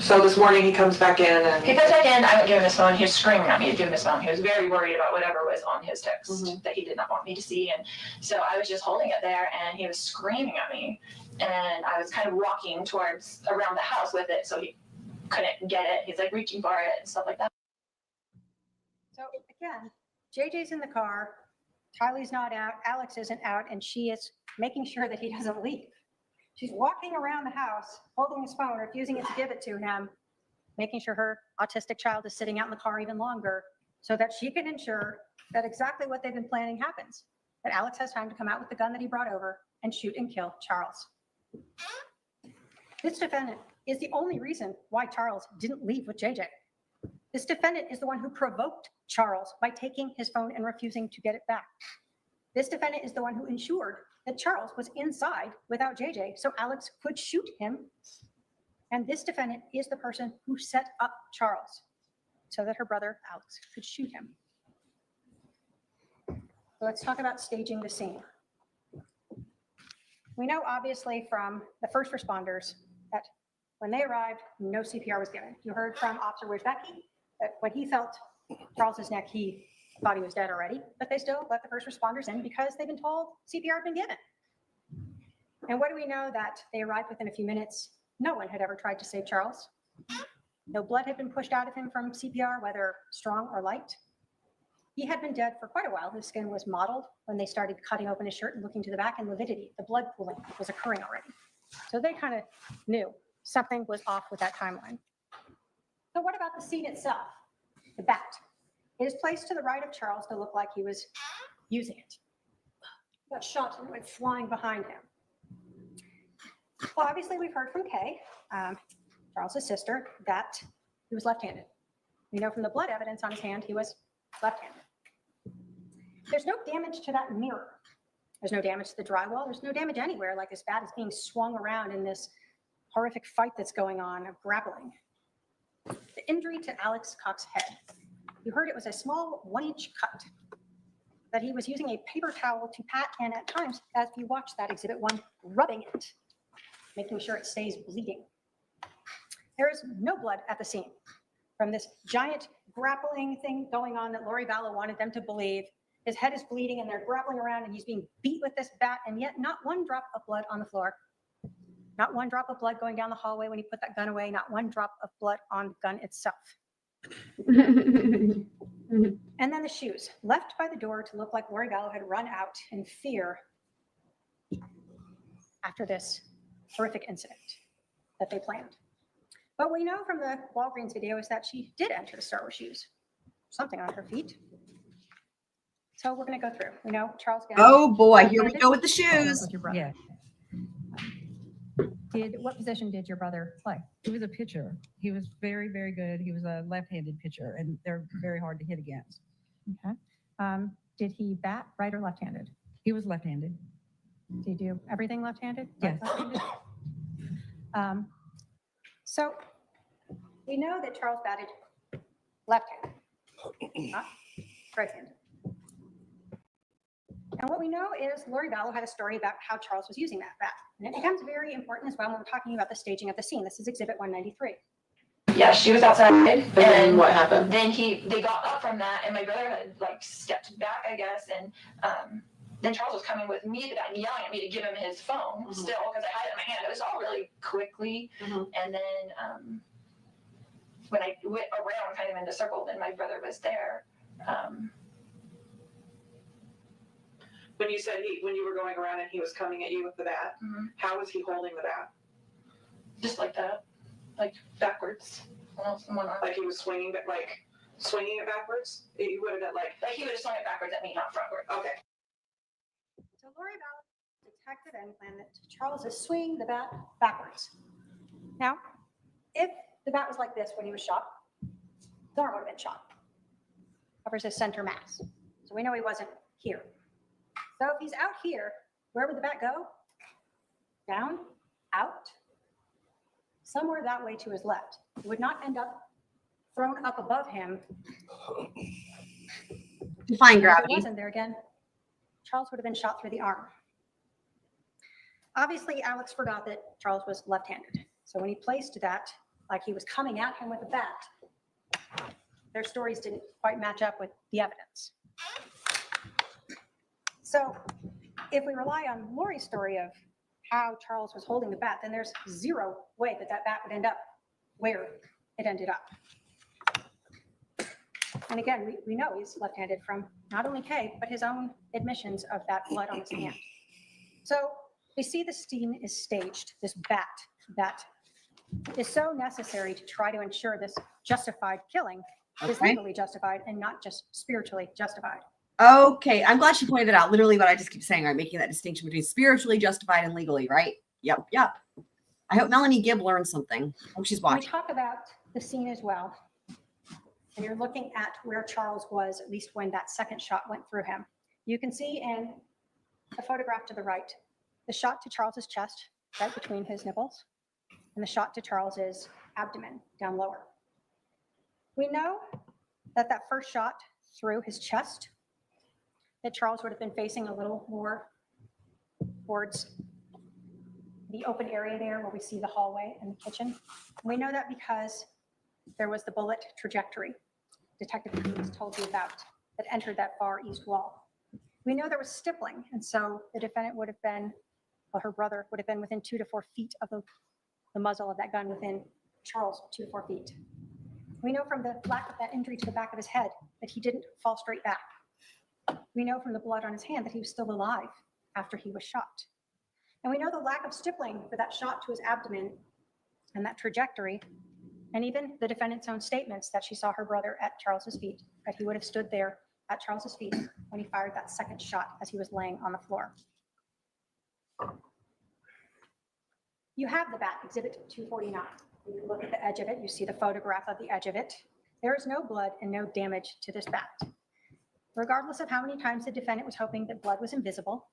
So this morning he comes back in and He comes back in, I wouldn't give him his phone. He was screaming at me to give him his phone. He was very worried about whatever was on his text that he did not want me to see. And so I was just holding it there, and he was screaming at me. And I was kind of walking towards around the house with it, so he couldn't get it. He's like reaching for it and stuff like that. So again, JJ's in the car, Tylee's not out, Alex isn't out, and she is making sure that he doesn't leave. She's walking around the house, holding his phone, refusing to give it to him, making sure her autistic child is sitting out in the car even longer so that she can ensure that exactly what they've been planning happens, that Alex has time to come out with the gun that he brought over and shoot and kill Charles. This defendant is the only reason why Charles didn't leave with JJ. This defendant is the one who provoked Charles by taking his phone and refusing to get it back. This defendant is the one who ensured that Charles was inside without JJ so Alex could shoot him. And this defendant is the person who set up Charles so that her brother Alex could shoot him. So let's talk about staging the scene. We know obviously from the first responders that when they arrived, no CPR was given. You heard from Officer Beresky that when he felt Charles's neck, he thought he was dead already, but they still let the first responders in because they've been told CPR had been given. And what do we know? That they arrived within a few minutes. No one had ever tried to save Charles. No blood had been pushed out of him from CPR, whether strong or light. He had been dead for quite a while. His skin was mottled when they started cutting open his shirt and looking to the back, and lividity, the blood pooling, was occurring already. So they kind of knew something was off with that timeline. So what about the scene itself? The bat. It is placed to the right of Charles to look like he was using it. He got shot and went flying behind him. Well, obviously we've heard from Kay, Charles's sister, that he was left-handed. We know from the blood evidence on his hand, he was left-handed. There's no damage to that mirror. There's no damage to the drywall. There's no damage anywhere, like this bat is being swung around in this horrific fight that's going on of grappling. The injury to Alex Cox's head. You heard it was a small 1-inch cut that he was using a paper towel to pat, and at times, as you watch that Exhibit 1, rubbing it, making sure it stays bleeding. There is no blood at the scene from this giant grappling thing going on that Lori Vallow wanted them to believe. His head is bleeding and they're grappling around and he's being beat with this bat, and yet not one drop of blood on the floor. Not one drop of blood going down the hallway when he put that gun away. Not one drop of blood on the gun itself. And then the shoes, left by the door to look like Lori Vallow had run out in fear after this horrific incident that they planned. But we know from the Walgreens video is that she did enter the store with shoes, something on her feet. So we're going to go through. We know Charles. Oh boy, here we go with the shoes. Yeah. What position did your brother play? He was a pitcher. He was very, very good. He was a left-handed pitcher, and they're very hard to hit against. Okay. Did he bat right or left-handed? He was left-handed. Did he do everything left-handed? Yes. Left-handed? So we know that Charles batted left-handed, not right-handed. And what we know is Lori Vallow had a story about how Charles was using that bat. And it becomes very important as well when we're talking about the staging of the scene. This is Exhibit 193. Yeah, she was outside. And then what happened? Then they got up from that, and my brother had like stepped back, I guess, and then Charles was coming with me and yelling at me to give him his phone still because I had it in my hand. It was all really quickly, and then when I went around kind of in the circle, then my brother was there. When you said when you were going around and he was coming at you with the bat, how was he holding the bat? Just like that, like backwards. Like he was swinging it, swinging it backwards? He would have done like he would have swung it backwards at me, not frontward. Okay. So Lori Vallow detected and planned that Charles is swinging the bat backwards. Now, if the bat was like this when he was shot, the arm would have been shot. Covers his center mass. So we know he wasn't here. So if he's out here, where would the bat go? Down, out, somewhere that way to his left. It would not end up thrown up above him. Defying If gravity. it wasn't there again, Charles would have been shot through the arm. Obviously, Alex forgot that Charles was left-handed. So when he placed that, like he was coming at him with a bat, their stories didn't quite match up with the evidence. So if we rely on Lori's story of how Charles was holding the bat, then there's zero way that that bat would end up where it ended up. And again, we know he's left-handed from not only Kay, but his own admissions of that blood on his hand. So we see the scene is staged, this bat that is so necessary to try to ensure this justified killing is legally justified and not just spiritually justified. Okay, I'm glad she pointed it out. Literally what I just keep saying, right? Making that distinction between spiritually justified and legally, right? Yep. I hope Melanie Gibb learned something. I hope she's When we watching. talk about the scene as well, and you're looking at where Charles was, at least when that second shot went through him, you can see in the photograph to the right, the shot to Charles's chest, right between his nipples, and the shot to Charles's abdomen down lower. We know that that first shot through his chest, that Charles would have been facing a little more towards the open area there where we see the hallway and the kitchen. We know that because there was the bullet trajectory Detective Cruz told you about that entered that far east wall. We know there was stippling, and so the defendant would have been, well, her brother would have been within 2 to 4 feet of the muzzle of that gun within Charles 2 to 4 feet. We know from the lack of that injury to the back of his head that he didn't fall straight back. We know from the blood on his hand that he was still alive after he was shot. And we know the lack of stippling for that shot to his abdomen and that trajectory, and even the defendant's own statements that she saw her brother at Charles's feet, that he would have stood there at Charles's feet when he fired that second shot as he was laying on the floor. You have the bat, Exhibit 249. You look at the edge of it, you see the photograph of the edge of it. There is no blood and no damage to this bat. Regardless of how many times the defendant was hoping that blood was invisible,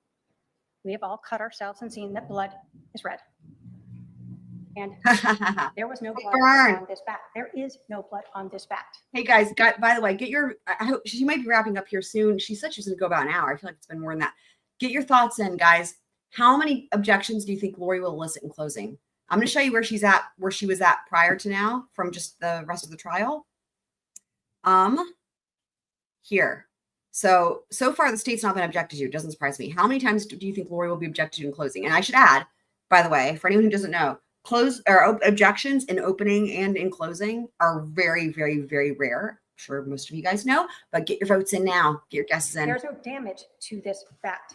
we have all cut ourselves and seen that blood is red. And there was no blood on this bat. There is no blood on this bat. Hey guys, by the way, I hope she might be wrapping up here soon. She said she's going to go about an hour. I feel like it's been more than that. Get your thoughts in, guys. How many objections do you think Lori will elicit in closing? I'm going to show you where she was at prior to now from just the rest of the trial. Here. So far the state's not been objected to. It doesn't surprise me. How many times do you think Lori will be objected to in closing? And I should add, by the way, for anyone who doesn't know, objections in opening and in closing are very, very, very rare. I'm sure most of you guys know, but get your votes in now. Get your guesses in. There's no damage to this bat.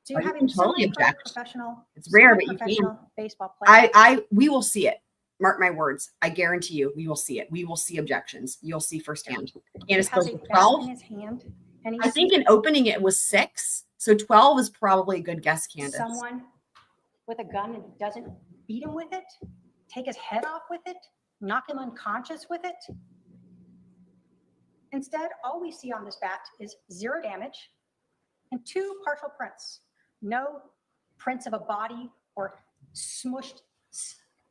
Do you Oh, you have can a totally object. professional? It's rare, but you can. Baseball player. We will see it. Mark my words. I guarantee you, we will see it. We will see objections. You'll see firsthand. Candace goes with 12. In his hand, and I think in opening it was 6. So 12 is probably a good guess, Candace. Someone with a gun and doesn't beat him with it, take his head off with it, knock him unconscious with it. Instead, all we see on this bat is 0 damage and 2 partial prints. No prints of a body or smushed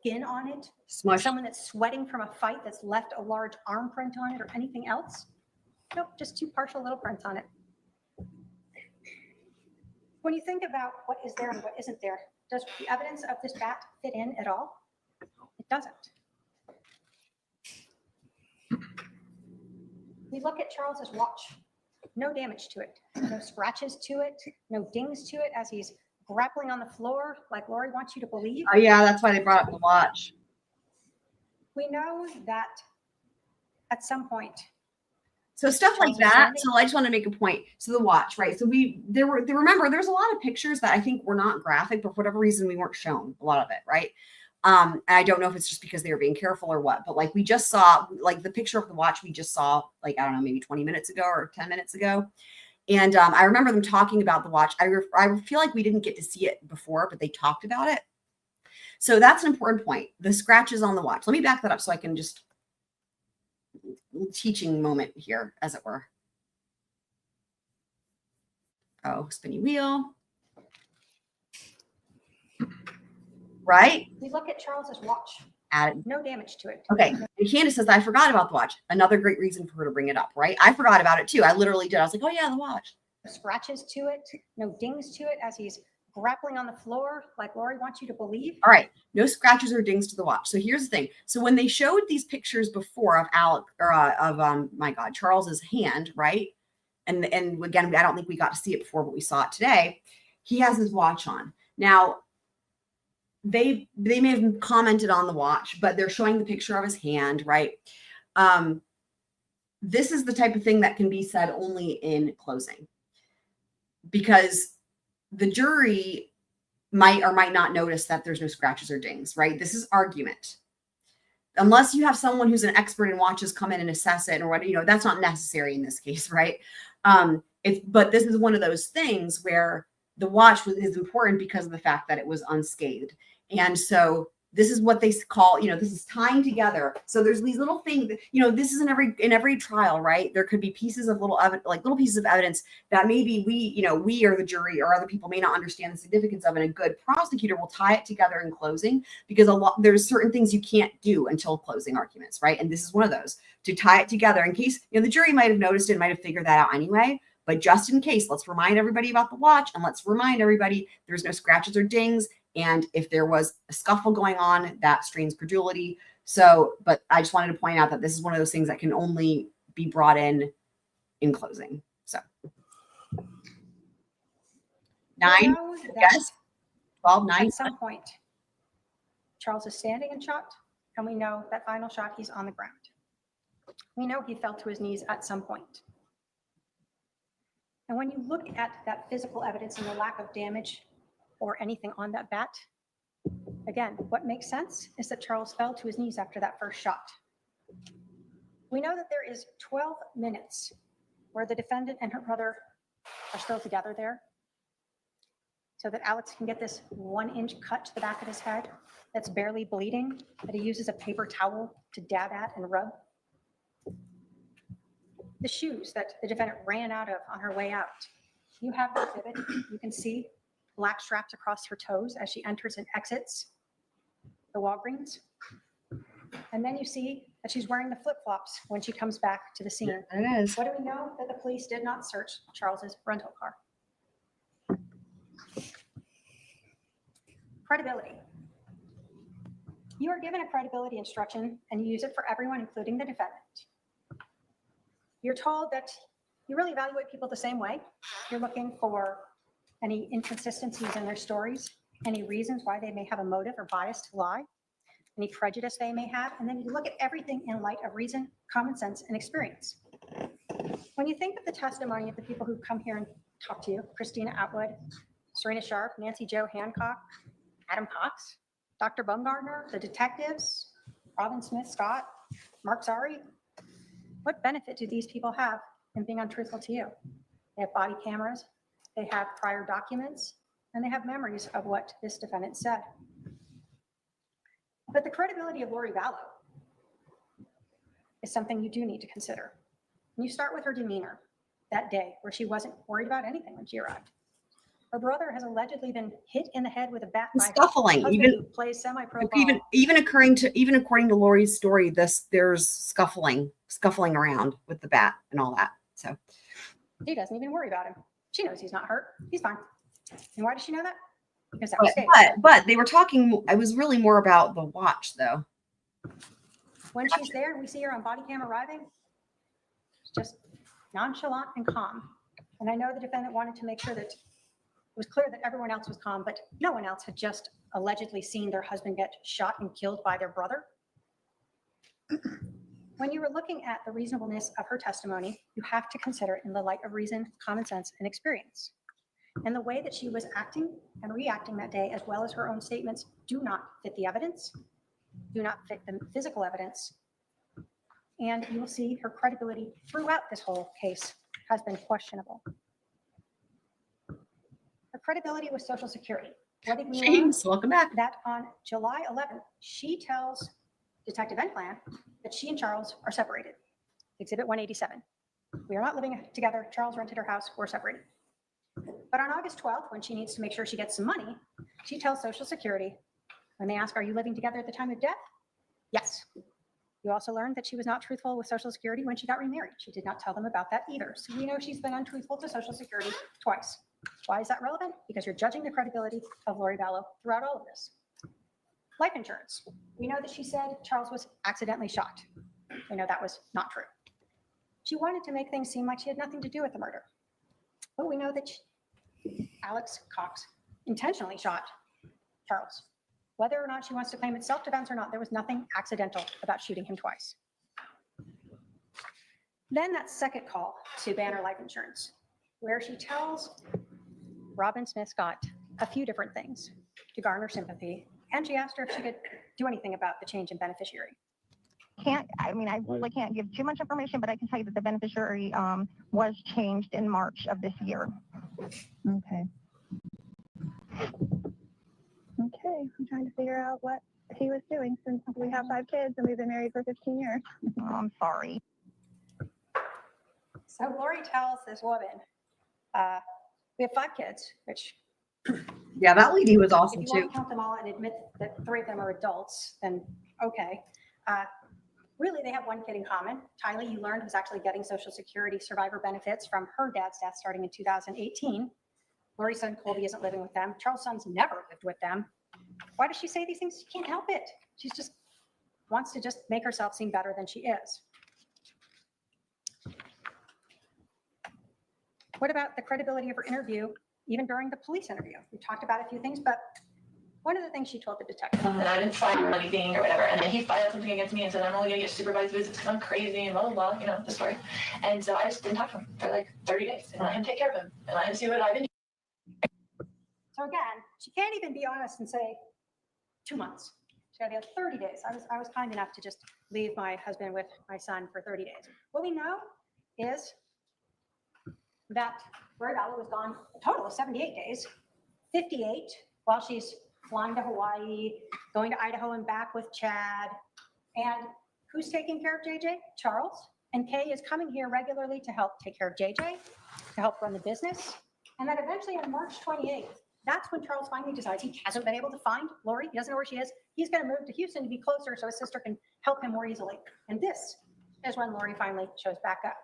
skin on it, Smush. someone that's sweating from a fight that's left a large arm print on it or anything else. Nope, just two partial little prints on it. When you think about what is there and what isn't there, does the evidence of this bat fit in at all? It doesn't. We look at Charles's watch. No damage to it, no scratches to it, no dings to it as he's grappling on the floor like Lori wants you to believe. Oh yeah, that's why they brought up the watch. We know that at some point. So stuff like Charles is that. standing. So I just want to make a point. So the watch, right? So remember, there's a lot of pictures that I think were not graphic, but for whatever reason we weren't shown a lot of it, right? And I don't know if it's just because they were being careful or what, but like we just saw, like the picture of the watch we just saw, like, I don't know, maybe 20 minutes ago or 10 minutes ago. And I remember them talking about the watch. I feel like we didn't get to see it before, but they talked about it. So that's an important point. The scratches on the watch. Let me back that up so I can just teaching moment here, as it were. Oh, spinny wheel. Right? We look at Charles's watch. Added. No damage to it. Okay. And Candace says, I forgot about the watch. Another great reason for her to bring it up, right? I forgot about it too. I literally did. I was like, oh yeah, the watch. No scratches to it, no dings to it as he's grappling on the floor like Lori wants you to believe. All right. No scratches or dings to the watch. So here's the thing. So when they showed these pictures before of Charles's hand, right? And again, I don't think we got to see it before, but we saw it today. He has his watch on. Now, they may have commented on the watch, but they're showing the picture of his hand, right? This is the type of thing that can be said only in closing, because the jury might or might not notice that there's no scratches or dings, right? This is argument. Unless you have someone who's an expert in watches come in and assess it or what, that's not necessary in this case, right? But this is one of those things where the watch is important because of the fact that it was unscathed. And so this is what they call, this is tying together. So there's these little things that, this is in every trial, right? There could be pieces of little pieces of evidence that maybe we or the jury or other people may not understand the significance of, and a good prosecutor will tie it together in closing, because there's certain things you can't do until closing arguments, right? And this is one of those, to tie it together in case, the jury might have noticed it, might have figured that out anyway. But just in case, let's remind everybody about the watch, and let's remind everybody there's no scratches or dings. And if there was a scuffle going on, that strains credulity. So, but I just wanted to point out that this is one of those things that can only be brought in closing. So 9, yes, 12, 9. At some point, Charles is standing and shot, and we know that final shot, he's on the ground. We know he fell to his knees at some point. And when you look at that physical evidence and the lack of damage or anything on that bat, again, what makes sense is that Charles fell to his knees after that first shot. We know that there is 12 minutes where the defendant and her brother are still together there, so that Alex can get this 1-inch cut to the back of his head that's barely bleeding, that he uses a paper towel to dab at and rub. The shoes that the defendant ran out of on her way out. You have the exhibit. You can see black straps across her toes as she enters and exits the Walgreens. And then you see that she's wearing the flip-flops when she comes back to the scene. Yeah, it is. What do we know? That the police did not search Charles's rental car. Credibility. You are given a credibility instruction and you use it for everyone, including the defendant. You're told that you really evaluate people the same way. You're looking for any inconsistencies in their stories, any reasons why they may have a motive or bias to lie, any prejudice they may have, and then you look at everything in light of reason, common sense, and experience. When you think of the testimony of the people who come here and talk to you, Christina Atwood, Serena Sharp, Nancy Jo Hancock, Adam Cox, Dr. Bumgardner, the detectives, Robin Smith Scott, Mark Zari, what benefit do these people have in being untruthful to you? They have body cameras, they have prior documents, and they have memories of what this defendant said. But the credibility of Lori Vallow is something you do need to consider. And you start with her demeanor that day, where she wasn't worried about anything when she arrived. Her brother has allegedly been hit in the head with a bat by her Scuffling, husband even who plays semi-pro even ball. even according to Lori's story, there's scuffling around with the bat and all that. So She doesn't even worry about him. She knows he's not hurt. He's fine. And why does she know that? Because that was staged. but they were talking. It was really more about the watch, though. When she's there and we see her on body cam arriving, it's just nonchalant and calm. And I know the defendant wanted to make sure that it was clear that everyone else was calm, but no one else had just allegedly seen their husband get shot and killed by their brother. When you were looking at the reasonableness of her testimony, you have to consider it in the light of reason, common sense, and experience. And the way that she was acting and reacting that day, as well as her own statements, do not fit the evidence, do not fit the physical evidence. And you will see her credibility throughout this whole case has been questionable. Her credibility with Social Security. What did we learn? James, welcome back. That on July 11th, she tells Detective Enclan that she and Charles are separated. Exhibit 187. We are not living together. Charles rented her house. We're separated. But on August 12th, when she needs to make sure she gets some money, she tells Social Security, when they ask, are you living together at the time of death? Yes. You also learned that she was not truthful with Social Security when she got remarried. She did not tell them about that either. So we know she's been untruthful to Social Security twice. Why is that relevant? Because you're judging the credibility of Lori Vallow throughout all of this. Life insurance. We know that she said Charles was accidentally shot. We know that was not true. She wanted to make things seem like she had nothing to do with the murder. But we know that Alex Cox intentionally shot Charles. Whether or not she wants to claim it's self-defense or not, there was nothing accidental about shooting him twice. Then that second call to Banner Life Insurance, where she tells Robin Smith Scott a few different things to garner sympathy, and she asked her if she could do anything about the change in beneficiary. I really can't give too much information, but I can tell you that the beneficiary was changed in March of this year. Okay. Okay, I'm trying to figure out what he was doing since we have 5 kids and we've been married for 15 years. Oh, I'm sorry. So Lori tells this woman, we have 5 kids, which Yeah, that lady was awesome if you want too. to count them all and admit that 3 of them are adults, then okay. Really, they have one kid in common. Tylee, you learned, was actually getting Social Security survivor benefits from her dad's death starting in 2018. Lori's son Colby isn't living with them. Charles' son's never lived with them. Why does she say these things? She can't help it. She just wants to just make herself seem better than she is. What about the credibility of her interview, even during the police interview? We talked about a few things, but one of the things she told the detective. That I didn't find anything or whatever. And then he filed something against me and said, I'm only going to get supervised visits because I'm crazy and blah, blah, blah, you know, the story. And so I just didn't talk to him for like 30 days and let him take care of him and let him see what I've been. So again, she can't even be honest and say 2 months. She got to go 30 days. I was kind enough to just leave my husband with my son for 30 days. What we know is that Lori Vallow was gone a total of 78 days, 58 while she's flying to Hawaii, going to Idaho and back with Chad. And who's taking care of JJ? Charles. And Kay is coming here regularly to help take care of JJ, to help run the business. And then eventually on March 28th, that's when Charles finally decides he hasn't been able to find Lori. He doesn't know where she is. He's going to move to Houston to be closer so his sister can help him more easily. And this is when Lori finally shows back up.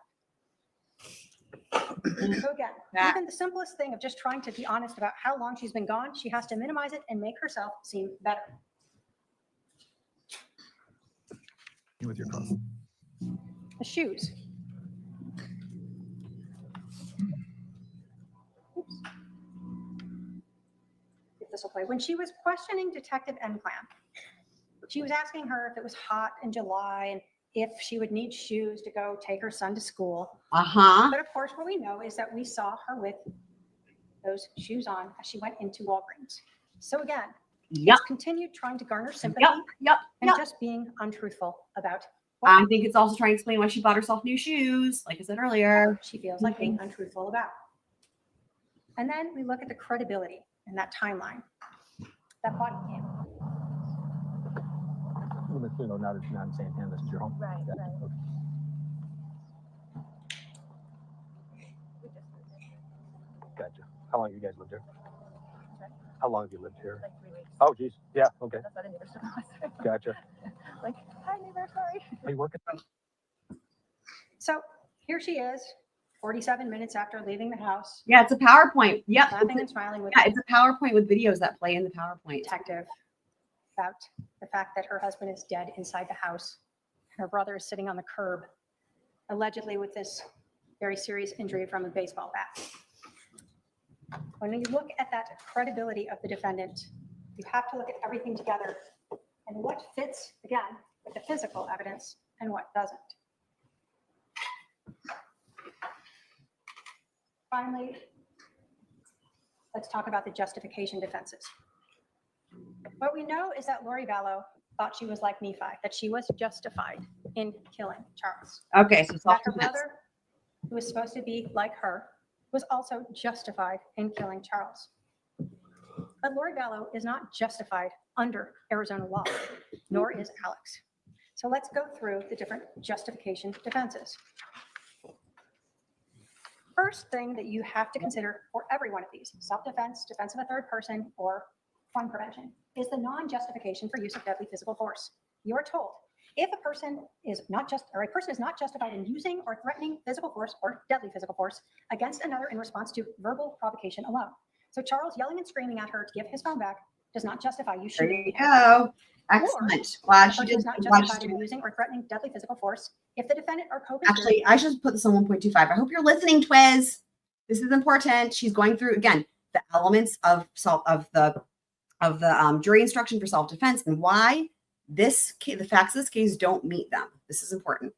So again, even the simplest thing of just trying to be honest about how long she's been gone, she has to minimize it and make herself seem better. With your car. The shoes. Oops. If this will play. When she was questioning Detective Enclan, she was asking her if it was hot in July and if she would need shoes to go take her son to school. But of course, what we know is that we saw her with those shoes on as she went into Walgreens. So again, it's continued trying to garner sympathy and just being untruthful about what I think it's also trying to explain why she bought herself new shoes, like I said earlier. she feels like being untruthful about. And then we look at the credibility and that timeline, that body cam. A little bit clear though, now that you're not in Santana, this is your home. Right, Gotcha. right. Okay. Gotcha. How long have you guys lived there? How long have you lived here? Like 3 weeks. Oh, geez. Yeah. Okay. That's why the neighbors don't know. Gotcha. Like, hi neighbor, sorry. Are you working? So here she is, 47 minutes after leaving the house. Yeah, it's a PowerPoint. Yeah. Laughing and smiling with Yeah, it's a PowerPoint with videos that play in the PowerPoint. detective about the fact that her husband is dead inside the house. Her brother is sitting on the curb, allegedly with this very serious injury from a baseball bat. When you look at that credibility of the defendant, you have to look at everything together and what fits, again, with the physical evidence and what doesn't. Finally, let's talk about the justification defenses. What we know is that Lori Vallow thought she was like Nephi, that she was justified in killing Charles. Okay, so That her self-defense. brother, who was supposed to be like her, was also justified in killing Charles. But Lori Vallow is not justified under Arizona law, nor is Alex. So let's go through the different justification defenses. First thing that you have to consider for every one of these, self-defense, defense of a third person, or harm prevention, is the non-justification for use of deadly physical force. You're told if a person is not justified in using or threatening physical force or deadly physical force against another in response to verbal provocation alone. So Charles yelling and screaming at her to give his phone back does not justify you There shooting. you go. Excellent. Glad she Or did. is not Glad she justified in did. using or threatening deadly physical force if the defendant or co-conspirator. Actually, I should put this on 1.25. I hope you're listening, Twiz. This is important. She's going through again the elements of the jury instruction for self-defense and why the facts of this case don't meet them. This is important.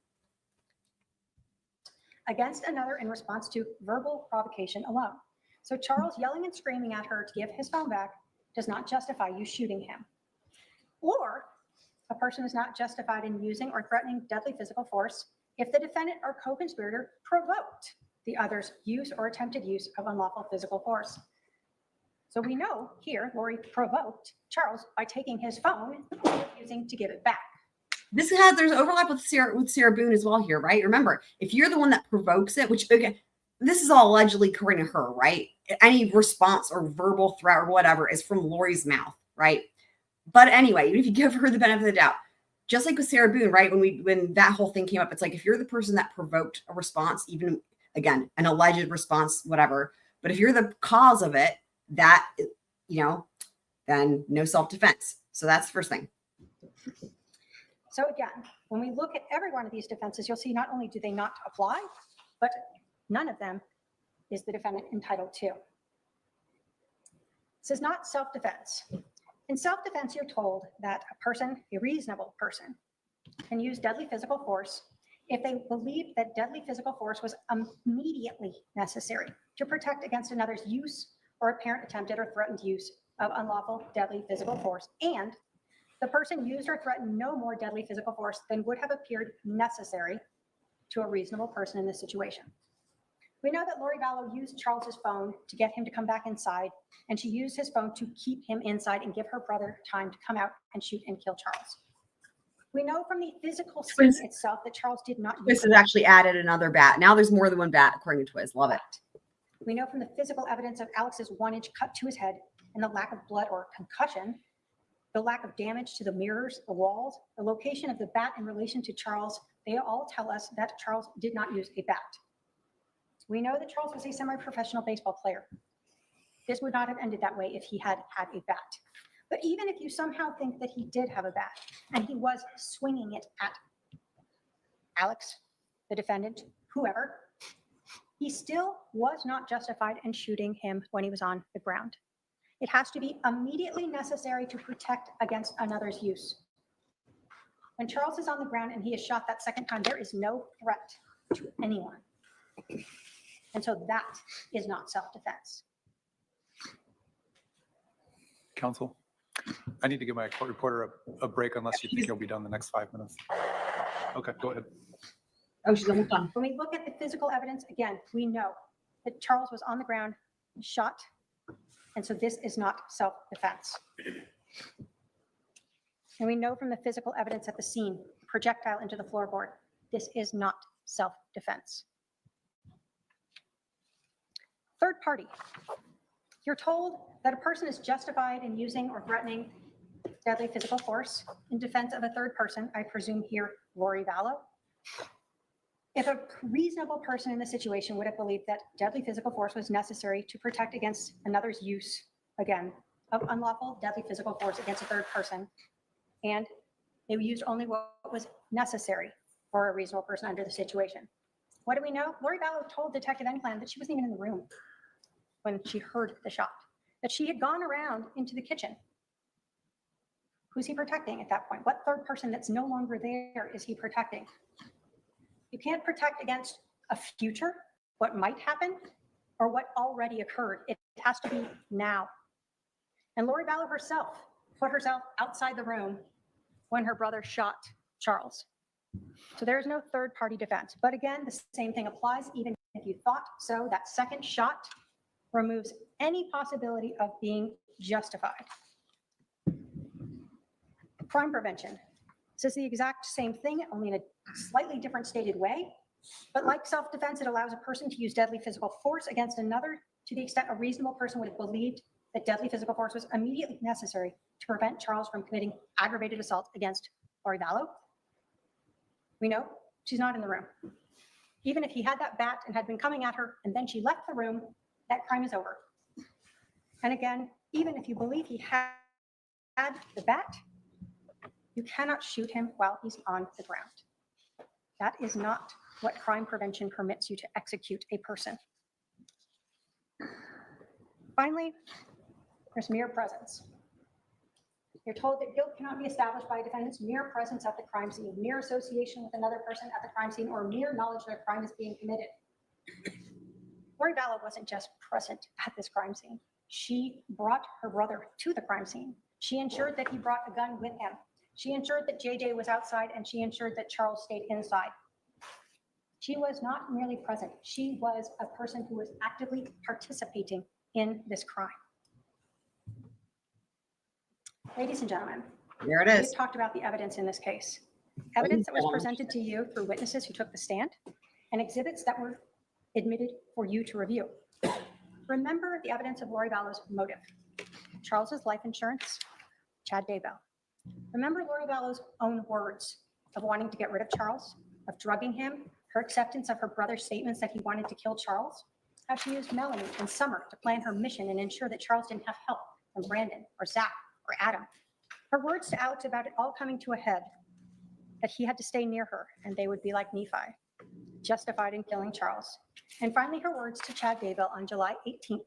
Against another in response to verbal provocation alone. So Charles yelling and screaming at her to give his phone back does not justify you shooting him. Or a person is not justified in using or threatening deadly physical force if the defendant or co-conspirator provoked the other's use or attempted use of unlawful physical force. So we know here Lori provoked Charles by taking his phone and refusing to give it back. There's overlap with Sarah Boone as well here, right? Remember, if you're the one that provokes it, which again, this is all allegedly according to her, right? Any response or verbal threat or whatever is from Lori's mouth, right? But anyway, even if you give her the benefit of the doubt, just like with Sarah Boone, right? When that whole thing came up, it's like if you're the person that provoked a response, even again, an alleged response, whatever, but if you're the cause of it, that, then no self-defense. So that's the first thing. So again, when we look at every one of these defenses, you'll see not only do they not apply, but none of them is the defendant entitled to. This is not self-defense. In self-defense, you're told that a reasonable person, can use deadly physical force if they believe that deadly physical force was immediately necessary to protect against another's use or apparent attempted or threatened use of unlawful deadly physical force, and the person used or threatened no more deadly physical force than would have appeared necessary to a reasonable person in this situation. We know that Lori Vallow used Charles's phone to get him to come back inside, and she used his phone to keep him inside and give her brother time to come out and shoot and kill Charles. We know from the physical scene itself that Charles did not use. Twiz has actually added another bat. Now there's more than one bat, according to Twiz. Love it. We know from the physical evidence of Alex's 1-inch cut to his head and the lack of blood or concussion, the lack of damage to the mirrors, the walls, the location of the bat in relation to Charles, they all tell us that Charles did not use a bat. We know that Charles was a semi-professional baseball player. This would not have ended that way if he had had a bat. But even if you somehow think that he did have a bat and he was swinging it at Alex, the defendant, whoever, he still was not justified in shooting him when he was on the ground. It has to be immediately necessary to protect against another's use. When Charles is on the ground and he is shot that second time, there is no threat to anyone. And so that is not self-defense. Counsel, I need to give my court reporter a break unless you think you'll be done the next 5 minutes. Okay, go ahead. Oh, she's almost done. When we look at the physical evidence, again, we know that Charles was on the ground, shot, and so this is not self-defense. And we know from the physical evidence at the scene, projectile into the floorboard, this is not self-defense. Third party. You're told that a person is justified in using or threatening deadly physical force in defense of a third person, I presume here Lori Vallow. If a reasonable person in the situation would have believed that deadly physical force was necessary to protect against another's use, again, of unlawful deadly physical force against a third person, and they used only what was necessary for a reasonable person under the situation. What do we know? Lori Vallow told Detective Enclan that she wasn't even in the room when she heard the shot, that she had gone around into the kitchen. Who's he protecting at that point? What third person that's no longer there is he protecting? You can't protect against a future, what might happen, or what already occurred. It has to be now. And Lori Vallow herself put herself outside the room when her brother shot Charles. So there is no third party defense. But again, the same thing applies. Even if you thought so, that second shot removes any possibility of being justified. Crime prevention. This is the exact same thing, only in a slightly different stated way. But like self-defense, it allows a person to use deadly physical force against another to the extent a reasonable person would have believed that deadly physical force was immediately necessary to prevent Charles from committing aggravated assault against Lori Vallow. We know she's not in the room. Even if he had that bat and had been coming at her and then she left the room, that crime is over. And again, even if you believe he had the bat, you cannot shoot him while he's on the ground. That is not what crime prevention permits you to execute a person. Finally, there's mere presence. You're told that guilt cannot be established by a defendant's mere presence at the crime scene, mere association with another person at the crime scene, or mere knowledge that a crime is being committed. Lori Vallow wasn't just present at this crime scene. She brought her brother to the crime scene. She ensured that he brought a gun with him. She ensured that JJ was outside, and she ensured that Charles stayed inside. She was not merely present. She was a person who was actively participating in this crime. Ladies and gentlemen, there it is. We've talked about the evidence in this case. Evidence that was presented to you through witnesses who took the stand and exhibits that were admitted for you to review. Remember the evidence of Lori Vallow's motive. Charles's life insurance, Chad Daybell. Remember Lori Vallow's own words of wanting to get rid of Charles, of drugging him, her acceptance of her brother's statements that he wanted to kill Charles, how she used Melanie and Summer to plan her mission and ensure that Charles didn't have help from Brandon or Zach or Adam. Her words to Alex about it all coming to a head, that he had to stay near her and they would be like Nephi, justified in killing Charles. And finally, her words to Chad Daybell on July 18th,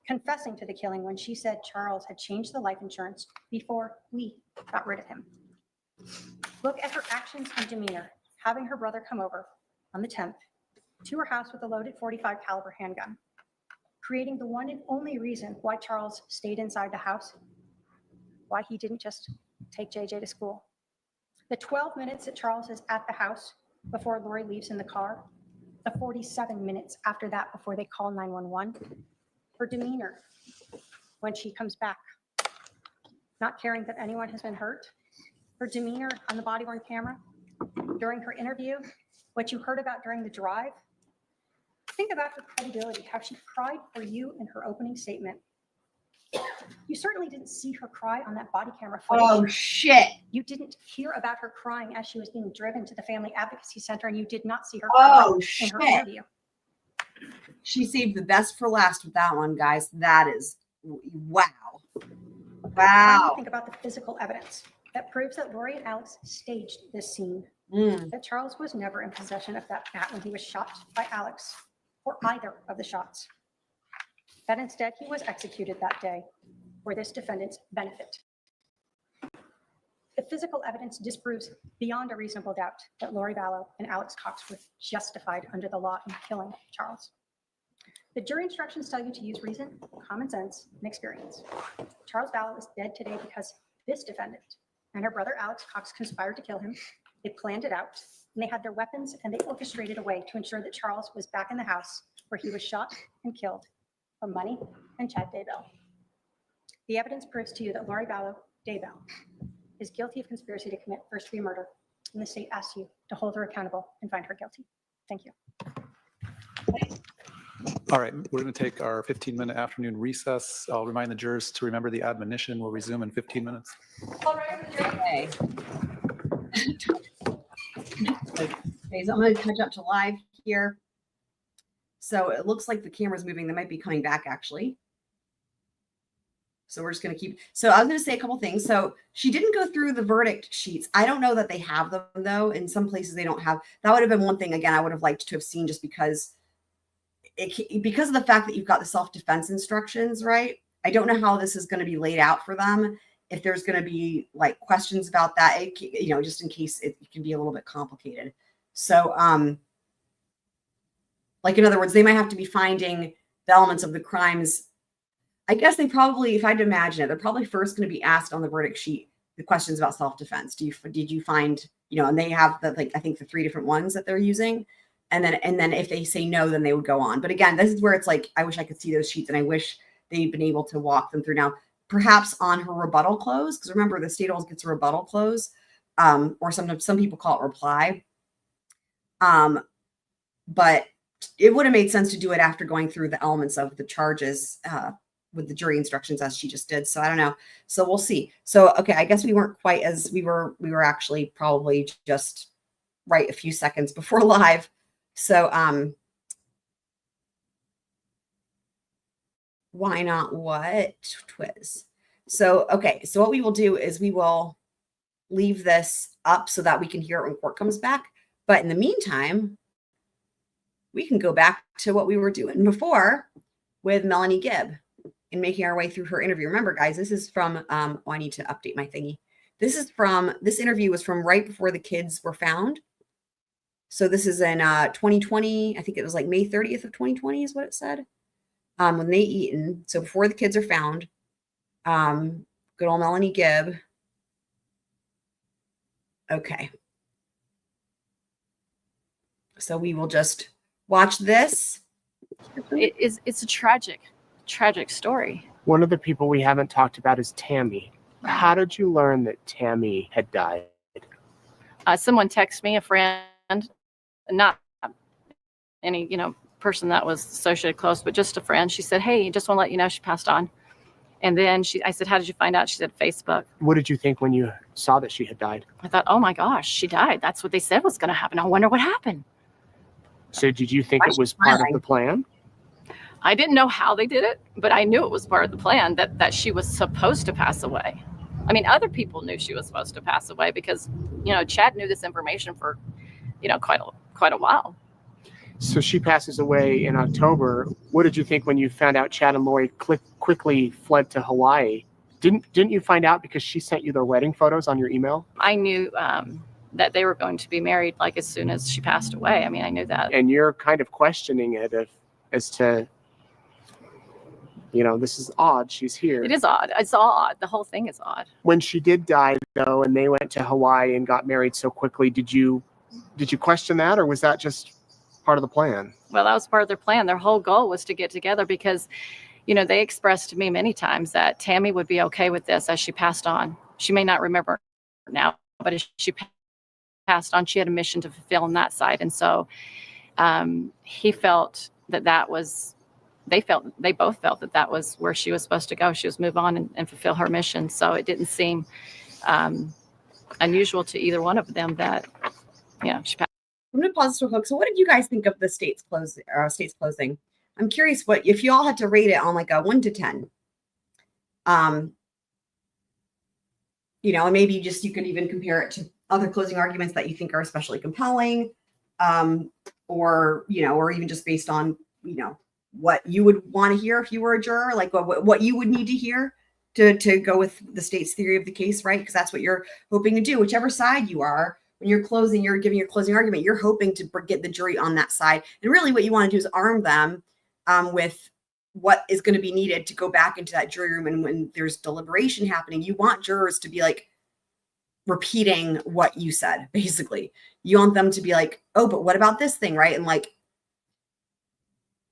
confessing to the killing when she said Charles had changed the life insurance before we got rid of him. Look at her actions and demeanor, having her brother come over on the 10th to her house with a loaded .45 caliber handgun, creating the one and only reason why Charles stayed inside the house, why he didn't just take JJ to school. The 12 minutes that Charles is at the house before Lori leaves in the car, the 47 minutes after that before they call 911, her demeanor when she comes back, not caring that anyone has been hurt, her demeanor on the body-worn camera, during her interview, what you heard about during the drive. Think about her credibility, how she cried for you in her opening statement. You certainly didn't see her cry on that body camera footage. Oh, shit. You didn't hear about her crying as she was being driven to the Family Advocacy Center, and you did not see her cry in her interview. She saved the best for last with that one, guys. That is, wow. Wow. Think about the physical evidence that proves that Lori and Alex staged this scene. That Charles was never in possession of that bat when he was shot by Alex, or either of the shots. That instead he was executed that day for this defendant's benefit. The physical evidence disproves beyond a reasonable doubt that Lori Vallow and Alex Cox were justified under the law in killing Charles. The jury instructions tell you to use reason, common sense, and experience. Charles Vallow is dead today because this defendant and her brother Alex Cox conspired to kill him. They planned it out, and they had their weapons, and they orchestrated a way to ensure that Charles was back in the house where he was shot and killed for money and Chad Daybell. The evidence proves to you that Lori Vallow Daybell is guilty of conspiracy to commit first-degree murder, and the state asks you to hold her accountable and find her guilty. Thank you. All right, we're going to take our 15-minute afternoon recess. I'll remind the jurors to remember the admonition. We'll resume in 15 minutes. Okay. Okay, so I'm going to catch up to live here. So it looks like the camera's moving. They might be coming back actually. So we're just going to keep. So I was going to say a couple things. So she didn't go through the verdict sheets. I don't know that they have them though. In some places they don't have. That would have been one thing. Again, I would have liked to have seen just because of the fact that you've got the self-defense instructions, right? I don't know how this is going to be laid out for them. If there's going to be like questions about that, just in case it can be a little bit complicated. So, like in other words, they might have to be finding the elements of the crimes. I guess they probably, if I had to imagine it, they're probably first going to be asked on the verdict sheet the questions about self-defense. Did you find, and they have I think the 3 different ones that they're using. And then if they say no, then they would go on. But again, this is where it's like, I wish I could see those sheets and I wish they'd been able to walk them through. Now, perhaps on her rebuttal close, because remember the state always gets a rebuttal close, or sometimes some people call it reply. But it would have made sense to do it after going through the elements of the charges with the jury instructions as she just did. So I don't know. So we'll see. So, okay, I guess we weren't quite as we were actually probably just right a few seconds before live. So, why not what Twiz? So, okay. So what we will do is we will leave this up so that we can hear it when court comes back. But in the meantime, we can go back to what we were doing before with Melanie Gibb and making our way through her interview. Remember, guys, this is from, I need to update my thingy. This interview was from right before the kids were found. So this is in 2020. I think it was like May 30th of 2020 is what it said. When they eaten. So before the kids are found, good old Melanie Gibb. Okay. So we will just watch this. It's a tragic story. One of the people we haven't talked about is Tammy. How did you learn that Tammy had died? Someone texted me, a friend, not any, person that was associated close, but just a friend. She said, "Hey, just want to let you know she passed on." And then I said, "How did you find out?" She said, "Facebook." What did you think when you saw that she had died? I thought, "Oh my gosh, she died. That's what they said was going to happen. I wonder what happened." So did you think it was part of the plan? I didn't know how they did it, but I knew it was part of the plan that she was supposed to pass away. I mean, other people knew she was supposed to pass away because, Chad knew this information for, quite a while. So she passes away in October. What did you think when you found out Chad and Lori quickly fled to Hawaii? Didn't you find out because she sent you their wedding photos on your email? I knew that they were going to be married as soon as she passed away. I mean, I knew that. And you're kind of questioning it as to, this is odd. She's here. It is odd. It's all odd. The whole thing is odd. When she did die, though, and they went to Hawaii and got married so quickly, did you question that, or was that just part of the plan? Well, that was part of their plan. Their whole goal was to get together because, they expressed to me many times that Tammy would be okay with this as she passed on. She may not remember now, but as she passed on, she had a mission to fulfill on that side. And so he felt that was, they both felt that was where she was supposed to go. She was move on and fulfill her mission. So it didn't seem unusual to either one of them that, she passed. I'm going to pause this real quick. So what did you guys think of the state's closing? I'm curious if you all had to rate it on like a 1 to 10. And maybe you could even compare it to other closing arguments that you think are especially compelling, or even just based on, what you would want to hear if you were a juror, like what you would need to hear to go with the state's theory of the case, right? Because that's what you're hoping to do, whichever side you are. When you're giving your closing argument, you're hoping to get the jury on that side. And really what you want to do is arm them with what is going to be needed to go back into that jury room. And when there's deliberation happening, you want jurors to be like repeating what you said, basically. You want them to be like, "Oh, but what about this thing?" Right? And like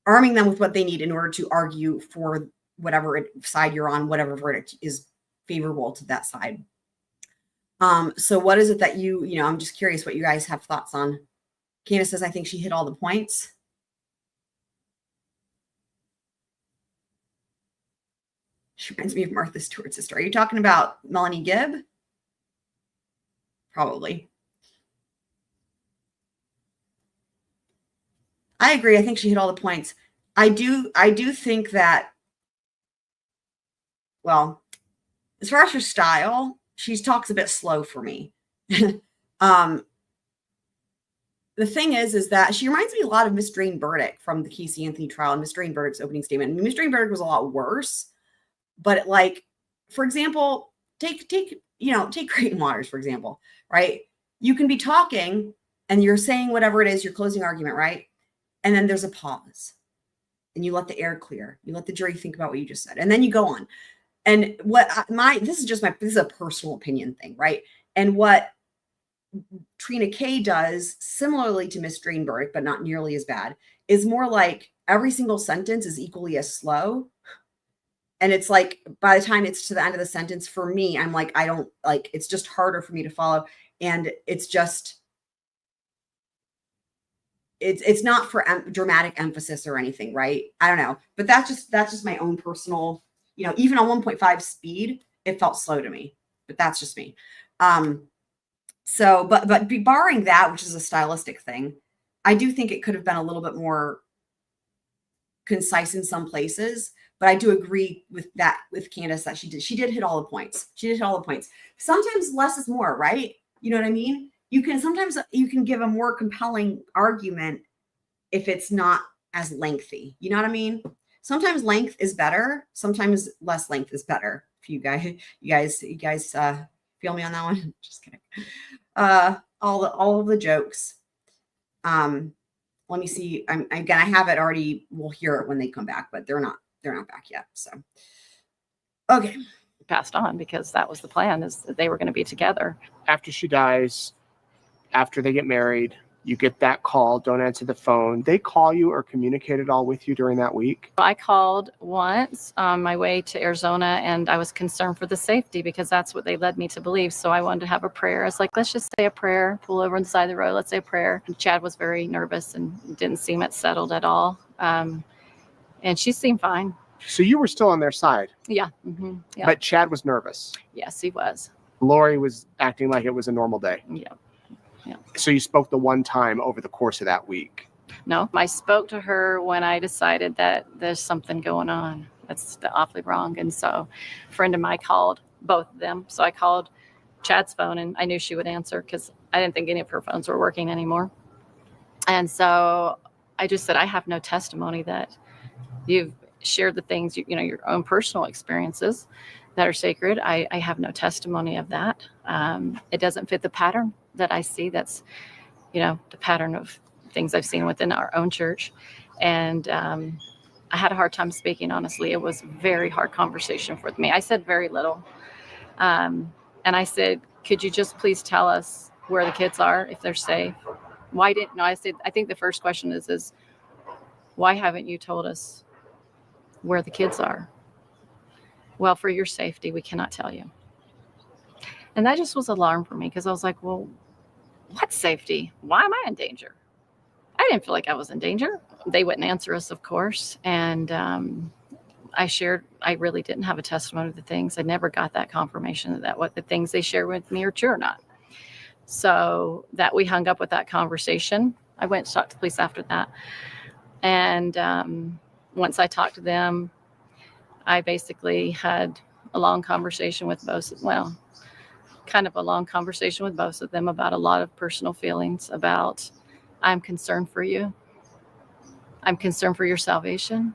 arming them with what they need in order to argue for whatever side you're on, whatever verdict is favorable to that side. So what is it that I'm just curious what you guys have thoughts on. Candace says, "I think she hit all the points." She reminds me of Martha Stewart's sister. Are you talking about Melanie Gibb? Probably. I agree. I think she hit all the points. I do think that, well, as far as her style, she talks a bit slow for me. The thing is that she reminds me a lot of Miss Drain Burdick from the Casey Anthony trial and Miss Drain Burdick's opening statement. I mean, Miss Drain Burdick was a lot worse, but like, for example, take Creighton Waters, for example, right? You can be talking and you're saying whatever it is, your closing argument, right? And then there's a pause and you let the air clear. You let the jury think about what you just said. And then you go on. And this is a personal opinion thing, right? And what Trina K does, similarly to Miss Drain Burdick, but not nearly as bad, is more like every single sentence is equally as slow. And it's like, by the time it's to the end of the sentence, for me, I'm like, I don't like, it's just harder for me to follow. And it's just, it's not for dramatic emphasis or anything, right? I don't know, but that's just my own personal, even on 1.5 speed, it felt slow to me, but that's just me. So, but barring that, which is a stylistic thing, I do think it could have been a little bit more concise in some places, but I do agree with Candace that she did hit all the points. She did hit all the points. Sometimes less is more, right? You know what I mean? Sometimes you can give a more compelling argument if it's not as lengthy. You know what I mean? Sometimes length is better. Sometimes less length is better. If you guys feel me on that one? Just kidding. All of the jokes. Let me see. I have it already. We'll hear it when they come back, but they're not back yet. So, okay. Passed on because that was the plan, is that they were going to be together. After she dies, after they get married, you get that call, don't answer the phone. They call you or communicate at all with you during that week? I called once on my way to Arizona, and I was concerned for the safety because that's what they led me to believe. So I wanted to have a prayer. I was like, let's just say a prayer, pull over on the side of the road, let's say a prayer. And Chad was very nervous and didn't seem settled at all. And she seemed fine. So you were still on their side? Yeah. Mm-hmm. Yeah. But Chad was nervous? Yes, he was. Lori was acting like it was a normal day? Yeah. Yeah. So you spoke the one time over the course of that week? No, I spoke to her when I decided that there's something going on that's awfully wrong. And so a friend of mine called both of them. So I called Chad's phone and I knew she would answer because I didn't think any of her phones were working anymore. And so I just said, I have no testimony that you've shared the things, your own personal experiences that are sacred. I have no testimony of that. It doesn't fit the pattern that I see. That's, the pattern of things I've seen within our own church. And I had a hard time speaking, honestly. It was a very hard conversation for me. I said very little. And I said, could you just please tell us where the kids are, if they're safe? I think the first question is why haven't you told us where the kids are? Well, for your safety, we cannot tell you. And that just was alarm for me because I was like, well, what safety? Why am I in danger? I didn't feel like I was in danger. They wouldn't answer us, of course. And I really didn't have a testimony of the things. I never got that confirmation that what the things they shared with me are true or not. So that we hung up with that conversation. I went and talked to the police after that. And once I talked to them, I basically had a long conversation with both of them about a lot of personal feelings about, I'm concerned for you. I'm concerned for your salvation,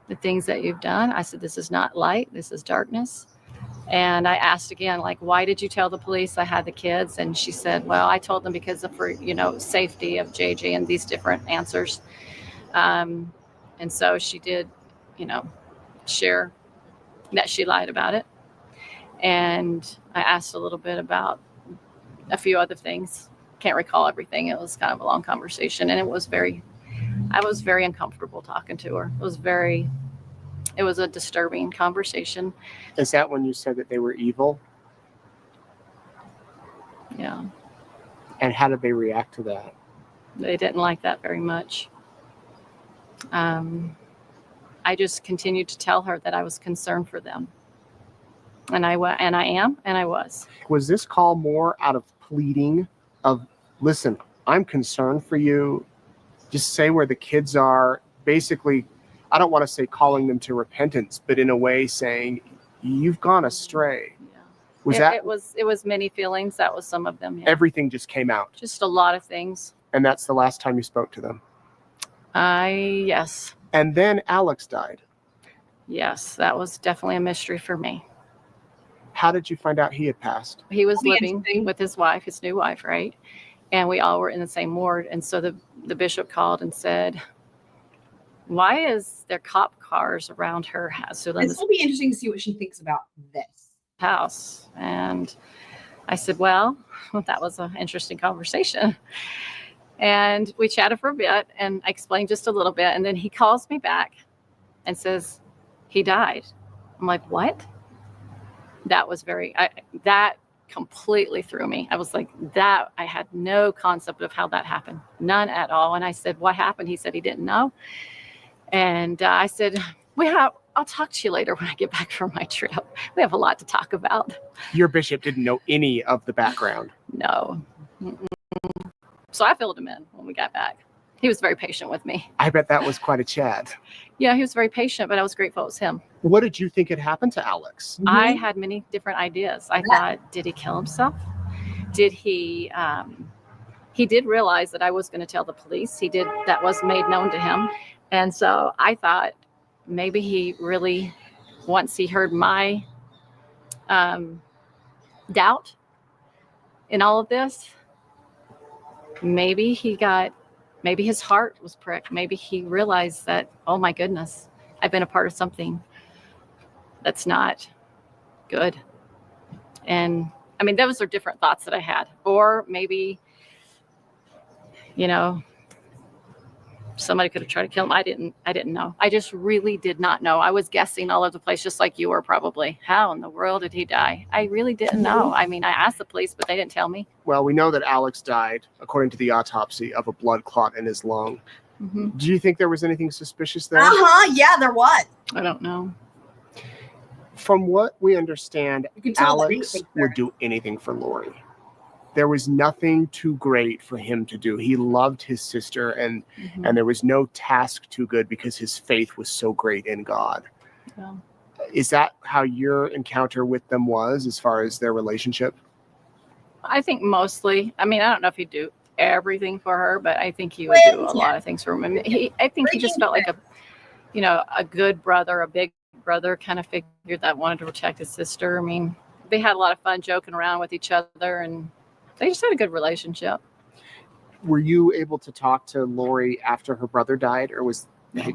the things that you've done. I said, this is not light, this is darkness. And I asked again, why did you tell the police I had the kids? And she said, well, I told them because of, safety of JJ and these different answers. And so she did, share that she lied about it. And I asked a little bit about a few other things. Can't recall everything. It was kind of a long conversation, and I was very uncomfortable talking to her. It was a disturbing conversation. Is that when you said that they were evil? Yeah. And how did they react to that? They didn't like that very much. I just continued to tell her that I was concerned for them. And I am, and I was. Was this call more out of pleading of, listen, I'm concerned for you. Just say where the kids are. Basically, I don't want to say calling them to repentance, but in a way saying, you've gone astray. Yeah. It was many feelings. That was some of them. Yeah. Everything just came out. Just a lot of things. And that's the last time you spoke to them. Yes. And then Alex died. Yes, that was definitely a mystery for me. How did you find out he had passed? He was living with his wife, his new wife, right? And we all were in the same ward. And so the bishop called and said, why is there cop cars around her house? So this will be interesting to see what she thinks about this house. And I said, well, that was an interesting conversation. And we chatted for a bit and I explained just a little bit. And then he calls me back and says, he died. I'm like, what? That was that completely threw me. I was like, that, I had no concept of how that happened. None at all. And I said, what happened? He said he didn't know. And I said, I'll talk to you later when I get back from my trip. We have a lot to talk about. Your bishop didn't know any of the background. No. Mm-mm. So I filled him in when we got back. He was very patient with me. I bet that was quite a chat. Yeah, he was very patient, but I was grateful it was him. What did you think had happened to Alex? I had many different ideas. I thought, did he kill himself? Did he did realize that I was going to tell the police. That was made known to him. And so I thought maybe he really, once he heard my doubt in all of this, maybe his heart was pricked. Maybe he realized that, oh my goodness, I've been a part of something that's not good. And I mean, those are different thoughts that I had. Or maybe, somebody could have tried to kill him. I didn't know. I just really did not know. I was guessing all over the place, just like you were probably. How in the world did he die? I really didn't know. I mean, I asked the police, but they didn't tell me. Well, we know that Alex died, according to the autopsy, of a blood clot in his lung. Mm-hmm. Do you think there was anything suspicious there? Yeah, there was. I don't know. From what we understand, tell Alex would do anything for Lori. There was nothing too great for him to do. He loved his sister, and there was no task too good because his faith was so great in God. Yeah. Is that how your encounter with them was, as far as their relationship? I think mostly. I mean, I don't know if he'd do everything for her, but I think he would do a lot of things for him. I think he just felt like a good brother, a big brother kind of figure that wanted to protect his sister. I mean, they had a lot of fun joking around with each other, and they just had a good relationship. Were you able to talk to Lori after her brother died, or was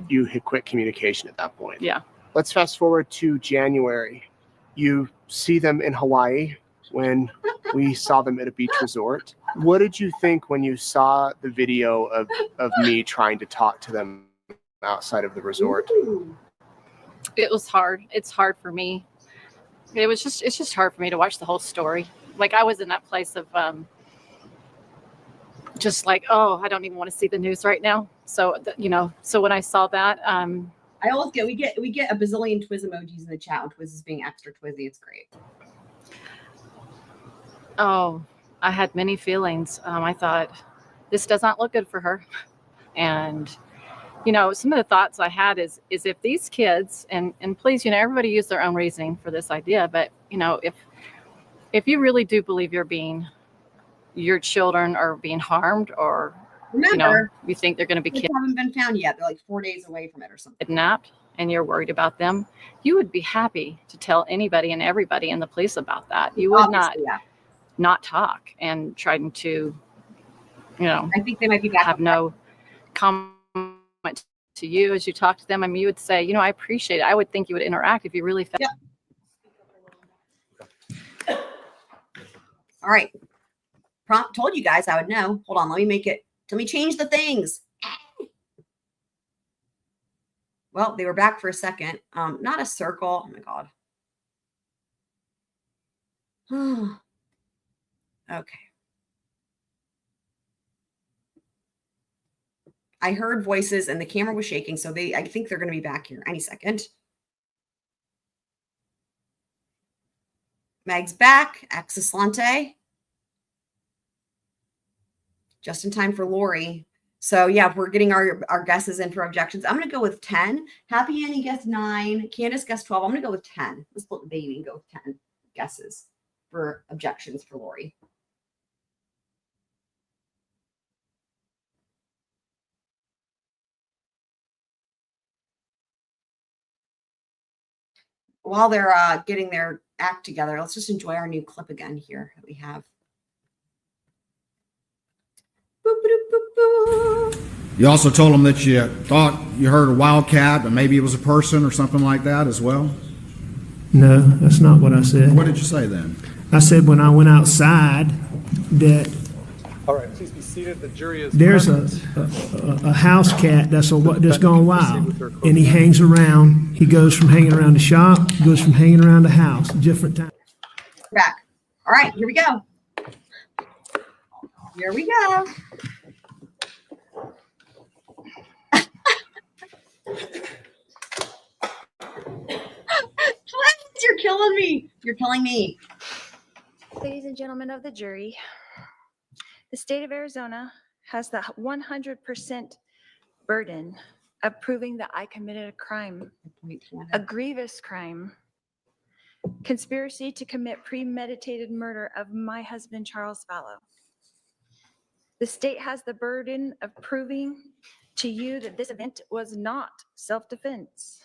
you had quit communication at that point? Yeah. Let's fast forward to January. You see them in Hawaii when we saw them at a beach resort. What did you think when you saw the video of me trying to talk to them outside of the resort? It was hard. It's hard for me. It's just hard for me to watch the whole story. Like I was in that place of just like, oh, I don't even want to see the news right now. So, so when I saw that, I always we get a bazillion Twiz emojis in the chat when Twiz is being extra Twizzy. It's great. Oh, I had many feelings. I thought this does not look good for her. And, some of the thoughts I had is if these kids, and please, everybody use their own reasoning for this idea, but, if you really do believe your children are being harmed, or, remember, you think they're going to be haven't been found yet. They're like 4 days away from it or something. Kidnapped, and you're worried about them, you would be happy to tell anybody and everybody in the police about that. You would not talk and trying to, I think they might be back. Have no comment to you as you talk to them. I mean, you would say, I appreciate it. I would think you would interact if you really felt. Yeah. All right. Told you guys I would know. Hold on. Let me change the things. Well, they were back for a second. Not a circle. Oh my God. Okay. I heard voices and the camera was shaking, so I think they're going to be back here any second. Meg's back. Excelente. Just in time for Lori. So yeah, we're getting our guesses in for objections. I'm going to go with 10. Happy Annie guessed 9. Candace guessed 12. I'm going to go with 10. Let's split the baby and go with 10 guesses for objections for Lori. While they're getting their act together, let's just enjoy our new clip again here that we have. Boop, boop, boop, boop. You also told them that you thought you heard a wildcat, but maybe it was a person or something like that as well? No, that's not what I said. What did you say then? I said when I went outside that All right, please be seated. The jury is. there's a house cat that's gone wild, and he hangs around. He goes from hanging around the shop, goes from hanging around the house, different times. Back. All right, here we go. Here we go. You're killing me. You're killing me. Ladies and gentlemen of the jury, the state of Arizona has the 100% burden of proving that I committed a crime, a grievous crime, conspiracy to commit premeditated murder of my husband, Charles Vallow. The state has the burden of proving to you that this event was not self-defense.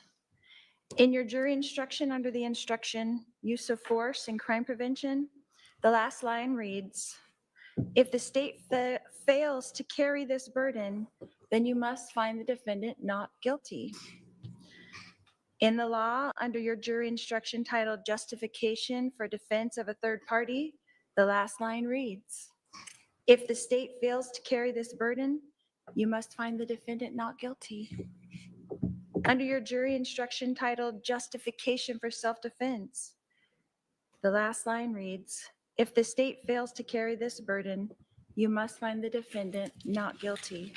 In your jury instruction under the instruction, use of force and crime prevention, the last line reads, if the state fails to carry this burden, then you must find the defendant not guilty. In the law, under your jury instruction titled Justification for Defense of a Third Party, the last line reads, if the state fails to carry this burden, you must find the defendant not guilty. Under your jury instruction titled Justification for Self-Defense, the last line reads, if the state fails to carry this burden, you must find the defendant not guilty.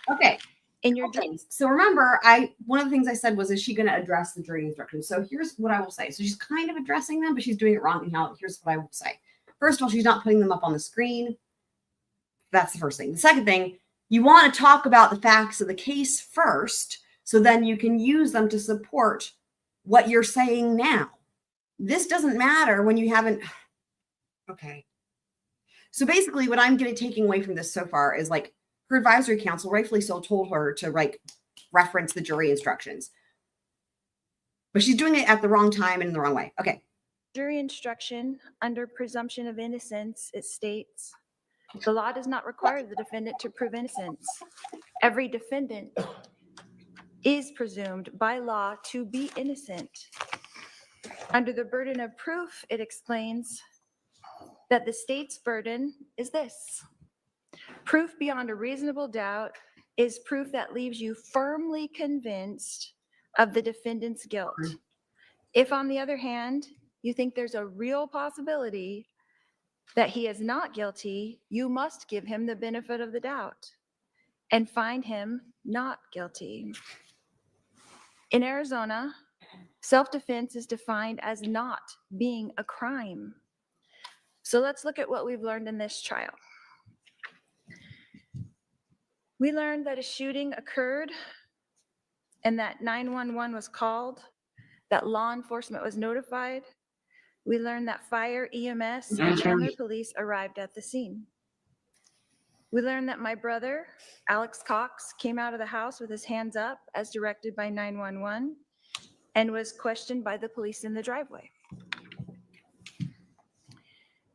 Okay. In your things. So remember, one of the things I said was, is she going to address the jury instructions? So here's what I will say. So she's kind of addressing them, but she's doing it wrong. And here's what I will say. First of all, she's not putting them up on the screen. That's the first thing. The second thing, you want to talk about the facts of the case first, so then you can use them to support what you're saying now. This doesn't matter when you haven't. Okay. So basically what I'm taking away from this so far is like her advisory council, rightfully so, told her to reference the jury instructions. But she's doing it at the wrong time and in the wrong way. Okay. Jury instruction under presumption of innocence, it states, the law does not require the defendant to prove innocence. Every defendant is presumed by law to be innocent. Under the burden of proof, it explains that the state's burden is this. Proof beyond a reasonable doubt is proof that leaves you firmly convinced of the defendant's guilt. If, on the other hand, you think there's a real possibility that he is not guilty, you must give him the benefit of the doubt and find him not guilty. In Arizona, self-defense is defined as not being a crime. So let's look at what we've learned in this trial. We learned that a shooting occurred and that 911 was called, that law enforcement was notified. We learned that fire, EMS, and Chandler police arrived at the scene. We learned that my brother, Alex Cox, came out of the house with his hands up as directed by 911 and was questioned by the police in the driveway.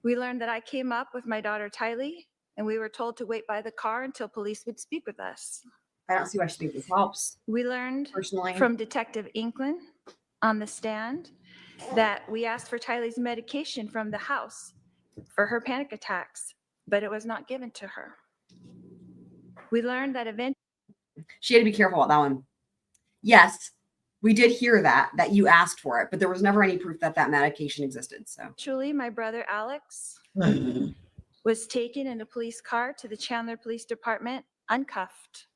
We learned that I came up with my daughter Tylee, and we were told to wait by the car until police would speak with us. I don't see why she thinks this helps. We learned personally from Detective Inklin on the stand that we asked for Tylee's medication from the house for her panic attacks, but it was not given to her. We learned that eventually she had to be careful about that one. Yes, we did hear that you asked for it, but there was never any proof that that medication existed. So actually, my brother Alex was taken in a police car to the Chandler Police Department uncuffed.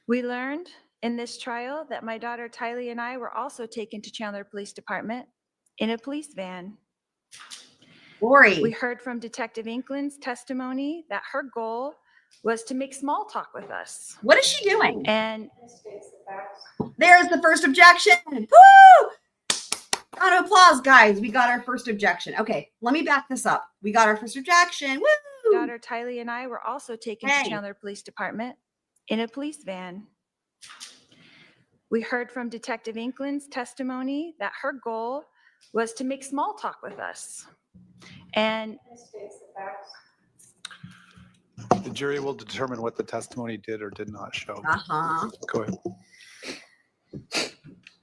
We learned in this trial that my daughter Tylee and I were also taken to Chandler Police Department in a police van. Lori. We heard from Detective Inkland's testimony that her goal was to make small talk with us. What is she doing? And there's the first objection. Woo! Round of applause, guys. We got our first objection. Okay, let me back this up. We got our first objection. Woo! Daughter Tylee and I were also taken to Chandler Police Department in a police van. We heard from Detective Inkland's testimony that her goal was to make small talk with us. And The jury will determine what the testimony did or did not show. Go ahead.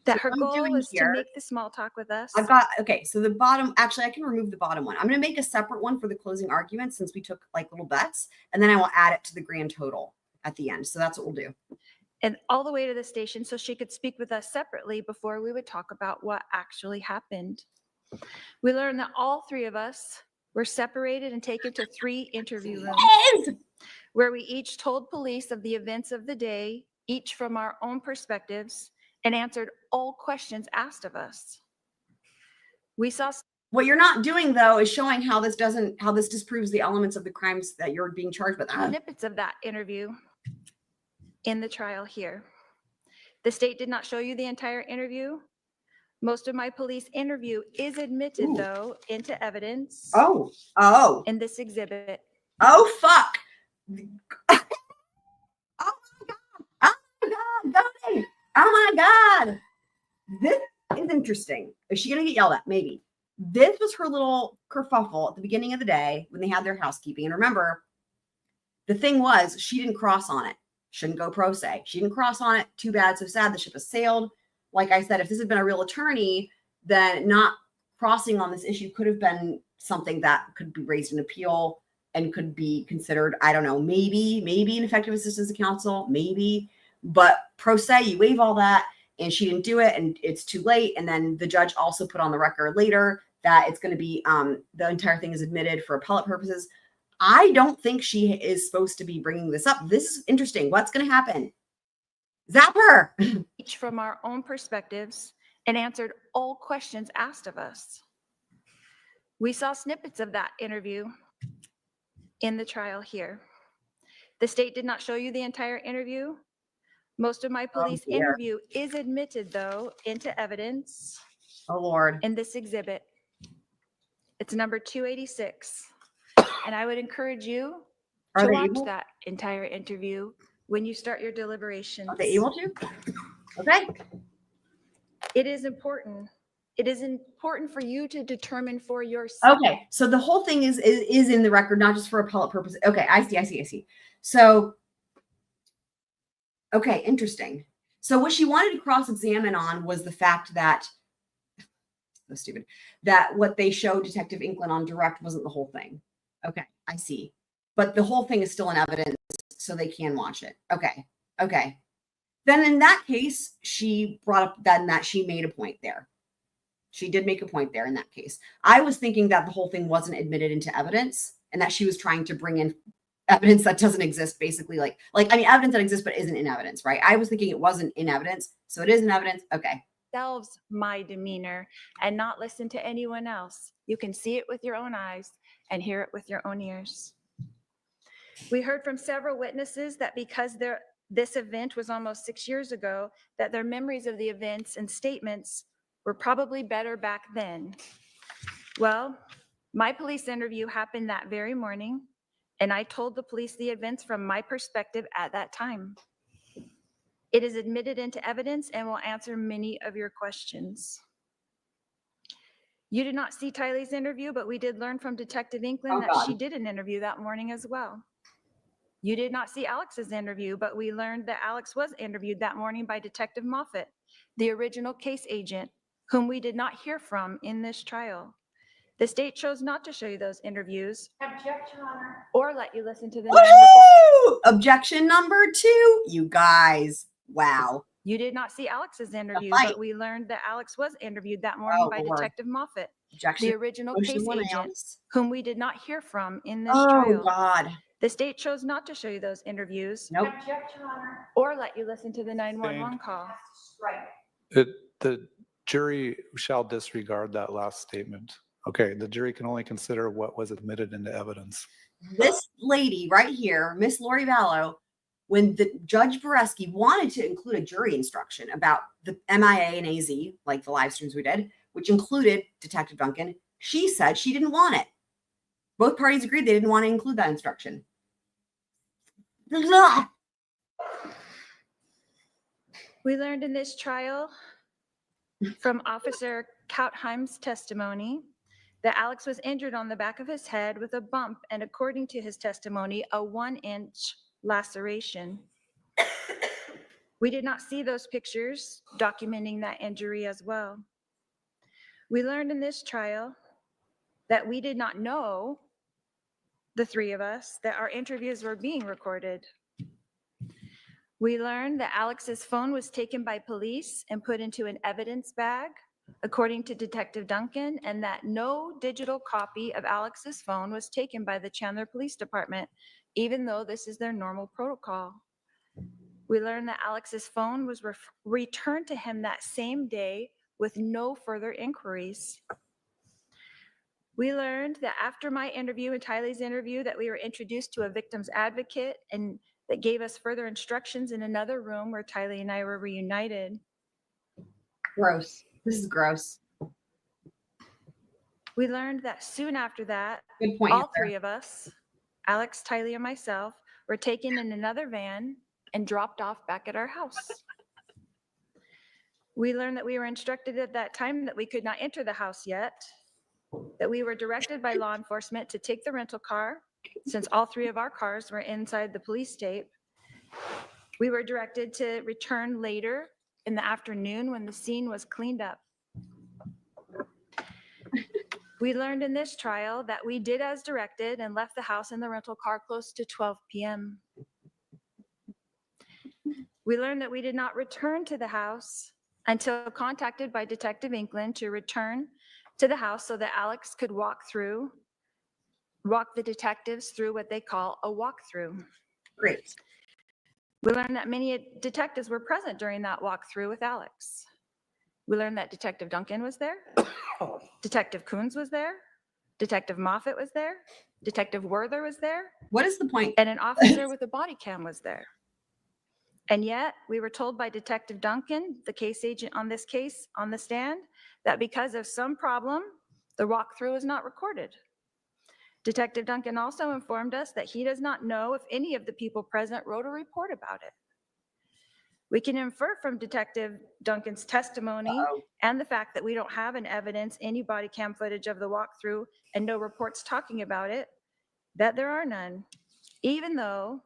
that her I'm goal doing was here- to make the small talk with us. I've got, okay, so the bottom, actually, I can remove the bottom one. I'm going to make a separate one for the closing argument since we took like little bets, and then I will add it to the grand total at the end. So that's what we'll do. And all the way to the station so she could speak with us separately before we would talk about what actually happened. We learned that all three of us were separated and taken to 3 interview rooms where we each told police of the events of the day, each from our own perspectives, and answered all questions asked of us. We saw What you're not doing though is showing how this disproves the elements of the crimes that you're being charged with. snippets of that interview in the trial here. The state did not show you the entire interview. Most of my police interview is admitted though into evidence. Oh. In this exhibit. Oh, fuck. Oh my God. This is interesting. Is she going to get yelled at? Maybe. This was her little kerfuffle at the beginning of the day when they had their housekeeping. And remember, the thing was, she didn't cross on it. Shouldn't go pro se. She didn't cross on it. Too bad, so sad. The ship has sailed. Like I said, if this had been a real attorney, then not crossing on this issue could have been something that could be raised in appeal and could be considered, I don't know, maybe ineffective assistance of counsel, maybe. But pro se, you waive all that, and she didn't do it, and it's too late. And then the judge also put on the record later that it's going to be the entire thing is admitted for appellate purposes. I don't think she is supposed to be bringing this up. This is interesting. What's going to happen? Zap her. Each from our own perspectives and answered all questions asked of us. We saw snippets of that interview in the trial here. The state did not show you the entire interview. Most of my police interview is admitted though into evidence. Oh Lord. In this exhibit. It's number 286. And I would encourage you to watch that entire interview when you start your deliberations. Are they able to? Okay. It is important. It is important for you to determine for yourself. Okay. So the whole thing is in the record, not just for appellate purposes. Okay. I see. So, okay. Interesting. So what she wanted to cross-examine on was the fact that, so stupid, that what they showed Detective Inkland on direct wasn't the whole thing. Okay. I see. But the whole thing is still in evidence, so they can watch it. Okay. Then in that case, she brought up then that she made a point there. She did make a point there in that case. I was thinking that the whole thing wasn't admitted into evidence and that she was trying to bring in evidence that doesn't exist, basically evidence that exists but isn't in evidence, right? I was thinking it wasn't in evidence, so it is in evidence. Okay. Selves my demeanor and not listen to anyone else. You can see it with your own eyes and hear it with your own ears. We heard from several witnesses that because this event was almost 6 years ago, that their memories of the events and statements were probably better back then. Well, my police interview happened that very morning, and I told the police the events from my perspective at that time. It is admitted into evidence and will answer many of your questions. You did not see Tylee's interview, but we did learn from Detective Inkland that she did an interview that morning as well. You did not see Alex's interview, but we learned that Alex was interviewed that morning by Detective Moffett, the original case agent, whom we did not hear from in this trial. The state chose not to show you those interviews. Objection, Honor. Or let you listen to the Woo! Objection number 2, you guys. Wow. You did not see Alex's interview, but we learned that Alex was interviewed that morning by Detective Moffett, the original case agent, whom we did not hear from in this trial. Oh God. The state chose not to show you those interviews. Objection, Honor. Or let you listen to the 911 call. Right. jury shall disregard that last statement. Okay, the jury can only consider what was admitted into evidence. This lady right here, Miss Lori Vallow, when the Judge Beresky wanted to include a jury instruction about the MIA and AZ, like the live streams we did, which included Detective Duncan, she said she didn't want it. Both parties agreed they didn't want to include that instruction. Ugh. We learned in this trial from Officer Kautheim's testimony that Alex was injured on the back of his head with a bump, and according to his testimony, a 1-inch laceration. We did not see those pictures documenting that injury as well. We learned in this trial that we did not know, the three of us, that our interviews were being recorded. We learned that Alex's phone was taken by police and put into an evidence bag, according to Detective Duncan, and that no digital copy of Alex's phone was taken by the Chandler Police Department, even though this is their normal protocol. We learned that Alex's phone was returned to him that same day with no further inquiries. We learned that after my interview and Tylee's interview that we were introduced to a victim's advocate and that gave us further instructions in another room where Tylee and I were reunited. Gross. This is gross. We learned that soon after that, Good point, all Sarah. three of us, Alex, Tylee, and myself, were taken in another van and dropped off back at our house. We learned that we were instructed at that time that we could not enter the house yet, that we were directed by law enforcement to take the rental car, since all three of our cars were inside the police tape. We were directed to return later in the afternoon when the scene was cleaned up. We learned in this trial that we did as directed and left the house in the rental car close to 12 p.m. We learned that we did not return to the house until contacted by Detective Inkland to return to the house so that Alex could walk the detectives through what they call a walkthrough. Great. We learned that many detectives were present during that walkthrough with Alex. We learned that Detective Duncan was there, Detective Coons was there, Detective Moffett was there, Detective Werther was there. What is the point? And an officer with a body cam was there. And yet we were told by Detective Duncan, the case agent on this case on the stand, that because of some problem, the walkthrough is not recorded. Detective Duncan also informed us that he does not know if any of the people present wrote a report about it. We can infer from Detective Duncan's testimony and the fact that we don't have an evidence, any body cam footage of the walkthrough and no reports talking about it, that there are none, even though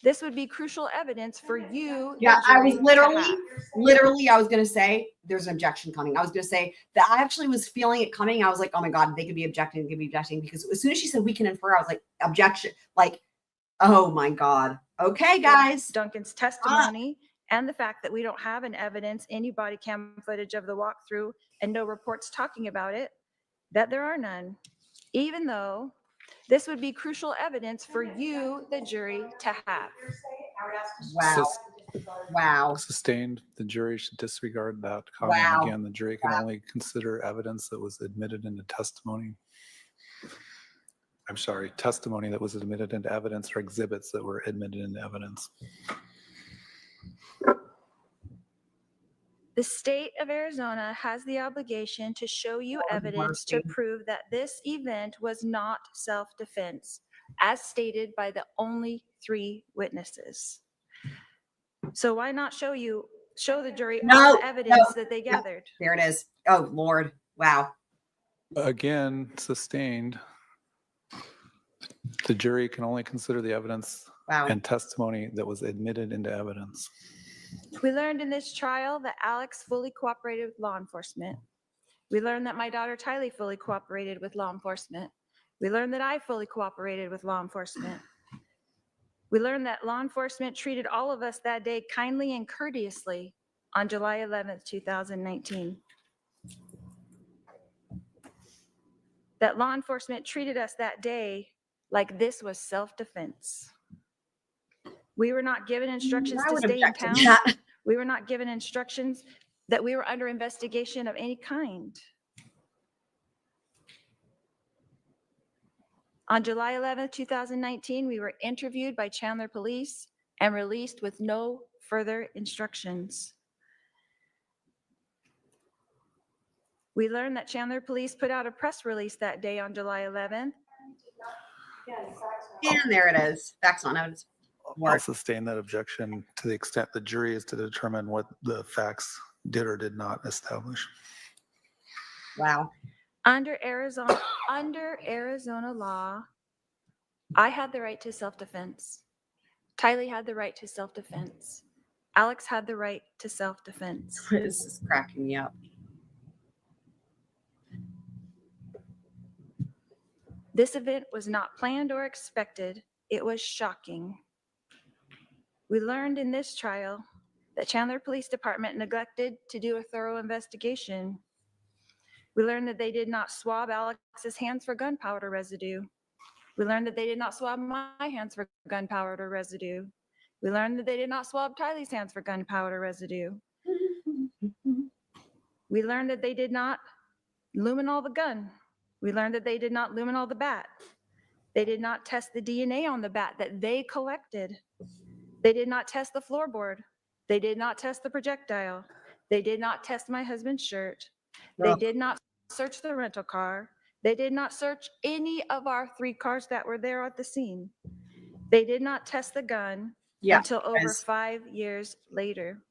this would be crucial evidence for you. Yeah, I was the jury, to have. literally, I was going to say there's an objection coming. I was going to say that I actually was feeling it coming. I was like, oh my God, they could be objecting, because as soon as she said we can infer, I was like, objection. Like, oh my God. Okay, guys. Duncan's testimony and the fact that we don't have an evidence, any body cam footage of the walkthrough and no reports talking about it, that there are none, even though this would be crucial evidence for you, the jury, to have. Wow. Wow. Sustained. The jury should disregard that comment. Wow. Again, the jury can only consider evidence that was admitted into testimony. I'm sorry, testimony that was admitted into evidence or exhibits that were admitted into evidence. The state of Arizona has the obligation to show you evidence to prove that this event was not self-defense, as stated by the only three witnesses. So why not show the jury all the evidence that they gathered? There it is. Oh, Lord. Wow. Again, sustained. The jury can only consider the evidence and testimony that was admitted into evidence. We learned in this trial that Alex fully cooperated with law enforcement. We learned that my daughter Tylee fully cooperated with law enforcement. We learned that I fully cooperated with law enforcement. We learned that law enforcement treated all of us that day kindly and courteously on July 11th, 2019. That law enforcement treated us that day like this was self-defense. We were not given instructions to stay in town. We were not given instructions that we were under investigation of any kind. On July 11th, 2019, we were interviewed by Chandler Police and released with no further instructions. We learned that Chandler Police put out a press release that day on July 11th. And there it is. Facts on evidence. I'll sustain that objection to the extent the jury is to determine what the facts did or did not establish. Wow. Under Arizona law, I had the right to self-defense. Tylee had the right to self-defense. Alex had the right to self-defense. This is cracking me up. This event was not planned or expected. It was shocking. We learned in this trial that Chandler Police Department neglected to do a thorough investigation. We learned that they did not swab Alex's hands for gunpowder residue. We learned that they did not swab my hands for gunpowder residue. We learned that they did not swab Tylee's hands for gunpowder residue. We learned that they did not luminol the gun. We learned that they did not luminol the bat. They did not test the DNA on the bat that they collected. They did not test the floorboard. They did not test the projectile. They did not test my husband's shirt. They did not search the rental car. They did not search any of our 3 cars that were there at the scene. They did not test the gun until over 5 years later.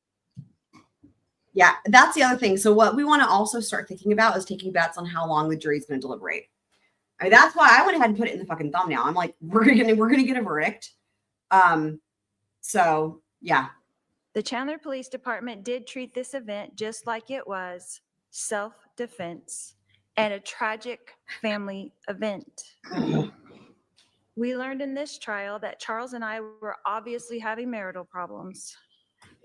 Yeah, that's the other thing. So what we want to also start thinking about is taking bets on how long the jury's going to deliberate. I mean, that's why I went ahead and put it in the fucking thumbnail. I'm like, we're gonna get a verdict. So yeah. The Chandler Police Department did treat this event just like it was self-defense and a tragic family event. We learned in this trial that Charles and I were obviously having marital problems.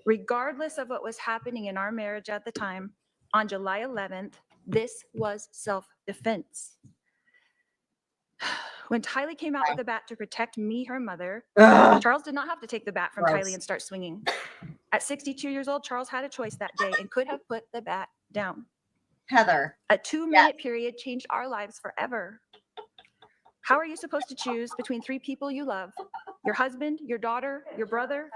Regardless of what was happening in our marriage at the time, on July 11th, this was self-defense. When Tylee came out with a bat to protect me, her mother, Charles did not have to take the bat from Tylee and start swinging. At 62 years old, Charles had a choice that day and could have put the bat down. Heather. A 2-minute period changed our lives forever. How are you supposed to choose between 3 people you love? Your husband, your daughter, your brother?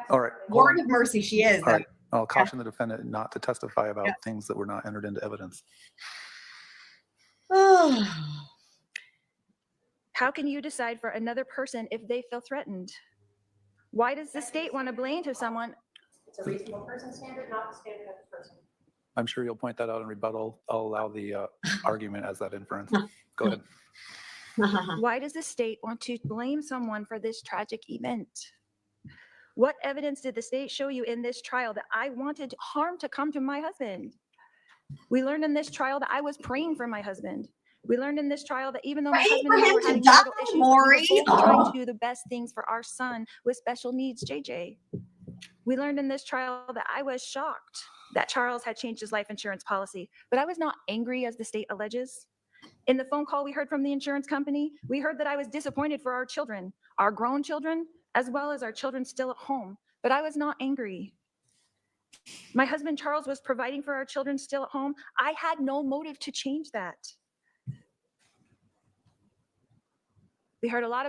All right. Lord of mercy, she is. All right. I'll caution the defendant not to testify about things that were not entered into evidence. How can you decide for another person if they feel threatened? Why does the state want to blame to someone? It's a reasonable person standard, not the standard of the person. I'm sure you'll point that out in rebuttal. I'll allow the argument as that inference. Go ahead. Why does the state want to blame someone for this tragic event? What evidence did the state show you in this trial that I wanted harm to come to my husband? We learned in this trial that I was praying for my husband. We learned in this trial that even though my husband and I were having marital issues, we were both trying to do the best things for our son with special needs, JJ. We learned in this trial that I was shocked that Charles had changed his life insurance policy, but I was not angry as the state alleges. In the phone call we heard from the insurance company, we heard that I was disappointed for our children, our grown children, as well as our children still at home, but I was not angry. My husband Charles was providing for our children still at home. I had no motive to change that. We heard a lot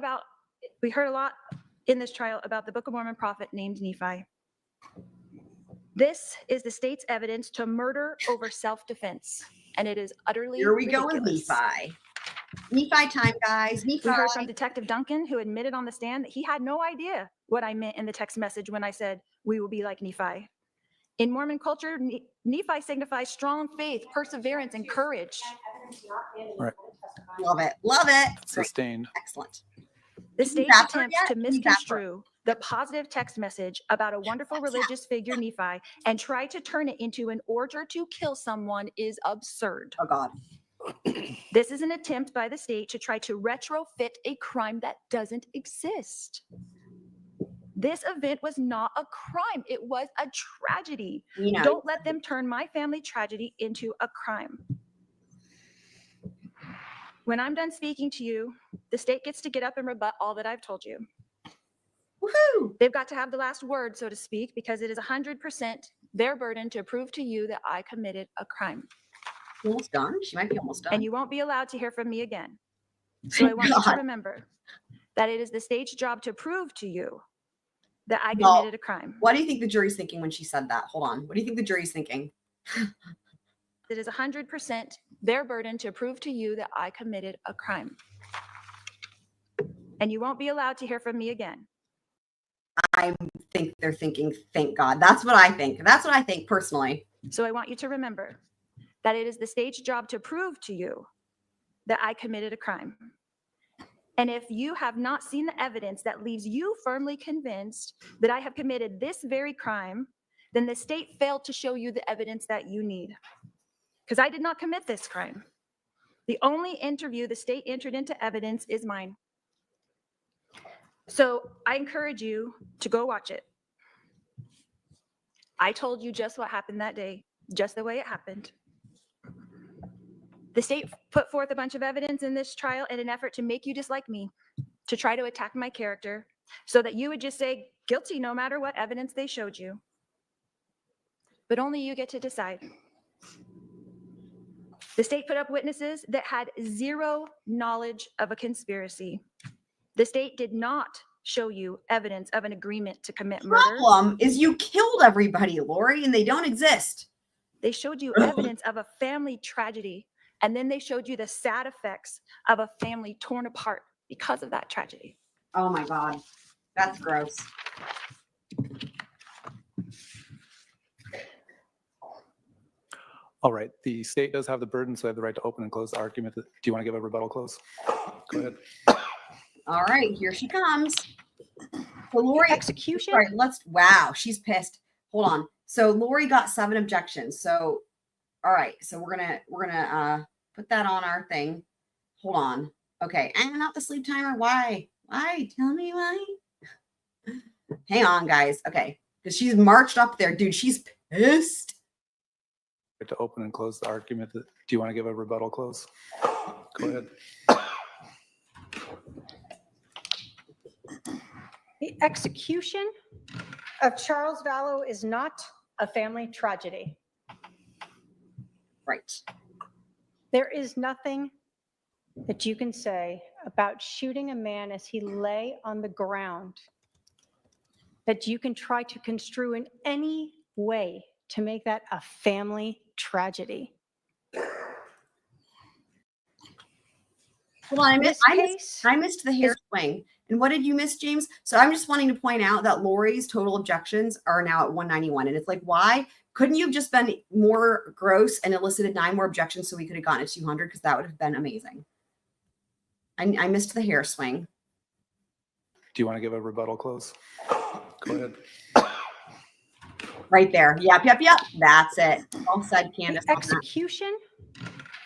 in this trial about the Book of Mormon prophet named Nephi. This is the state's evidence to murder over self-defense, and it is utterly Here we ridiculous. go with Nephi. Nephi time, guys. Nephi. We heard from Detective Duncan, who admitted on the stand that he had no idea what I meant in the text message when I said, we will be like Nephi. In Mormon culture, Nephi signifies strong faith, perseverance, and courage. Right. Love it. Love it. Sustained. Excellent. The state attempts to misconstrue the positive text message about a wonderful religious figure, Nephi, and try to turn it into an order to kill someone is absurd. Oh, God. This is an attempt by the state to try to retrofit a crime that doesn't exist. This event was not a crime. It was a tragedy. Don't let them turn my family tragedy into a crime. When I'm done speaking to you, the state gets to get up and rebut all that I've told you. Woohoo! They've got to have the last word, so to speak, because it is 100% their burden to prove to you that I committed a crime. Almost done? She might be almost done. And you won't be allowed to hear from me again. So I want you to God. remember that it is the state's job to prove to you that I Well, committed a crime. What do you think the jury's thinking when she said that? Hold on. What do you think the jury's thinking? It is 100% their burden to prove to you that I committed a crime. And you won't be allowed to hear from me again. I think they're thinking, thank God. That's what I think. That's what I think personally. So I want you to remember that it is the state's job to prove to you that I committed a crime. And if you have not seen the evidence that leaves you firmly convinced that I have committed this very crime, then the state failed to show you the evidence that you need. Because I did not commit this crime. The only interview the state entered into evidence is mine. So I encourage you to go watch it. I told you just what happened that day, just the way it happened. The state put forth a bunch of evidence in this trial in an effort to make you dislike me, to try to attack my character, so that you would just say guilty no matter what evidence they showed you. But only you get to decide. The state put up witnesses that had zero knowledge of a conspiracy. The state did not show you evidence of an agreement to commit murder. The problem is you killed everybody, Lori, and they don't exist. They showed you evidence of a family tragedy, and then they showed you the sad effects of a family torn apart because of that tragedy. Oh my God. That's gross. All right, the state does have the burden, so they have the right to open and close the argument. Do you want to give a rebuttal close? Go ahead. All right, here she comes. So Lori, execution. Sorry, wow, she's pissed. Hold on. So Lori got 7 objections. So, all right, so we're gonna put that on our thing. Hold on. Okay, and not the sleep timer. Why? Tell me why. Hang on, guys. Okay, because she's marched up there, dude. She's pissed. To open and close the argument. Do you want to give a rebuttal close? Go ahead. The execution of Charles Vallow is not a family tragedy. Right. There is nothing that you can say about shooting a man as he lay on the ground that you can try to construe in any way to make that a family tragedy. Well, I missed the hair swing. And what did you miss, James? So I'm just wanting to point out that Lori's total objections are now at 191. And it's like, why? Couldn't you have just been more gross and elicited 9 more objections so we could have gotten to 200? Because that would have been amazing. I missed the hair swing. Do you want to give a rebuttal close? Go ahead. Right there. Yep. That's it. Well said, Candace. The execution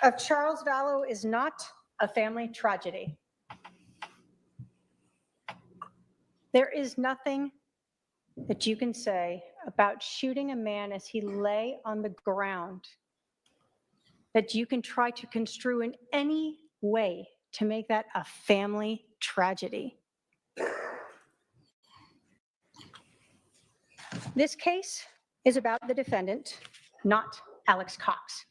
of Charles Vallow is not a family tragedy. There is nothing that you can say about shooting a man as he lay on the ground that you can try to construe in any way to make that a family tragedy. This case is about the defendant, not Alex Cox.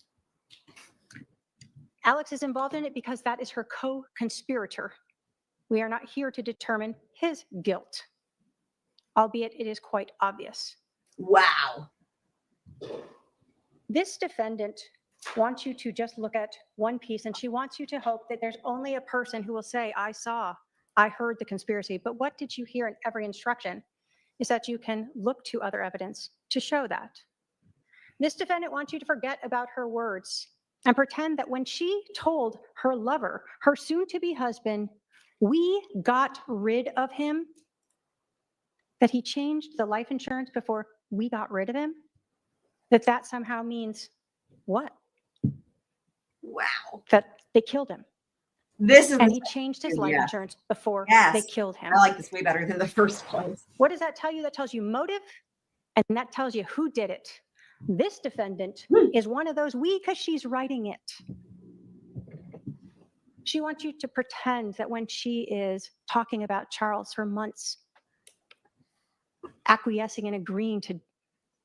Alex is involved in it because that is her co-conspirator. We are not here to determine his guilt, albeit it is quite obvious. Wow. This defendant wants you to just look at one piece, and she wants you to hope that there's only a person who will say, I heard the conspiracy. But what did you hear in every instruction is that you can look to other evidence to show that. This defendant wants you to forget about her words and pretend that when she told her lover, her soon-to-be husband, we got rid of him, that he changed the life insurance before we got rid of him, that somehow means what? Wow. That they killed him. And he changed his life insurance before they killed him. I like this way better than the first place. What does that tell you? That tells you motive, and that tells you who did it. This defendant is one of those because she's writing it. She wants you to pretend that when she is talking about Charles for months acquiescing and agreeing to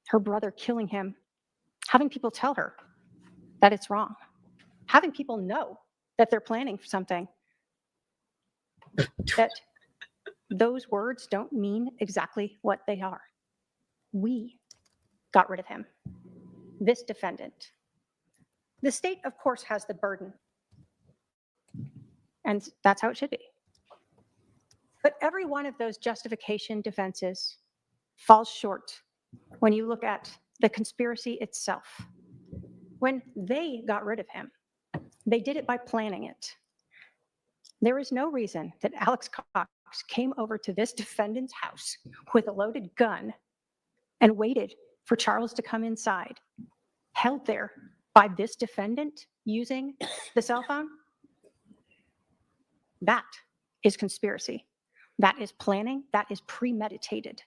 her brother killing him, having people tell her that it's wrong, having people know that they're planning for something, that those words don't mean exactly what they are. We got rid of him, this defendant. The state, of course, has the burden, and that's how it should be. But every one of those justification defenses falls short when you look at the conspiracy itself. When they got rid of him, they did it by planning it. There is no reason that Alex Cox came over to this defendant's house with a loaded gun and waited for Charles to come inside, held there by this defendant using the cell phone. That is conspiracy. That is planning. That is premeditated.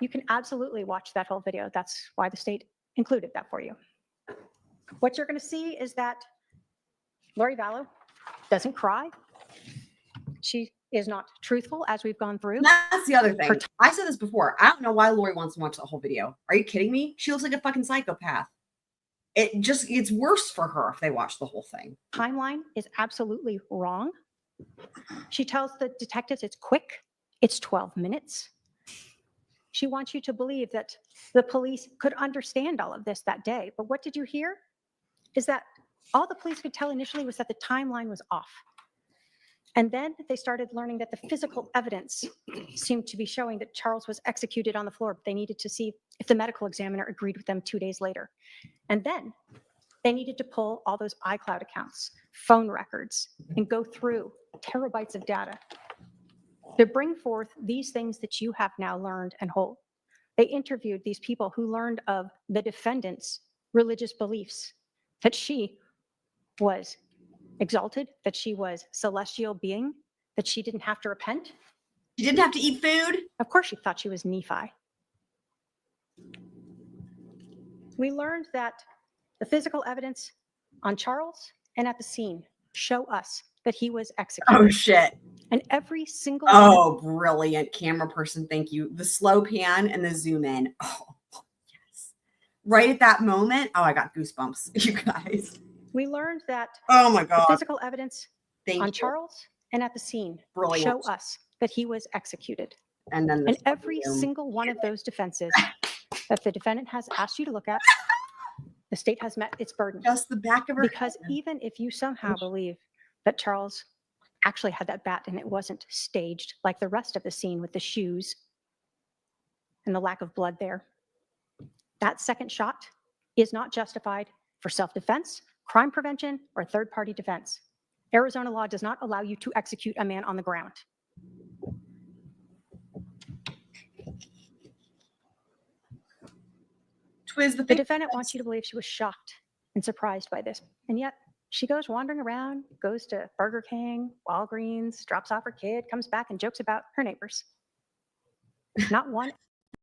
You can absolutely watch that whole video. That's why the state included that for you. What you're going to see is that Lori Vallow doesn't cry. She is not truthful, as we've gone through. That's the other thing. I said this before. I don't know why Lori wants to watch the whole video. Are you kidding me? She looks like a fucking psychopath. It's worse for her if they watch the whole thing. Timeline is absolutely wrong. She tells the detectives it's quick, it's 12 minutes. She wants you to believe that the police could understand all of this that day. But what did you hear? Is that all the police could tell initially was that the timeline was off. And then they started learning that the physical evidence seemed to be showing that Charles was executed on the floor. But they needed to see if the medical examiner agreed with them 2 days later. And then they needed to pull all those iCloud accounts, phone records, and go through terabytes of data to bring forth these things that you have now learned and hold. They interviewed these people who learned of the defendant's religious beliefs, that she was exalted, that she was celestial being, that she didn't have to repent. She didn't have to eat food. Of course she thought she was Nephi. We learned that the physical evidence on Charles and at the scene show us that he was executed. Oh, shit. And every single Oh, brilliant camera person. Thank you. The slow pan and the zoom in. Oh, yes. Right at that moment. Oh, I got goosebumps, you guys. we learned that Oh my God. the physical evidence Thank on you. Charles and at the scene Brilliant. show us that he was executed. And then And every single one of those defenses that the defendant has asked you to look at, the state has met its burden. Just the back of her Because head. even if you somehow believe that Charles actually had that bat and it wasn't staged like the rest of the scene with the shoes and the lack of blood there, that second shot is not justified for self-defense, crime prevention, or third-party defense. Arizona law does not allow you to execute a man on the ground. The defendant wants you to believe she was shocked and surprised by this, and yet she goes wandering around, goes to Burger King, Walgreens, drops off her kid, comes back and jokes about her neighbors. Not one.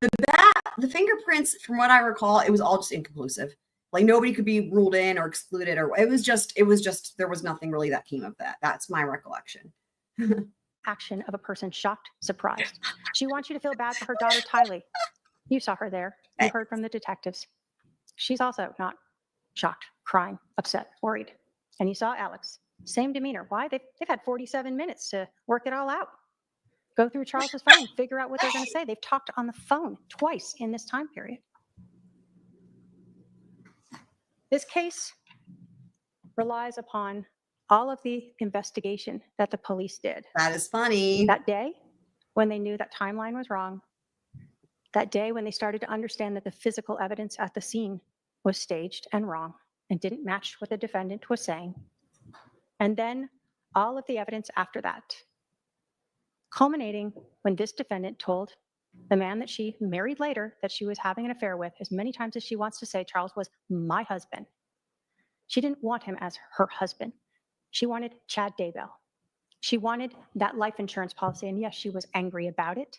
The fingerprints, from what I recall, it was all just inconclusive. Like nobody could be ruled in or excluded, or it was just there was nothing really that came of that. That's my recollection. Action of a person shocked, surprised. She wants you to feel bad for her daughter, Tylee. You saw her there. You heard from the detectives. She's also not shocked, crying, upset, worried. And you saw Alex. Same demeanor. Why? They've had 47 minutes to work it all out. Go through Charles's phone, figure out what they're going to say. They've talked on the phone twice in this time period. This case relies upon all of the investigation that the police did. That is funny. That day, when they knew that timeline was wrong, that day when they started to understand that the physical evidence at the scene was staged and wrong and didn't match what the defendant was saying. And then all of the evidence after that, culminating when this defendant told the man that she married later that she was having an affair with, as many times as she wants to say Charles was my husband. She didn't want him as her husband. She wanted Chad Daybell. She wanted that life insurance policy, and yes, she was angry about it.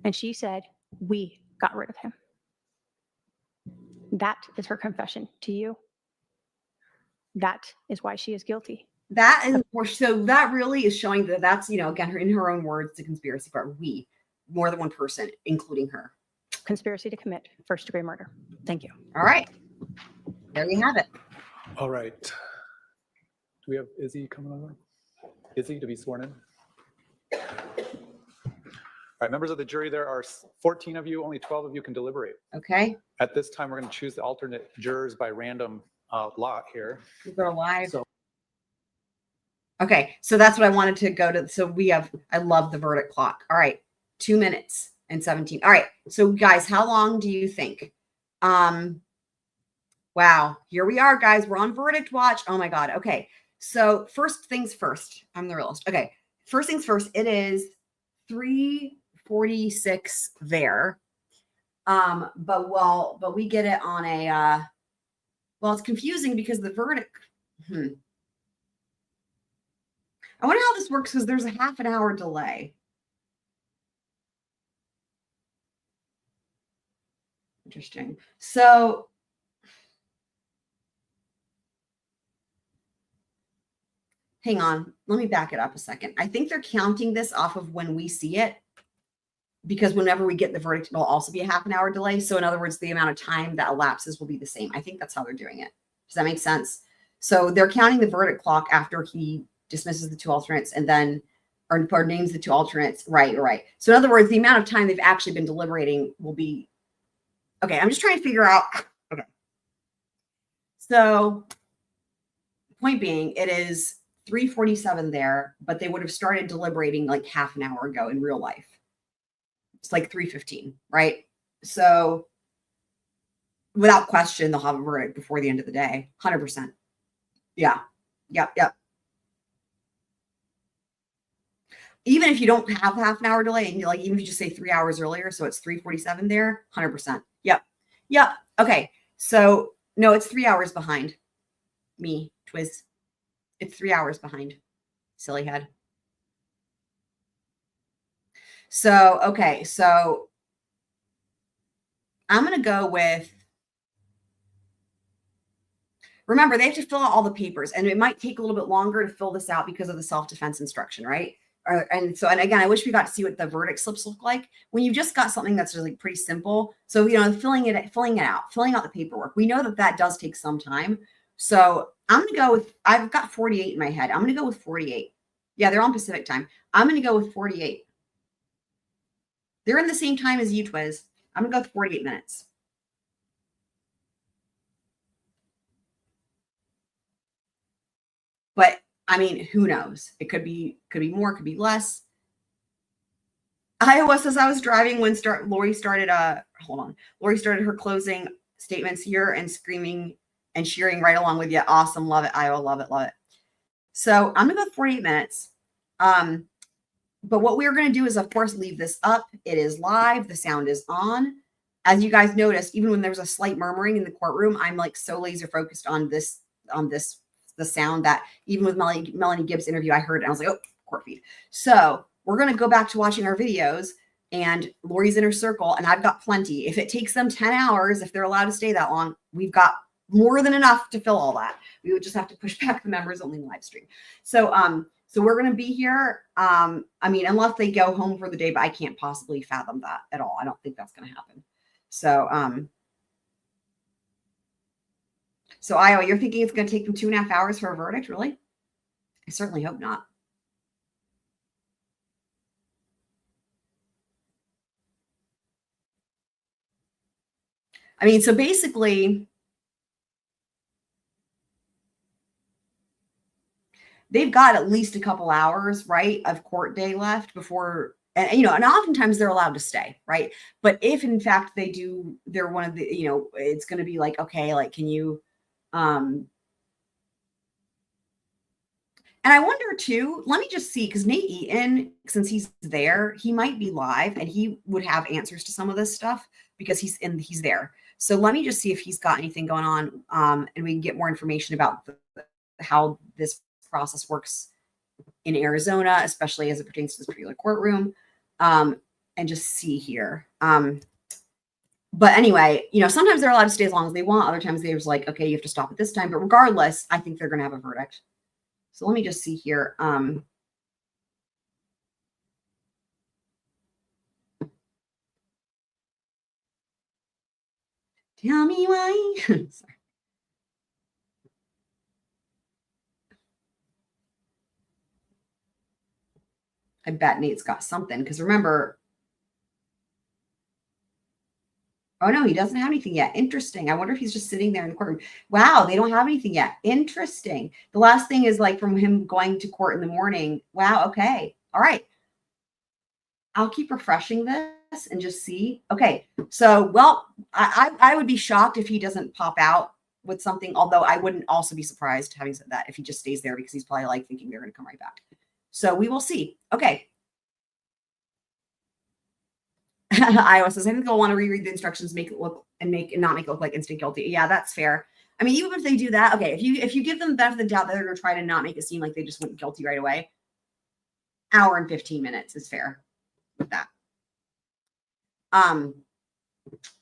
And she said, we got rid of him. That is her confession to you. That is why she is guilty. that is so that really is showing that that's, again, in her own words, the conspiracy part. We, more than one person, including her. Conspiracy to commit first-degree murder. Thank you. All right. There you have it. All right. Do we have Izzy coming over? Izzy to be sworn in? All right, members of the jury, there are 14 of you, only 12 of you can deliberate. Okay. At this time, we're going to choose the alternate jurors by random lot here. We go live. Okay, so that's what I wanted to go to. So I love the verdict clock. All right, 2 minutes and 17. All right, so guys, how long do you think? Wow, here we are, guys. We're on verdict watch. Oh my God. Okay, so first things first. I'm the realist. Okay, first things first. It is 3:46 there. But we get it on a. Well, it's confusing because the verdict. I wonder how this works because there's a half an hour delay. Interesting. So hang on. Let me back it up a second. I think they're counting this off of when we see it because whenever we get the verdict, it'll also be a half an hour delay. So in other words, the amount of time that elapses will be the same. I think that's how they're doing it. Does that make sense? So they're counting the verdict clock after he dismisses the two alternates and then or names the two alternates. Right. So in other words, the amount of time they've actually been deliberating will be. Okay, I'm just trying to figure out. Okay. So point being, it is 3:47 there, but they would have started deliberating like half an hour ago in real life. It's like 3:15, right? So without question, they'll have a verdict before the end of the day. 100%. Yeah. Yep. Even if you don't have half an hour delay, and even if you just say 3 hours earlier, so it's 3:47 there, 100%. Yep. Okay. So no, it's 3 hours behind me, Twiz. It's 3 hours behind. Silly head. So, okay. So I'm going to go with, remember, they have to fill out all the papers, and it might take a little bit longer to fill this out because of the self-defense instruction, right? And again, I wish we got to see what the verdict slips look like when you've just got something that's really pretty simple. So, filling it out, filling out the paperwork. We know that does take some time. So I'm going to go with, I've got 48 in my head. I'm going to go with 48. Yeah, they're on Pacific time. I'm going to go with 48. They're in the same time as you, Twiz. I'm going to go with 48 minutes. But I mean, who knows? It could be more, could be less. Iowa says I was driving when Lori started Lori started her closing statements here and screaming and cheering right along with you. Awesome. Love it, Iowa. Love it. So I'm gonna go 48 minutes. But what we're gonna do is, of course, leave this up. It is live, the sound is on. As you guys noticed, even when there's a slight murmuring in the courtroom, I'm like so laser focused on the sound that even with Melanie Gibbs' interview, I heard it and I was like, oh, court feed. So we're going to go back to watching our videos, and Lori's in her circle, and I've got plenty. If it takes them 10 hours, if they're allowed to stay that long, we've got more than enough to fill all that. We would just have to push back the members only live stream. So we're going to be here. I mean, unless they go home for the day, but I can't possibly fathom that at all. I don't think that's going to happen. So Iowa, you're thinking it's going to take them 2.5 hours for a verdict? Really? I certainly hope not. I mean, so basically, they've got at least a couple hours, right, of court day left before, and oftentimes they're allowed to stay, right? But if in fact they're one of the, it's going to be like, okay, like, can you, and I wonder too, let me just see, because Nate Eaton, since he's there, he might be live and he would have answers to some of this stuff because he's there. So let me just see if he's got anything going on, and we can get more information about how this process works in Arizona, especially as it pertains to this particular courtroom, and just see here. But anyway, sometimes they're allowed to stay as long as they want. Other times they're like, okay, you have to stop at this time. But regardless, I think they're going to have a verdict. So let me just see here. Tell me why. Sorry. I bet Nate's got something because remember. Oh no, he doesn't have anything yet. Interesting. I wonder if he's just sitting there in the courtroom. Wow, they don't have anything yet. Interesting. The last thing is like from him going to court in the morning. Wow. Okay. All right. I'll keep refreshing this and just see. Okay. So, well, I would be shocked if he doesn't pop out with something, although I wouldn't also be surprised, having said that, if he just stays there because he's probably like thinking they're going to come right back. So we will see. Okay. Iowa says, I think they'll want to reread the instructions, make it look and not make it look like instant guilty. Yeah, that's fair. I mean, even if they do that, okay, if you give them the benefit of the doubt that they're going to try to not make it seem like they just went guilty right away, hour and 15 minutes is fair with that.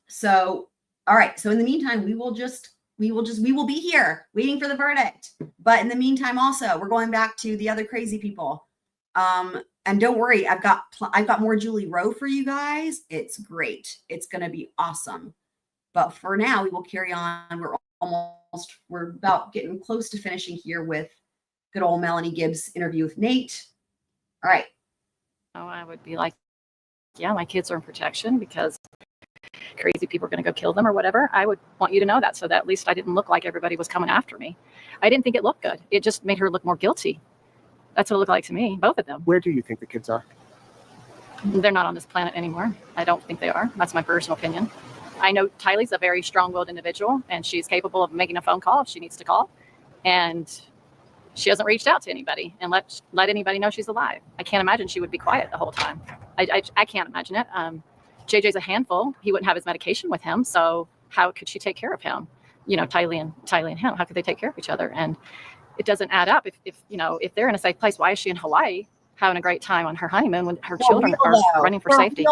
So, all right. So in the meantime, we will be here waiting for the verdict. But in the meantime, also, we're going back to the other crazy people. And don't worry, I've got more Julie Rowe for you guys. It's great. It's going to be awesome. But for now, we will carry on. We're about getting close to finishing here with good old Melanie Gibbs' interview with Nate. All right. Oh, I would be like, yeah, my kids are in protection because crazy people are going to go kill them or whatever. I would want you to know that so that at least I didn't look like everybody was coming after me. I didn't think it looked good. It just made her look more guilty. That's what it looked like to me, both of them. Where do you think the kids are? They're not on this planet anymore. I don't think they are. That's my personal opinion. I know Tylee's a very strong-willed individual, and she's capable of making a phone call if she needs to call. And she hasn't reached out to anybody and let anybody know she's alive. I can't imagine she would be quiet the whole time. I can't imagine it. JJ's a handful. He wouldn't have his medication with him, so how could she take care of him? You know, Tylee and him, how could they take care of each other? And it doesn't add up. If they're in a safe place, why is she in Hawaii having a great time on her honeymoon when her children are running for safety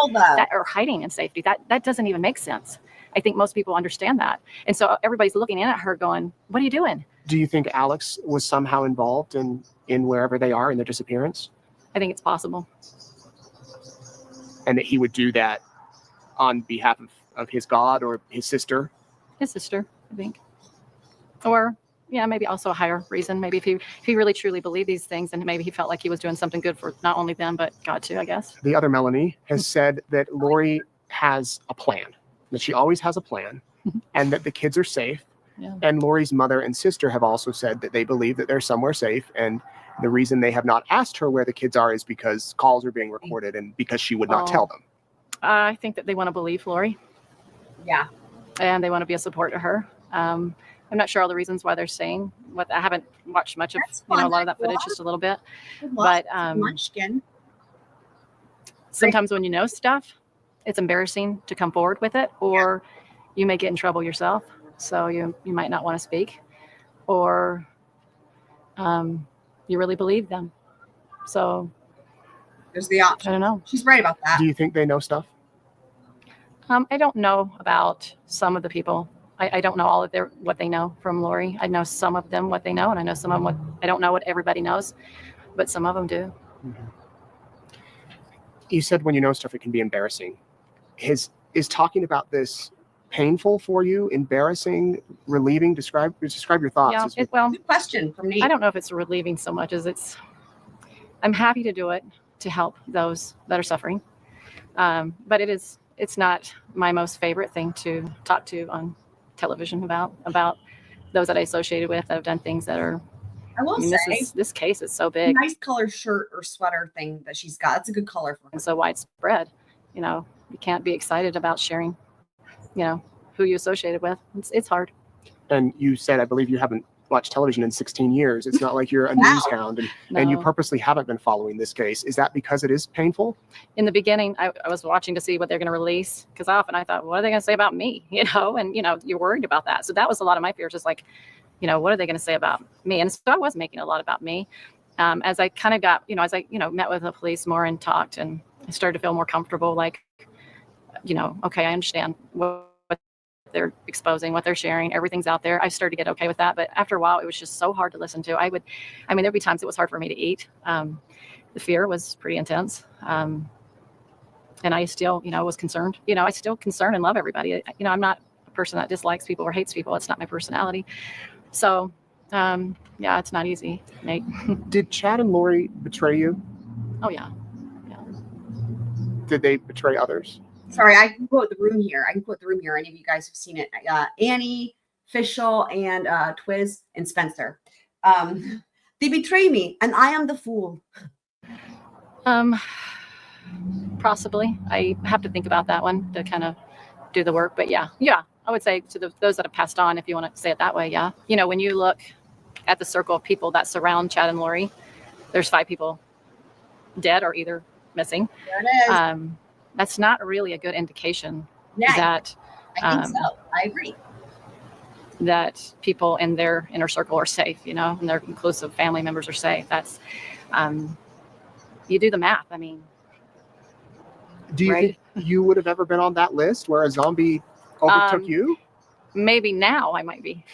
or hiding in safety? That doesn't even make sense. I think most people understand that. And so everybody's looking in at her going, what are you doing? Do you think Alex was somehow involved in wherever they are in their disappearance? I think it's possible. And that he would do that on behalf of his God or his sister? His sister, I think. Or yeah, maybe also a higher reason. Maybe if he really truly believed these things, and maybe he felt like he was doing something good for not only them, but God too, I guess. The other Melanie has said that Lori has a plan, that she always has a plan, and that the kids are safe. Yeah. And Lori's mother and sister have also said that they believe that they're somewhere safe. And the reason they have not asked her where the kids are is because calls are being recorded and because she would not tell them. I think that they want to believe Lori. Yeah. And they want to be a support to her. I'm not sure all the reasons why they're saying what. I haven't watched much of a lot of that footage, just a little bit. But sometimes when you know stuff, it's embarrassing to come forward with it, or you may get in trouble yourself. So you might not want to speak, or you really believe them. So there's the option. I don't know. She's right about that. Do you think they know stuff? I don't know about some of the people. I don't know all of what they know from Lori. I know some of them what they know, and I know some of them I don't know what everybody knows, but some of them do. Mm-hmm. You said when you know stuff, it can be embarrassing. Is talking about this painful for you? Embarrassing? Relieving? Describe your thoughts. Yeah, well, good question from me. I don't know if it's relieving so much as I'm happy to do it to help those that are suffering. But it's not my most favorite thing to talk to on television about those that I associated with that have done things that are. I will say this case is so big. Nice color shirt or sweater thing that she's got. That's a good color for her. And so widespread. You can't be excited about sharing, who you associated with. It's hard. And you said, I believe you haven't watched television in 16 years. It's not like you're a news hound and you purposely haven't been following this case. Is that because it is painful? In the beginning, I was watching to see what they're going to release because often I thought, what are they going to say about me? And you're worried about that. So that was a lot of my fears, just like, what are they going to say about me? And so I was making a lot about me. As I kind of got, as I, met with the police more and talked, and I started to feel more comfortable, like, okay, I understand what they're exposing, what they're sharing, everything's out there. I started to get okay with that. But after a while, it was just so hard to listen to. There'd be times it was hard for me to eat. The fear was pretty intense. And I still, was concerned. I still concern and love everybody. I'm not a person that dislikes people or hates people. It's not my personality. So, yeah, it's not easy, Nate. Did Chad and Lori betray you? Oh, yeah. Did they betray others? Sorry, I can quote the room here. Any of you guys have seen it. Annie, Fischel, and Twiz, and Spencer. They betray me, and I am the fool. Possibly. I have to think about that one to kind of do the work. But yeah, I would say to those that have passed on, if you want to say it that way, yeah. When you look at the circle of people that surround Chad and Lori, there's 5 people dead or either missing. There it is. That's not really a good indication that I think so. I agree. That people in their inner circle are safe, and their inclusive family members are safe. That's you do the math. Do you think you would have ever been on that list where a zombie overtook you? Maybe now I might be.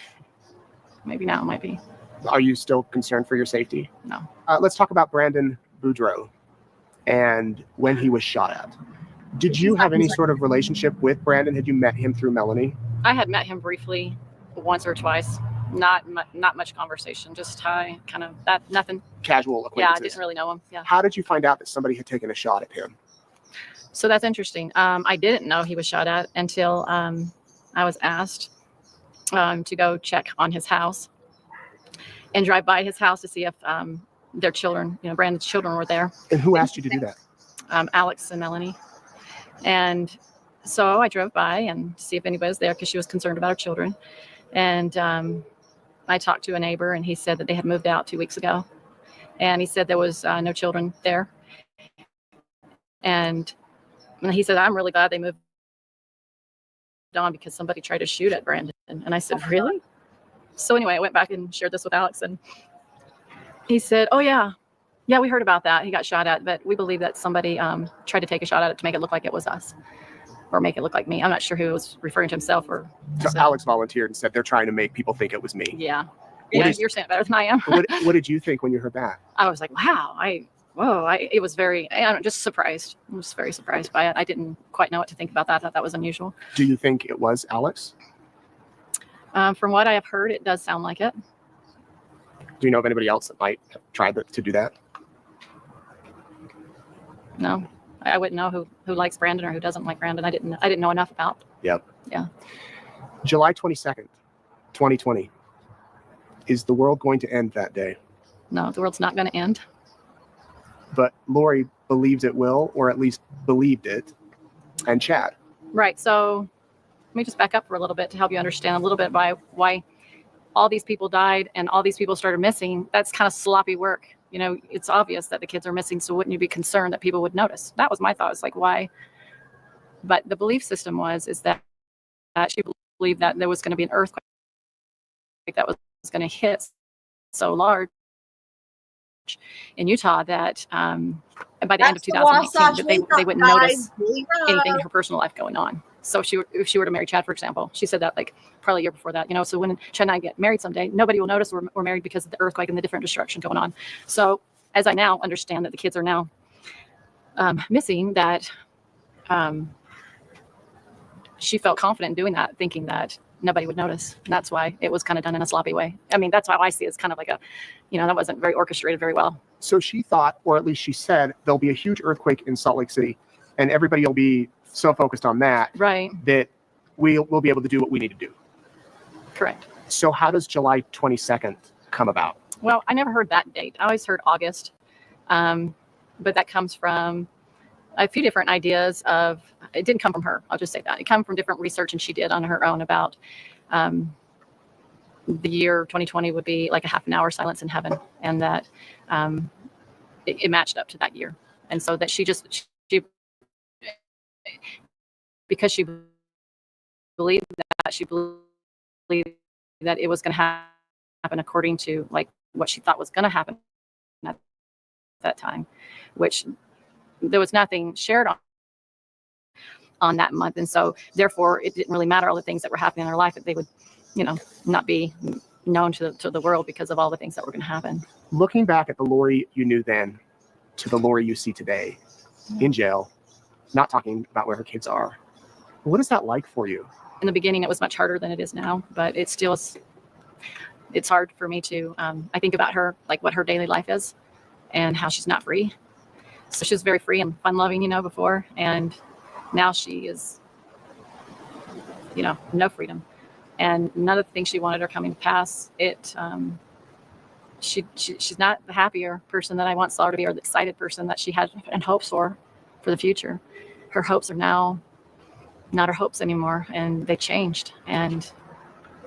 Are you still concerned for your safety? No. Let's talk about Brandon Boudreaux and when he was shot at. Did you have any sort of relationship with Brandon? Had you met him through Melanie? I had met him briefly once or twice. Not much conversation. Just hi, kind of that. Nothing. Casual acquaintances. Yeah, I didn't really know him. Yeah. How did you find out that somebody had taken a shot at him? So that's interesting. I didn't know he was shot at until I was asked to go check on his house and drive by his house to see if their children, Brandon's children, were there. And who asked you to do that? Alex and Melanie. And so I drove by and see if anybody was there because she was concerned about her children. And I talked to a neighbor, and he said that they had moved out 2 weeks ago. And he said there was no children there. And he said, I'm really glad they moved on because somebody tried to shoot at Brandon. And I said, really? So anyway, I went back and shared this with Alex, and he said, oh, yeah, we heard about that. He got shot at, but we believe that somebody tried to take a shot at it to make it look like it was us or make it look like me. I'm not sure who was referring to himself or. So Alex volunteered and said they're trying to make people think it was me. Yeah. You're saying it better than I am. What did you think when you heard that? I was like, wow, it was very, just surprised. I was very surprised by it. I didn't quite know what to think about that. I thought that was unusual. Do you think it was Alex? From what I have heard, it does sound like it. Do you know of anybody else that might have tried to do that? No, I wouldn't know who likes Brandon or who doesn't like Brandon. I didn't know enough about. Yep. Yeah. July 22nd, 2020. Is the world going to end that day? No, the world's not going to end. But Lori believes it will, or at least believed it, and Chad. Right. So let me just back up for a little bit to help you understand a little bit why all these people died and all these people started missing. That's kind of sloppy work. It's obvious that the kids are missing, so wouldn't you be concerned that people would notice? That was my thought. It's like, why? But the belief system is that she believed that there was going to be an earthquake that was going to hit so large in Utah that by the end of 2019 that they wouldn't notice anything in her personal life going on. So if she were to marry Chad, for example, she said that like probably a year before that, so when Chad and I get married someday, nobody will notice we're married because of the earthquake and the different destruction going on. So as I now understand that the kids are now missing, that she felt confident in doing that, thinking that nobody would notice. And that's why it was kind of done in a sloppy way. That's how I see it. It's kind of like that wasn't very orchestrated very well. So she thought, or at least she said, there'll be a huge earthquake in Salt Lake City and everybody will be so focused on that, right, that we'll be able to do what we need to do. Correct. So how does July 22nd come about? Well, I never heard that date. I always heard August. But that comes from a few different ideas it didn't come from her. I'll just say that. It came from different research and she did on her own about the year 2020 would be like a half an hour silence in heaven. And that it matched up to that year. And so that she because she believed that it was going to happen according to like what she thought was going to happen at that time, which there was nothing shared on that month. And so therefore it didn't really matter all the things that were happening in their life, that they would, not be known to the world because of all the things that were going to happen. Looking back at the Lori you knew then to the Lori you see today in jail, not talking about where her kids are, what is that like for you? In the beginning, it was much harder than it is now, but it's hard for me to, I think about her, like what her daily life is and how she's not free. So she was very free and fun loving, before. And now she is, no freedom. And none of the things she wanted are coming to pass. She's not the happier person that I once saw her to be, or the excited person that she had and hopes for the future. Her hopes are now not her hopes anymore, and they changed. And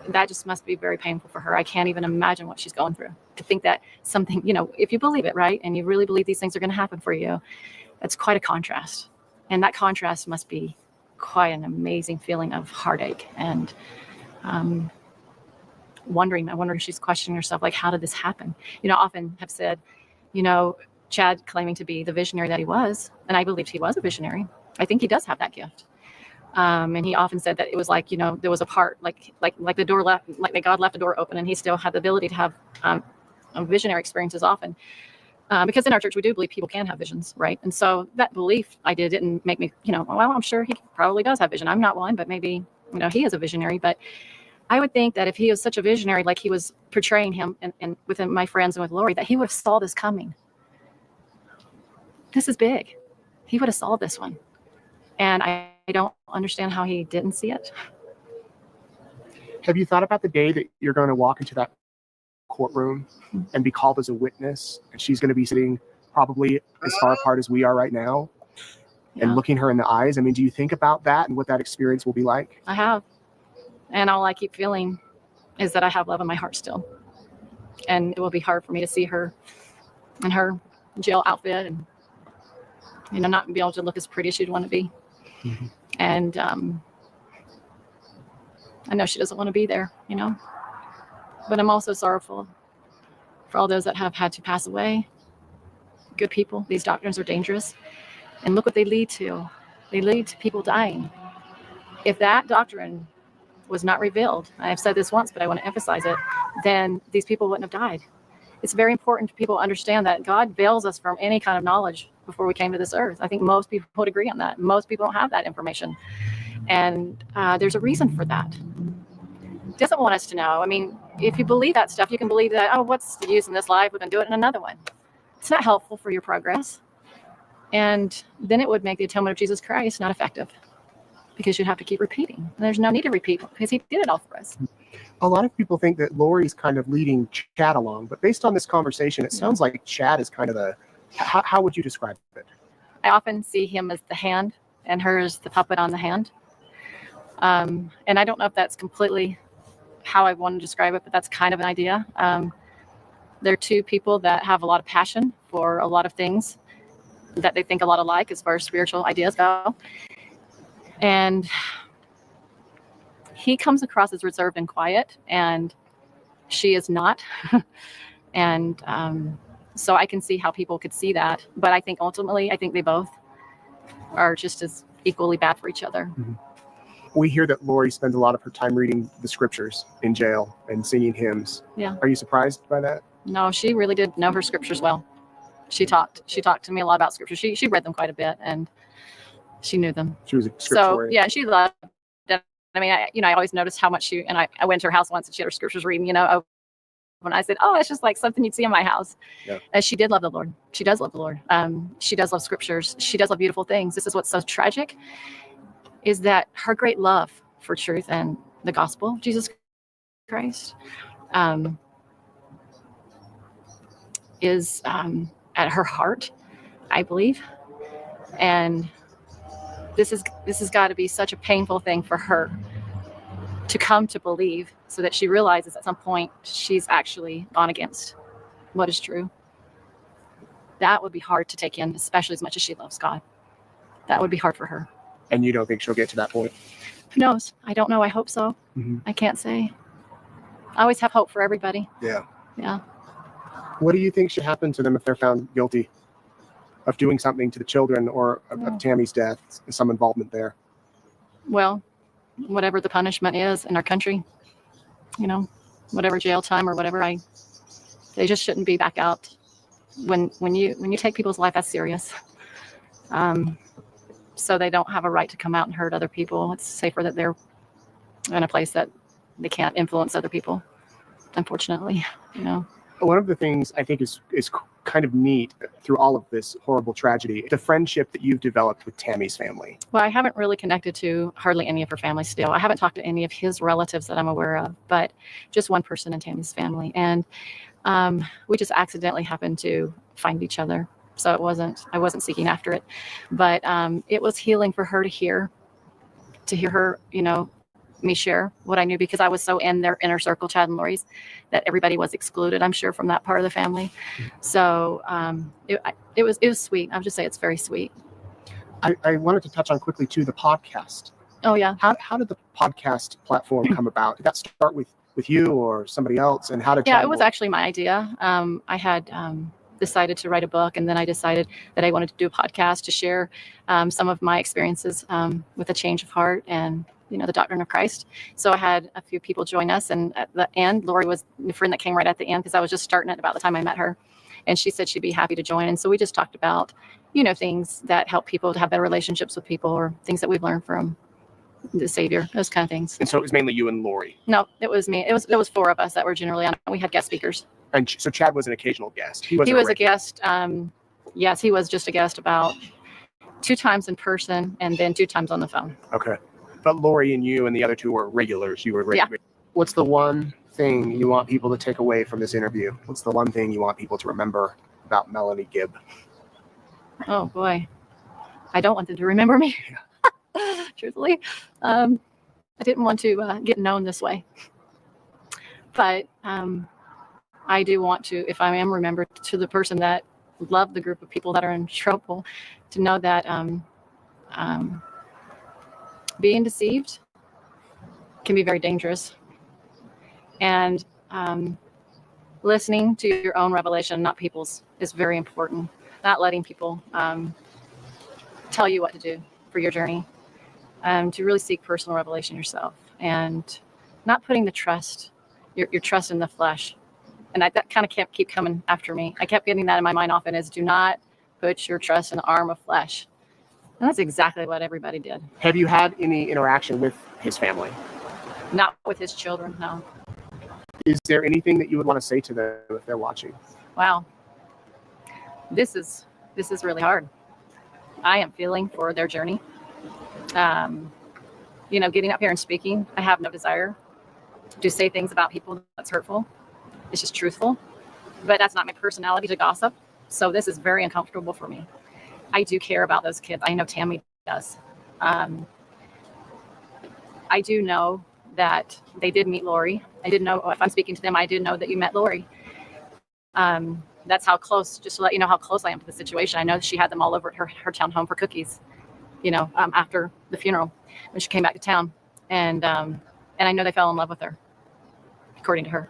that just must be very painful for her. I can't even imagine what she's going through. To think that something, if you believe it, right, and you really believe these things are going to happen for you, that's quite a contrast. And that contrast must be quite an amazing feeling of heartache and wondering. I wonder if she's questioning herself, like, how did this happen? Often have said, Chad claiming to be the visionary that he was, and I believed he was a visionary. I think he does have that gift. And he often said that it was like, there was a part, like the door left, like that God left the door open, and he still had the ability to have visionary experiences often. Because in our church, we do believe people can have visions, right? And so that belief idea didn't make me, well, I'm sure he probably does have vision. I'm not one, but maybe, he is a visionary. But I would think that if he was such a visionary, like he was portraying him and within my friends and with Lori, that he would have saw this coming. This is big. He would have saw this one. And I don't understand how he didn't see it. Have you thought about the day that you're going to walk into that courtroom and be called as a witness, and she's going to be sitting probably as far apart as we are right now and looking her in the eyes? I mean, do you think about that and what that experience will be like? I have. And all I keep feeling is that I have love in my heart still. And it will be hard for me to see her in her jail outfit and, not be able to look as pretty as she'd want to be. Mm-hmm. And I know she doesn't want to be there, but I'm also sorrowful for all those that have had to pass away. Good people. These doctrines are dangerous. And look what they lead to. They lead to people dying. If that doctrine was not revealed, I've said this once, but I want to emphasize it, then these people wouldn't have died. It's very important for people to understand that God veils us from any kind of knowledge before we came to this earth. I think most people would agree on that. Most people don't have that information. And there's a reason for that. He doesn't want us to know. I mean, if you believe that stuff, you can believe that, what's the use in this life? We can do it in another one. It's not helpful for your progress. And then it would make the atonement of Jesus Christ not effective, because you'd have to keep repeating. And there's no need to repeat because he did it all for us. A lot of people think that Lori's kind of leading Chad along, but based on this conversation, it sounds like Chad is kind of how would you describe it? I often see him as the hand and her as the puppet on the hand. And I don't know if that's completely how I want to describe it, but that's kind of an idea. They're two people that have a lot of passion for a lot of things that they think a lot alike as far as spiritual ideas go. And he comes across as reserved and quiet, and she is not. And so I can see how people could see that. But I think ultimately, they both are just as equally bad for each other. Mm-hmm. We hear that Lori spends a lot of her time reading the scriptures in jail and singing hymns. Yeah. Are you surprised by that? No, she really did know her scriptures well. She talked to me a lot about scripture. She read them quite a bit, and she knew them. She was a scriptorian. So yeah, she loved it. I mean, I always noticed how much I went to her house once and she had her scriptures reading, when I said, it's just like something you'd see in my house. Yeah. She did love the Lord. She does love the Lord. She does love scriptures. She does love beautiful things. This is what's so tragic, is that her great love for truth and the gospel of Jesus Christ is at her heart, I believe. And this has got to be such a painful thing for her to come to believe, so that she realizes at some point she's actually gone against what is true. That would be hard to take in, especially as much as she loves God. That would be hard for her. And you don't think she'll get to that point? Who knows? I don't know. I hope so. Mm-hmm. I can't say. I always have hope for everybody. Yeah. Yeah. What do you think should happen to them if they're found guilty of doing something to the children or of Tammy's death, some involvement there? well, whatever the punishment is in our country, whatever jail time or whatever, they just shouldn't be back out. When you take people's life as serious, so they don't have a right to come out and hurt other people. It's safer that they're in a place that they can't influence other people, unfortunately. One of the things I think is kind of neat through all of this horrible tragedy, the friendship that you've developed with Tammy's family. Well, I haven't really connected to hardly any of her family still. I haven't talked to any of his relatives that I'm aware of, but just one person in Tammy's family. And we just accidentally happened to find each other. So I wasn't seeking after it, but it was healing for her to hear her, me share what I knew, because I was so in their inner circle, Chad and Lori's, that everybody was excluded, I'm sure, from that part of the family. So it was sweet. I would just say it's very sweet. I wanted to touch on quickly too, the podcast. Oh yeah. How did the podcast platform come about? Did that start with you or somebody else? And how did it was actually my idea. I had decided to write a book, and then I decided that I wanted to do a podcast to share some of my experiences with a change of heart and the doctrine of Christ. So I had a few people join us, and at the end, Lori was the friend that came right at the end, because I was just starting it about the time I met her, and she said she'd be happy to join. And so we just talked about things that help people to have better relationships with people, or things that we've learned from the Savior, those kind of things. And so it was mainly you and Lori? No, it was me. It was four of us that were generally on. We had guest speakers. And so Chad was an occasional guest. He was a guest. Yes, he was just a guest about 2 times in person and then 2 times on the phone. Okay. But Lori and you and the other 2 were regulars. You were regulars. Yeah. What's the one thing you want people to take away from this interview? What's the one thing you want people to remember about Melanie Gibb? Oh boy, I don't want them to remember me. Truthfully, I didn't want to get known this way, but I do want to, if I am remembered, to the person that loved the group of people that are in trouble, to know that being deceived can be very dangerous, and listening to your own revelation, not people's, is very important. Not letting people tell you what to do for your journey, to really seek personal revelation yourself, and not putting the trust, your trust in the flesh. And that kind of kept coming after me. I kept getting that in my mind often, is do not put your trust in the arm of flesh. And that's exactly what everybody did. Have you had any interaction with his family? Not with his children, no. Is there anything that you would want to say to them if they're watching? Wow. This is really hard. I am feeling for their journey. Getting up here and speaking, I have no desire to say things about people that's hurtful. It's just truthful. But that's not my personality to gossip. So this is very uncomfortable for me. I do care about those kids. I know Tammy does. I do know that they did meet Lori. I didn't know, if I'm speaking to them, I did know that you met Lori. That's how close, just to let you know how close I am to the situation. I know that she had them all over at her town home for cookies, after the funeral when she came back to town. And I know they fell in love with her, according to her.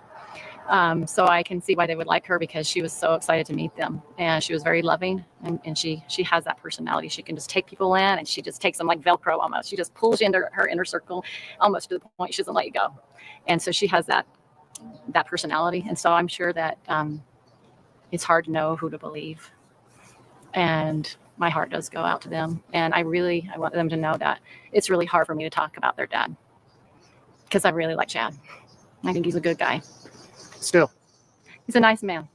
So I can see why they would like her, because she was so excited to meet them, and she was very loving, and she has that personality. She can just take people in, and she just takes them like Velcro almost. She just pulls you into her inner circle almost to the point she doesn't let you go. And so she has that personality. And so I'm sure that it's hard to know who to believe. And my heart does go out to them. And I want them to know that it's really hard for me to talk about their dad, because I really like Chad. I think he's a good guy. Still, he's a nice man.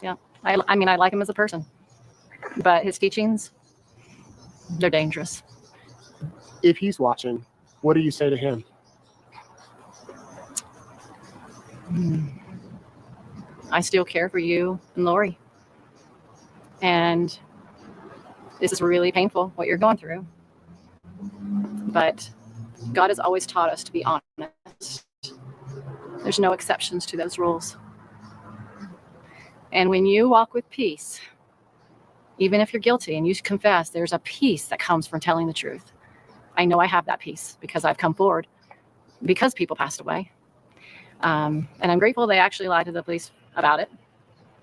Yeah. I like him as a person, but his teachings, they're dangerous. If he's watching, what do you say to him? I still care for you and Lori. And this is really painful, what you're going through. But God has always taught us to be honest. There's no exceptions to those rules. And when you walk with peace, even if you're guilty and you confess, there's a peace that comes from telling the truth. I know I have that peace because I've come forward because people passed away. And I'm grateful they actually lied to the police about it.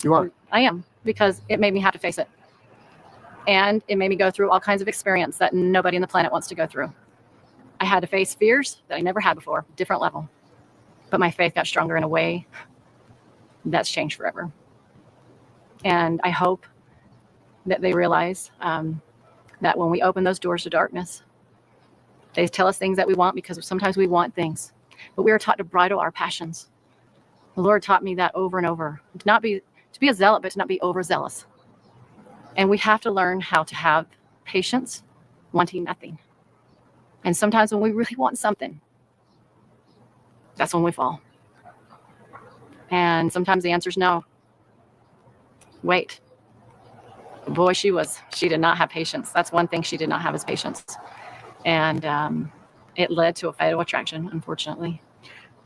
You are? I am, because it made me have to face it. And it made me go through all kinds of experience that nobody on the planet wants to go through. I had to face fears that I never had before, different level. But my faith got stronger in a way that's changed forever. And I hope that they realize that when we open those doors to darkness, they tell us things that we want because sometimes we want things, but we are taught to bridle our passions. The Lord taught me that over and over, to be a zealot, but to not be overzealous. And we have to learn how to have patience, wanting nothing. And sometimes when we really want something, that's when we fall. And sometimes the answer is no. Wait. Boy, she did not have patience. That's one thing she did not have is patience. And it led to a fatal attraction, unfortunately.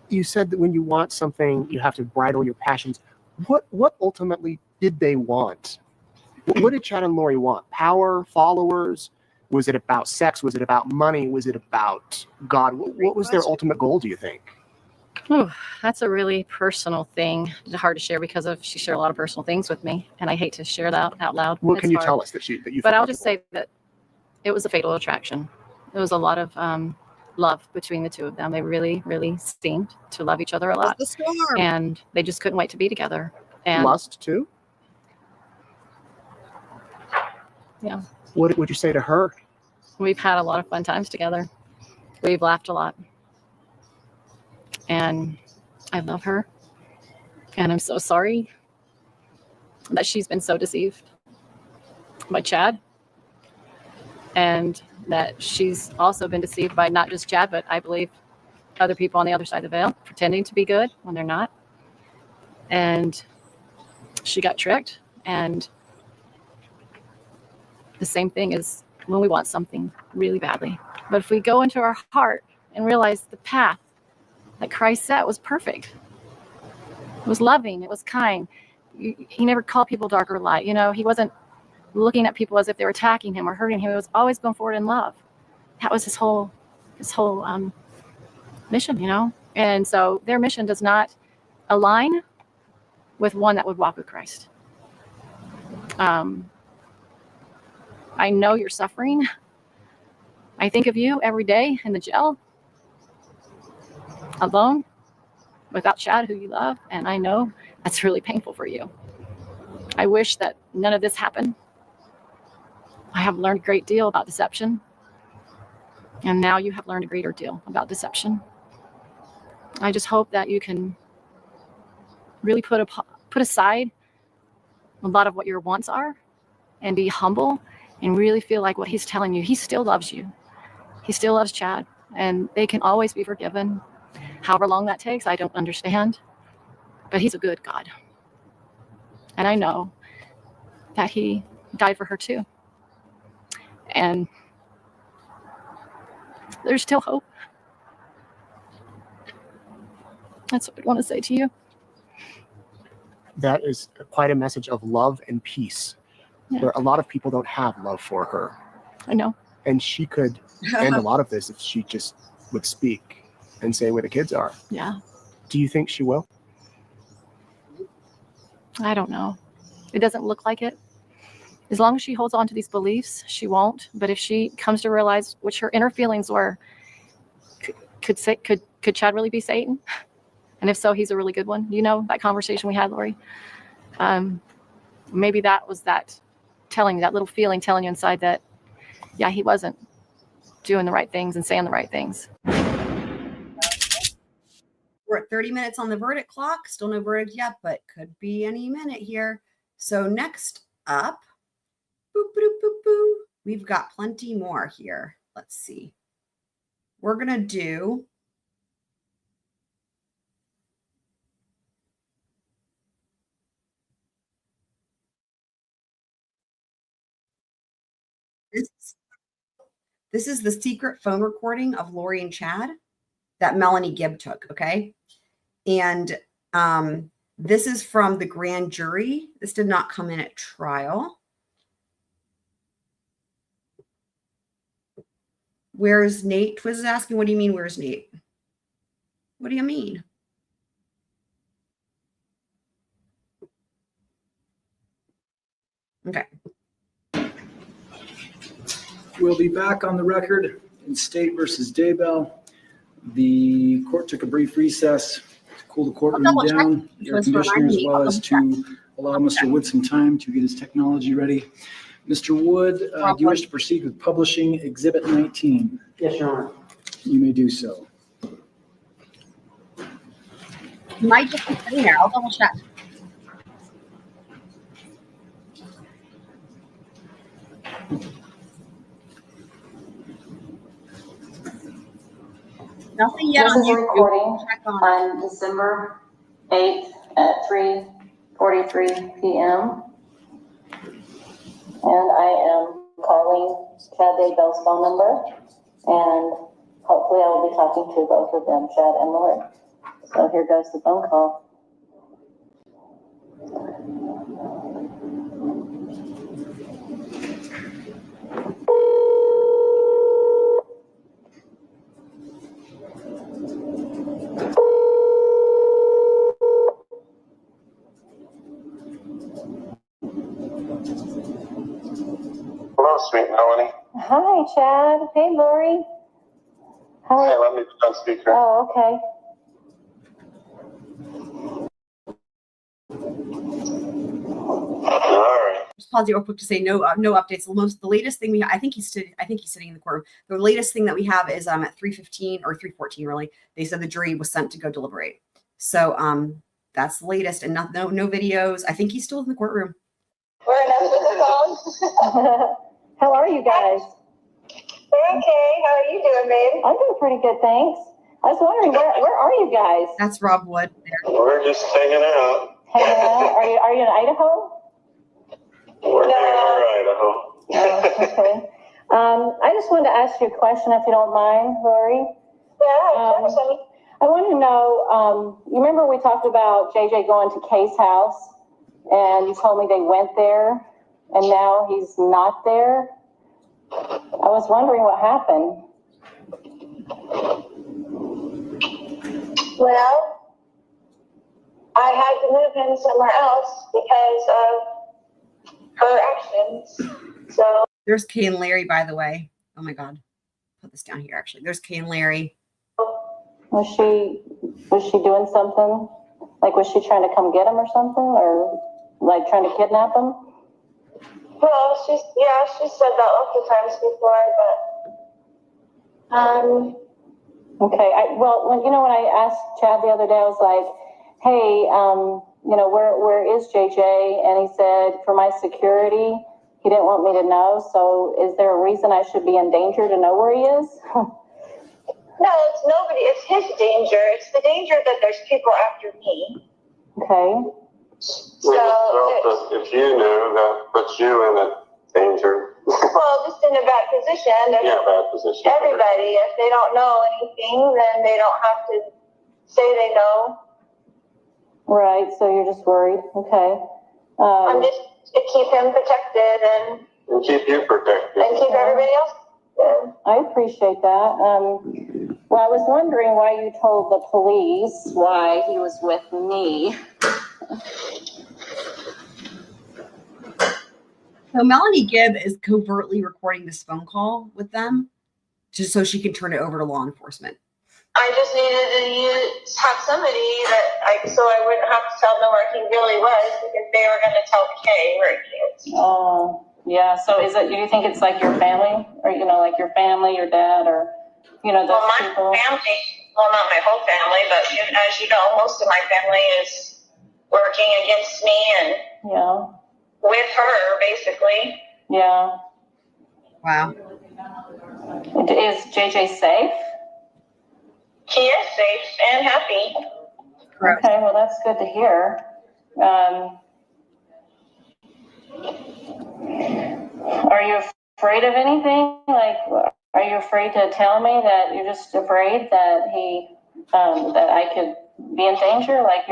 You said that when you want something, you have to bridle your passions. What ultimately did they want? What did Chad and Lori want? Power, followers? Was it about sex? Was it about money? Was it about God? What was their ultimate goal, do you think? Oh, that's a really personal thing. It's hard to share because she shared a lot of personal things with me, and I hate to share that out loud. What It's can you hard. tell us that you? But I'll just say that it was a fatal attraction. There was a lot of love between the two of them. They really, really seemed to love each other a lot, the storm. and they just couldn't wait to be together. And Lust too? yeah, What would you say to her? we've had a lot of fun times together. We've laughed a lot, and I love her. And I'm so sorry that she's been so deceived by Chad, and that she's also been deceived by not just Chad, but I believe other people on the other side of the veil, pretending to be good when they're not. And she got tricked. And the same thing is when we want something really badly. But if we go into our heart and realize the path that Christ set was perfect, it was loving, it was kind. He never called people dark or light. He wasn't looking at people as if they were attacking him or hurting him. He was always going forward in love. That was his whole mission, And so their mission does not align with one that would walk with Christ. I know you're suffering. I think of you every day in the jail, alone, without Chad, who you love, and I know that's really painful for you. I wish that none of this happened. I have learned a great deal about deception, and now you have learned a greater deal about deception. I just hope that you can really put aside a lot of what your wants are and be humble and really feel like what he's telling you, he still loves you. He still loves Chad, and they can always be forgiven. However long that takes, I don't understand, but he's a good God. And I know that he died for her too. And there's still hope. That's what I want to say to you. That is quite a message of love and peace. Yeah. Where a lot of people don't have love for her. I know. And she could end a lot of this if she just would speak and say where the kids are. Yeah. Do you think she will? I don't know. It doesn't look like it. As long as she holds on to these beliefs, she won't. But if she comes to realize which her inner feelings were, could Chad really be Satan? And if so, he's a really good one. That conversation we had, Lori? Maybe that was that little feeling telling you inside that, yeah, he wasn't doing the right things and saying the right things. We're at 30 minutes on the verdict clock. Still no verdict yet, but could be any minute here. So next up, we've got plenty more here. Let's see. We're going to do This is the secret phone recording of Lori and Chad that Melanie Gibb took, okay? And this is from the grand jury. This did not come in at trial. Where's Nate? Twiz is asking, what do you mean, where's Nate? What do you mean? Okay. We'll be back on the record in State versus Daybell. The court took a brief recess to cool the courtroom down, air conditioner, as well as to allow Mr. Wood some time to get his technology ready. Mr. Wood, do you wish to proceed with publishing Exhibit 19? Yes, Your Honor. You may do so. You might just be sitting there. I'll double check. Nothing yet This on is YouTube. recording Check on December 8th at 3:43 p.m. And I am calling Chad Daybell's phone number, and hopefully I will be talking to both of them, Chad and Lori. So here goes the phone call. Hello, sweet Melanie. Hi, Chad. Hey, Lori. How Hey, let me put on speaker. Oh, okay. All right. Just pause it real quick to say no updates. The latest thing I think he's sitting in the courtroom. The latest thing that we have is at 3:15 or 3:14 really. They said the jury was sent to go deliberate. So that's the latest, and no videos. I think he's still in the courtroom. We're enough with the phone. How are you guys? We're okay. How are you doing, babe? I'm doing pretty good, thanks. I was wondering, where are you guys? That's Rob Wood. We're just hanging out. Hanging out? Are you in Idaho? We're near Idaho. Okay. I just wanted to ask you a question, if you don't mind, Lori. Yeah, of course. I want to know, you remember we talked about JJ going to Kay's house, and you told me they went there, and now he's not there? I was wondering what happened. Well, I had to move him somewhere else because of her actions. So There's Kay and Larry, by the way. Oh my God. Put this down here, actually. There's Kay and Larry. Was she doing something? Like, was she trying to come get him or something? Or like trying to kidnap him? well, she said that a few times before, but Okay. When I asked Chad the other day, I was like, hey, where is JJ? And he said, for my security, he didn't want me to know. So is there a reason I should be in danger to know where he is? no, it's nobody. It's his danger. It's the danger that there's people after me. Okay. We just felt that if you knew, that puts you in a danger. Well, just in a bad position. Yeah, bad position. Everybody, if they don't know anything, then they don't have to say they know. Right. So you're just worried. Okay. I'm just to keep him protected and keep you protected. And keep everybody else good. I appreciate that. Well, I was wondering why you told the police why he was with me. So Melanie Gibb is covertly recording this phone call with them just so she can turn it over to law enforcement. I just needed to have somebody so I wouldn't have to tell them where he really was, because they were going to tell Kay where he is. Oh, yeah. So do you think it's like your family, or, like your family, your dad, or, those my people? family, well, not my whole family, but as you know, most of my family is working against me and with her, basically. Yeah. Wow. Is JJ safe? He is safe and happy. Okay, well, that's good to hear. Are you afraid of anything? Like, are you afraid to tell me that you're just afraid that that I could be in danger? Like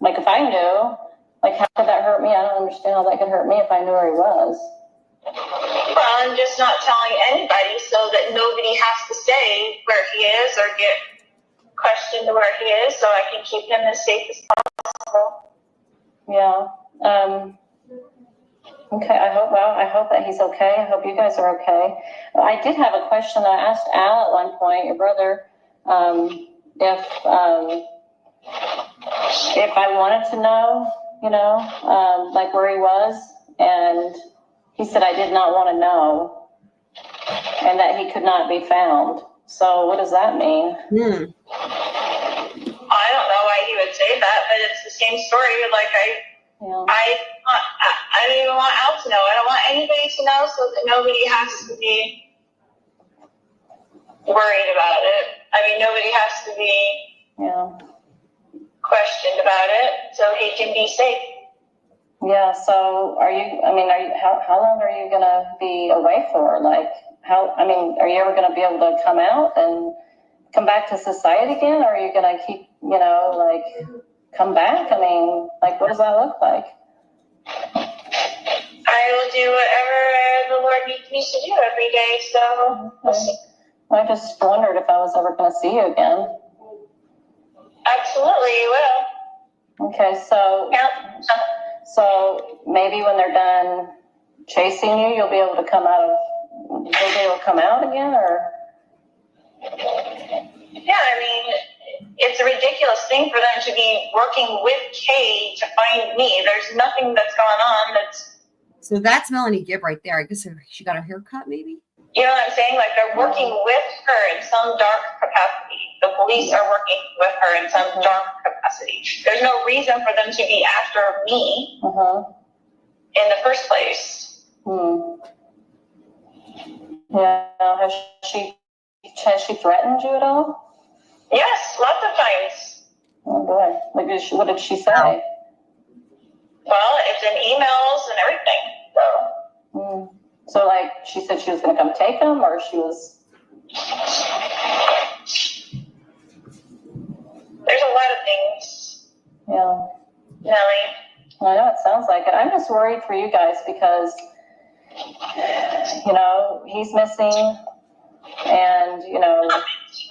like if I knew, like, how could that hurt me? I don't understand how that could hurt me if I knew where he was. Well, I'm just not telling anybody so that nobody has to say where he is or get questioned where he is, so I can keep him as safe as possible. Yeah. Okay, I hope that he's okay. I hope you guys are okay. I did have a question. I asked Al at one point, your brother, if I wanted to know, like where he was, and he said I did not want to know, and that he could not be found. So what does that mean? I don't know why he would say that, but it's the same story. Like I don't even want Al to know. I don't want anybody to know, so that nobody has to be worried about it. I mean, nobody has to be questioned about it, so he can be safe. Yeah. So how long are you gonna be away for? Like are you ever gonna be able to come out and come back to society again? Or are you gonna keep, come back? I mean, like, what does that look like? I will do whatever the Lord needs me to do every day, so we'll see. I just wondered if I was ever going to see you again. Absolutely, you will. Okay, so maybe when they're done chasing you, you'll be able to come out again, or? Yeah, I mean, it's a ridiculous thing for them to be working with Kay to find me. There's nothing that's gone on that's... So that's Melanie Gibb right there. I guess she got her hair cut, maybe? You know what I'm saying? Like, they're working with her in some dark capacity. The police are working with her in some dark capacity. There's no reason for them to be after me in the first place. Yeah, has she threatened you at all? Yes, lots of times. Oh boy, what did she say? Well, it's in emails and everything. So like, she said she was going to come take them, or she was... There's a lot of things. Yeah. Nellie. I know, it sounds like it. I'm just worried for you guys because, he's missing, and,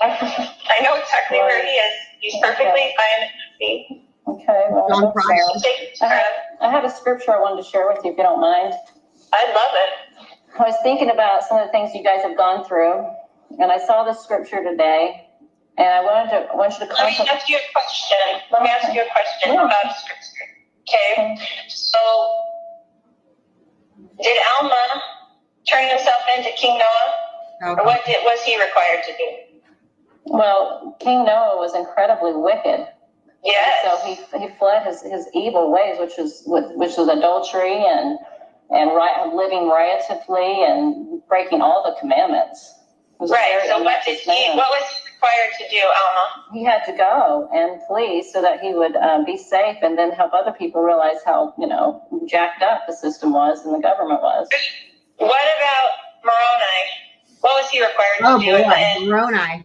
I know exactly where he is. He's perfectly fine. Okay, well, I have a scripture I wanted to share with you, if you don't mind. I'd love it. I was thinking about some of the things you guys have gone through, and I saw this scripture today, and I want you to Let me ask you a question. About a scripture. Okay. So, did Alma turn himself into King Noah? Or what was he required to do? Well, King Noah was incredibly wicked. Yes. So he fled his evil ways, which was adultery and living riotously and breaking all the commandments. Right. So what was he required to do, Alma? He had to go and flee so that he would be safe, and then help other people realize how jacked up the system was and the government was. What about Moroni? What was he required to do? Moroni.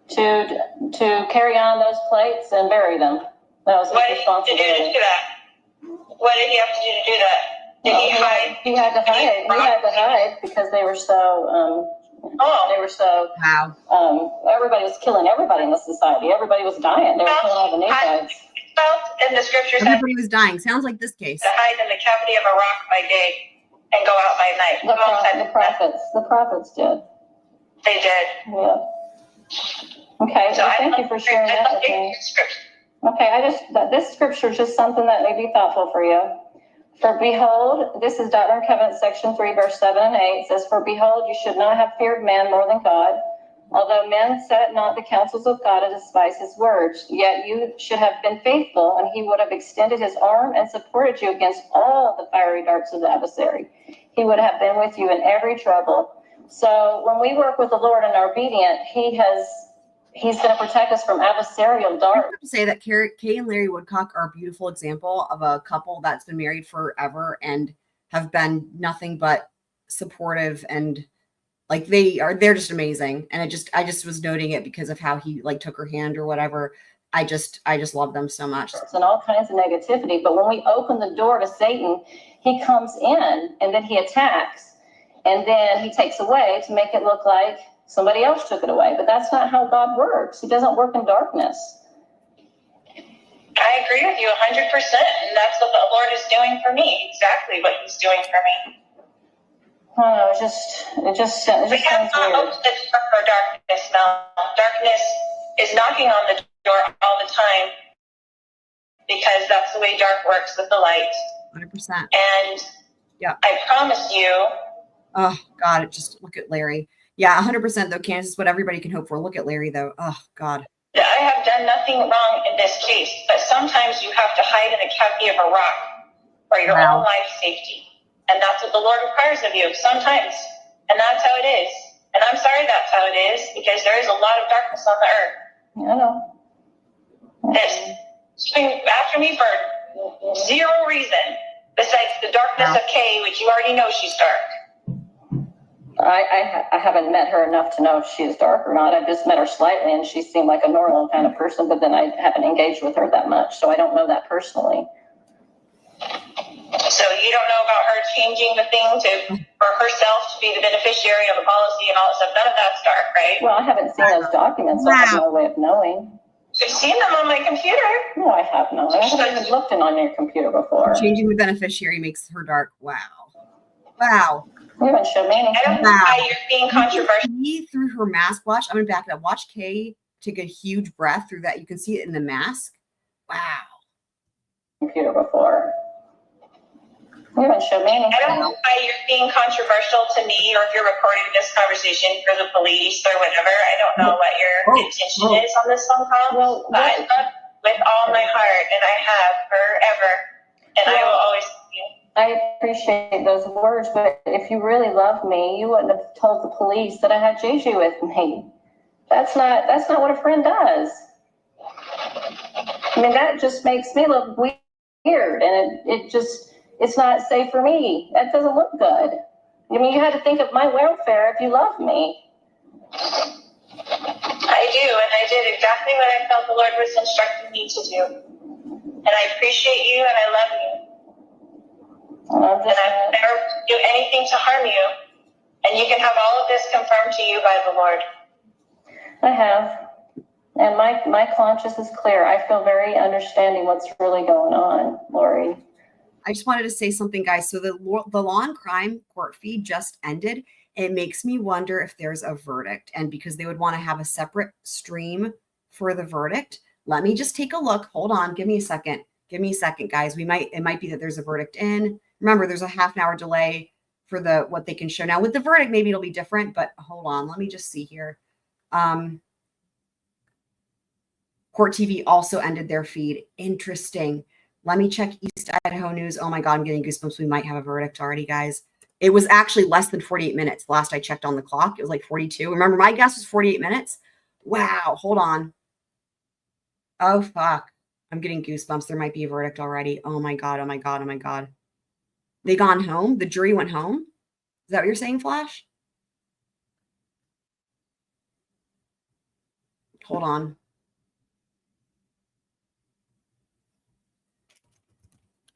To carry on those plates and bury them. That was his responsibility. What did he have to do to do that? Did he hide? He had to hide. He had to hide because they were so. Wow. Everybody was killing everybody in the society. Everybody was dying. They were killing all the Nephites. In the scriptures, everybody was dying. Sounds like this case. To hide in the cavity of a rock by day and go out by night. The prophets did. They did. Yeah. Okay, so thank you for sharing that with me. Okay, this scripture is just something that may be thoughtful for you. For behold, this is Doctrine and Covenants, section 3, verse 7 and 8. It says, for behold, you should not have feared man more than God. Although men set not the counsels of God and despise his words, yet you should have been faithful, and he would have extended his arm and supported you against all the fiery darts of the adversary. He would have been with you in every trouble. So when we work with the Lord and are obedient, He's going to protect us from adversarial darts. I have to say that Kay and Larry Woodcock are a beautiful example of a couple that's been married forever and have been nothing but supportive, and they're just amazing. And I just was noting it because of how he took her hand or whatever. I just love them so much. And all kinds of negativity. But when we open the door to Satan, he comes in and then he attacks, and then he takes away to make it look like somebody else took it away. But that's not how God works. He doesn't work in darkness. I agree with you 100%, and that's what the Lord is doing for me. Exactly what He's doing for me. Oh, it just sounds We have not weird. opened the door for darkness, Mel. Darkness is knocking on the door all the time because that's the way dark works with the light. 100%. And yeah, I promise you. Oh God, just look at Larry. Yeah, 100% though, Candace is what everybody can hope for. Look at Larry though. Oh God. I have done nothing wrong in this case, but sometimes you have to hide in a cavity of a rock for your own life safety. And that's what the Lord requires of you sometimes. And that's how it is. And I'm sorry that's how it is, because there is a lot of darkness on the earth. I know. It's been after me for zero reason, besides the darkness of Kay, which you already know she's dark. I haven't met her enough to know if she's dark or not. I've just met her slightly, and she seemed like a normal kind of person, but then I haven't engaged with her that much, so I don't know that personally. So you don't know about her changing the thing for herself to be the beneficiary of the policy and all that stuff. None of that's dark, right? Well, I haven't seen those documents, so I have no way of knowing. I've seen them on my computer. No, I have not. I haven't even looked in on your computer before. Changing the beneficiary makes her dark. Wow. Wow. You haven't shown me anything. I don't know why you're being controversial. See through her mask. Watch. I'm gonna back it up. Watch Kay take a huge breath through that. You can see it in the mask. Wow. Computer before. You haven't shown me anything. I don't know why you're being controversial to me, or if you're recording this conversation for the police or whatever. I don't know what your intention is on this phone call. Well, but I love with all my heart, and I have forever, and I will always love you. I appreciate those words, but if you really loved me, you wouldn't have told the police that I had JJ with me. That's not what a friend does. I mean, that just makes me look weird, and it's not safe for me. That doesn't look good. I mean, you had to think of my welfare if you love me. I do, and I did exactly what I felt the Lord was instructing me to do. And I appreciate you, and I love you. And I've never do anything to harm you. And you can have all of this confirmed to you by the Lord. I have. And my conscience is clear. I feel very understanding what's really going on, Lori. I just wanted to say something, guys. So the law and crime court feed just ended. It makes me wonder if there's a verdict, and because they would want to have a separate stream for the verdict. Let me just take a look. Hold on. Give me a second. Give me a second, guys. It might be that there's a verdict in. Remember, there's a half-an-hour delay for what they can show. Now with the verdict, maybe it'll be different, but hold on. Let me just see here. Court TV also ended their feed. Interesting. Let me check East Idaho News. Oh my God, I'm getting goosebumps. We might have a verdict already, guys. It was actually less than 48 minutes. Last I checked on the clock, it was like 42. Remember, my guess was 48 minutes. Wow. Hold on. Oh, fuck. I'm getting goosebumps. There might be a verdict already. Oh my God. Oh my God. Oh my God. They gone home? The jury went home? Is that what you're saying, Flash? Hold on.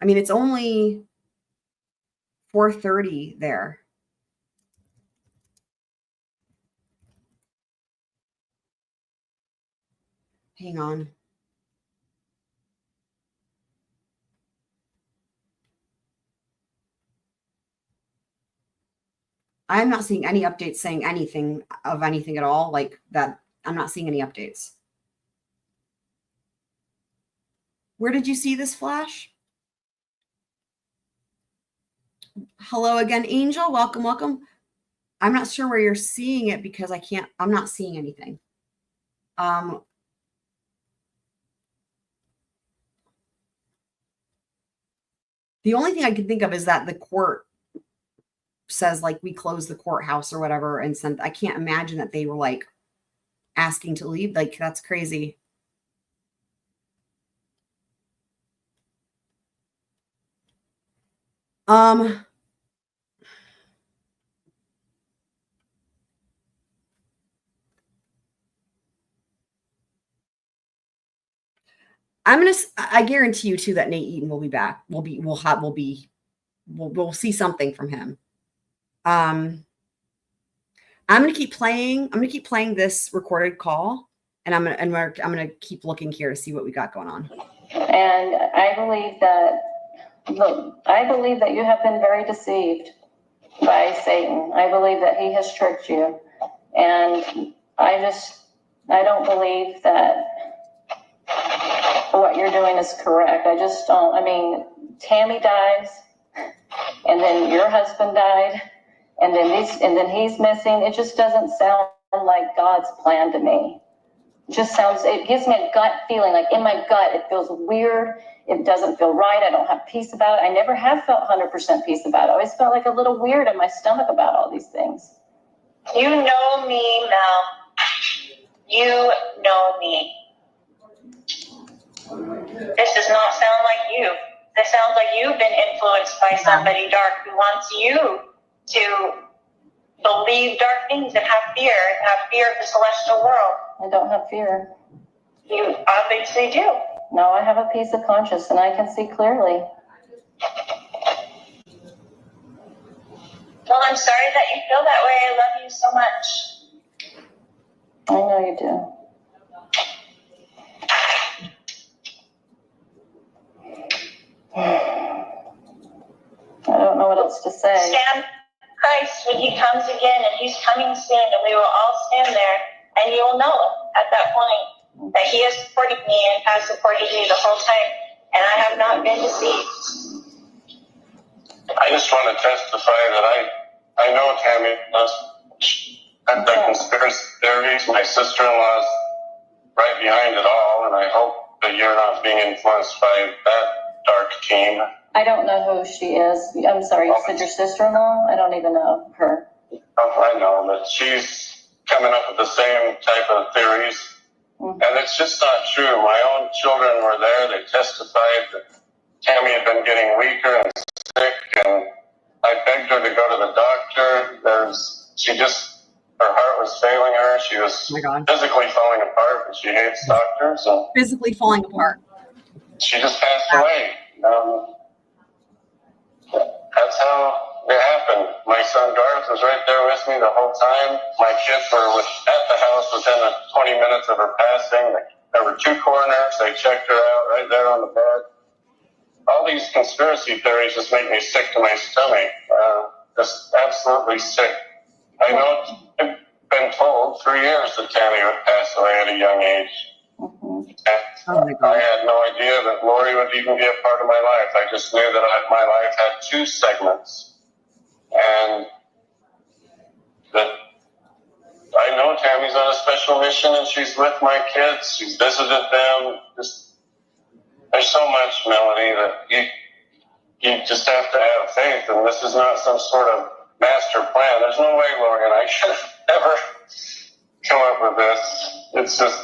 I mean, it's only 4:30 there. Hang on. I'm not seeing any updates saying anything of anything at all like that. I'm not seeing any updates. Where did you see this, Flash? Hello again, Angel. Welcome, welcome. I'm not sure where you're seeing it because I'm not seeing anything. The only thing I can think of is that the court says like we closed the courthouse or whatever and sent. I can't imagine that they were like asking to leave. Like that's crazy. I guarantee you too that Nate Eaton will be back. We'll see something from him. I'm gonna keep playing this recorded call, and I'm gonna keep looking here to see what we got going on. And I believe that, look, I believe that you have been very deceived by Satan. I believe that he has tricked you. And I don't believe that what you're doing is correct. I just don't. I mean, Tammy dies, and then your husband died, and then he's missing. It just doesn't sound like God's plan to me. It gives me a gut feeling, like in my gut, it feels weird. It doesn't feel right. I don't have peace about it. I never have felt 100% peace about it. I always felt like a little weird in my stomach about all these things. You know me, Mel. You know me. This does not sound like you. This sounds like you've been influenced by somebody dark who wants you to believe dark things and have fear of the celestial world. I don't have fear. You obviously do. No, I have a peace of conscience and I can see clearly. Well, I'm sorry that you feel that way. I love you so much. I know you do. I don't know what else to say. Stand Christ when he comes again, and he's coming soon, and we will all stand there, and you will know at that point that he has supported me and has supported you the whole time, and I have not been deceived. I just want to testify that I know Tammy does the conspiracy theories. My sister-in-law's right behind it all, and I hope that you're not being influenced by that dark team. I don't know who she is. I'm sorry, you said your sister-in-law? I don't even know her. Oh, I know, but she's coming up with the same type of theories. And it's just not true. My own children were there. They testified that Tammy had been getting weaker and sick, and I begged her to go to the doctor. Her heart was failing her. She was physically falling apart, but she hates doctors. And physically falling apart. she just passed away. That's how it happened. My son Garth was right there with me the whole time. My kids were at the house within 20 minutes of her passing. There were 2 coroners. They checked her out right there on the bed. All these conspiracy theories just make me sick to my stomach. Just absolutely sick. I know I've been told for years that Tammy would pass away at a young age. I had no idea that Lori would even be a part of my life. I just knew that my life had 2 segments. And that I know Tammy's on a special mission and she's with my kids. She's visited them. There's so much, Melanie, that you just have to have faith. And this is not some sort of master plan. There's no way Lori and I could have ever come up with this. It's just...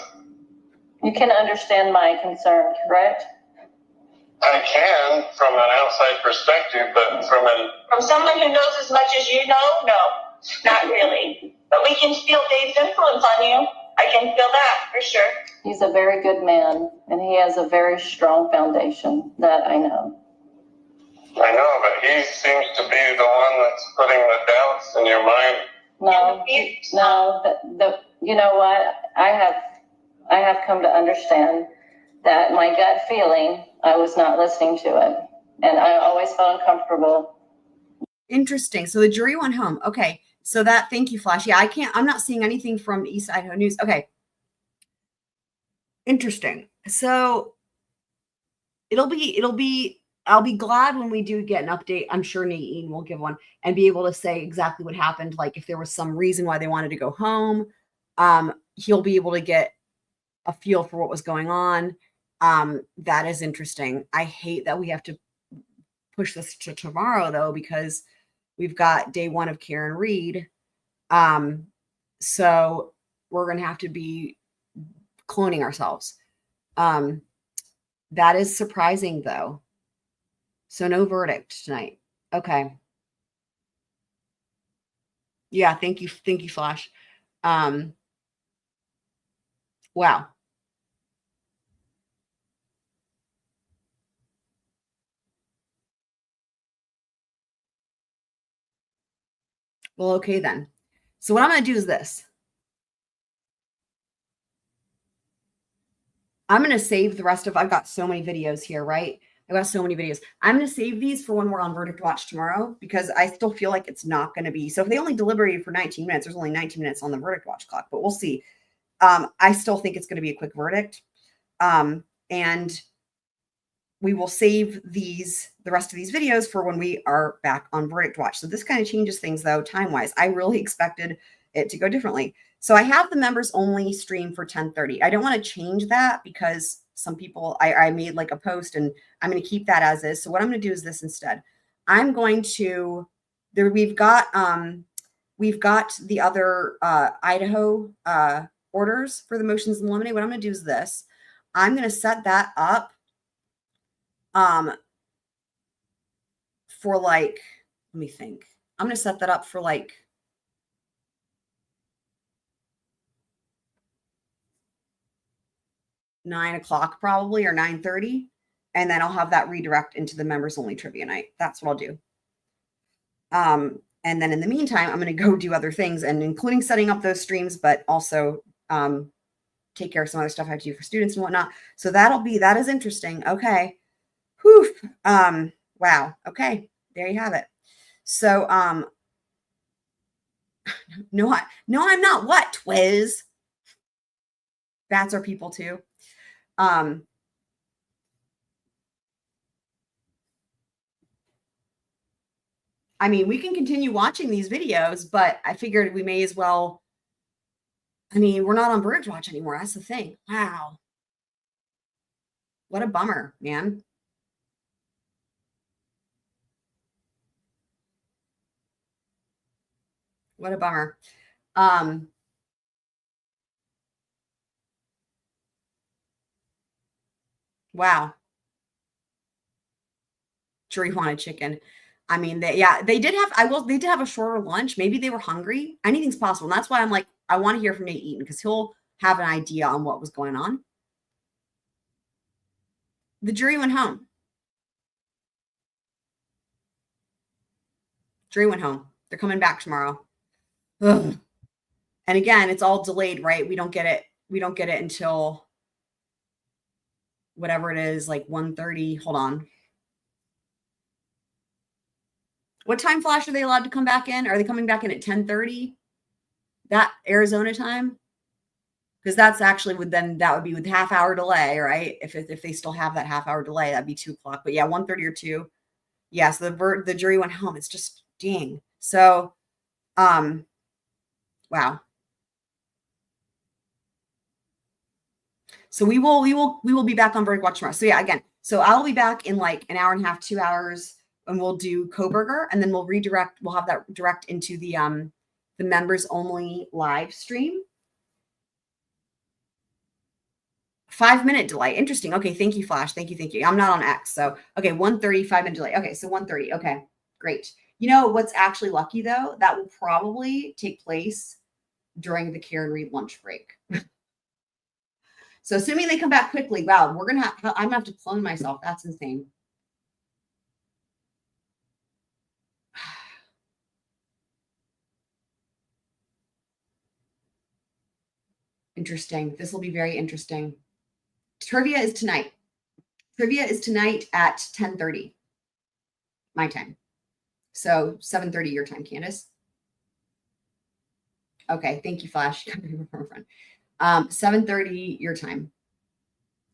You can understand my concern, correct? I can from an outside perspective, but from someone who knows as much as you know, no, not really. But we can feel Dave's influence on you. I can feel that for sure. He's a very good man, and he has a very strong foundation, that I know. I know, but he seems to be the one that's putting the doubts in your mind. No, you know what? I have come to understand that my gut feeling, I was not listening to it. And I always felt uncomfortable. Interesting. So the jury went home. Okay. So thank you, Flash. Yeah, I'm not seeing anything from East Idaho News. Okay. Interesting. So I'll be glad when we do get an update. I'm sure Nate will give one and be able to say exactly what happened. Like if there was some reason why they wanted to go home, he'll be able to get a feel for what was going on. That is interesting. I hate that we have to push this to tomorrow though, because we've got day 1 of Karen Reed. So we're going to have to be cloning ourselves. That is surprising though. So no verdict tonight. Okay. Yeah. Thank you. Thank you, Flash. Wow. Well, okay then. So what I'm going to do is this. I'm going to save the rest of, I've got so many videos here, right? I've got so many videos. I'm going to save these for when we're on Verdict Watch tomorrow, because I still feel like it's not going to be. So if they only deliberated for 19 minutes, there's only 19 minutes on the Verdict Watch clock, but we'll see. I still think it's going to be a quick verdict. And we will save the rest of these videos for when we are back on Verdict Watch. So this kind of changes things though, time-wise. I really expected it to go differently. So I have the members only stream for 10:30. I don't want to change that because some people, I made like a post and I'm going to keep that as is. So what I'm going to do is this instead. I'm going to, we've got the other Idaho orders for the motions in limine. What I'm going to do is this. I'm going to set that up for like, let me think. I'm going to set that up for like 9 o'clock probably, or 9:30. And then I'll have that redirect into the members only trivia night. That's what I'll do. And then in the meantime, I'm going to go do other things, and including setting up those streams, but also take care of some other stuff I have to do for students and whatnot. So that is interesting. Okay. Whew. Wow. Okay. There you have it. So, no, I'm not. What? Twiz. Bats are people too. I mean, we can continue watching these videos, but I figured we may as well. I mean, we're not on Verdict Watch anymore. That's the thing. Wow. What a bummer, man. What a bummer. Wow. Jury wanted chicken. I mean, they did have a shorter lunch. Maybe they were hungry. Anything's possible. And that's why I'm like, I want to hear from Nate Eaton, because he'll have an idea on what was going on. The jury went home. Jury went home. They're coming back tomorrow. Ugh. And again, it's all delayed, right? We don't get it until whatever it is, like 1:30. Hold on. What time flash are they allowed to come back in? Are they coming back in at 10:30? That Arizona time? Because that's actually that would be with half-hour delay, right? If they still have that half-hour delay, that'd be 2 o'clock. But yeah, 1:30 or 2. Yeah, so the jury went home. It's just dang. So, wow. So we will be back on Verdict Watch tomorrow. So yeah, again, so I'll be back in like an hour and a half, 2 hours, and we'll do Koberger, and then we'll have that direct into the members only live stream. 5-minute delay. Interesting. Okay. Thank you, Flash. Thank you. I'm not on X. So, okay. 1:30, 5-minute delay. Okay. So 1:30. Okay. Great. You know, what's actually lucky though, that will probably take place during the Karen Reed lunch break. So assuming they come back quickly, wow, I'm going to have to clone myself. That's insane. Interesting. This will be very interesting. Trivia is tonight. Trivia is tonight at 10:30 my time. So 7:30 your time, Candace. Okay, thank you, Flash. 7:30 your time.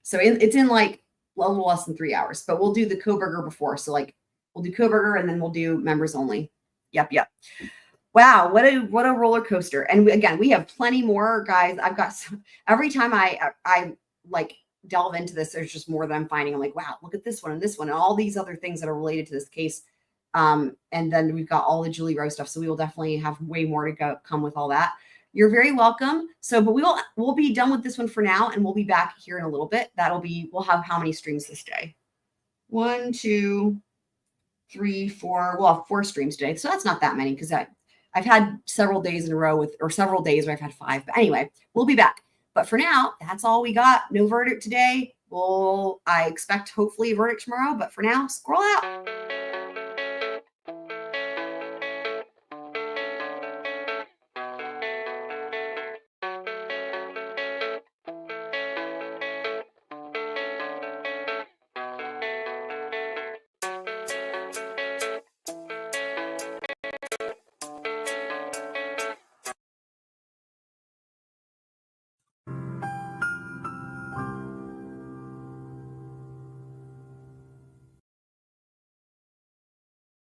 So it's in like a little less than 3 hours, but we'll do the Koberger before. So like we'll do Koberger and then we'll do members only. Yep. Wow, what a roller coaster. And we have plenty more, guys. I've got every time I like delve into this, there's just more that I'm finding. I'm like, wow, look at this one and all these other things that are related to this case. And then we've got all the Julie Rowe stuff. So we will definitely have way more to come with all that. You're very welcome. So, but we'll be done with this one for now, and we'll be back here in a little bit. We'll have how many streams this day? 1, 2, 3, 4. We'll have 4 streams today. So that's not that many, because I've had several days in a row or several days where I've had 5. But anyway, we'll be back. But for now, that's all we got. No verdict today. I expect hopefully a verdict tomorrow. But for now, scroll out.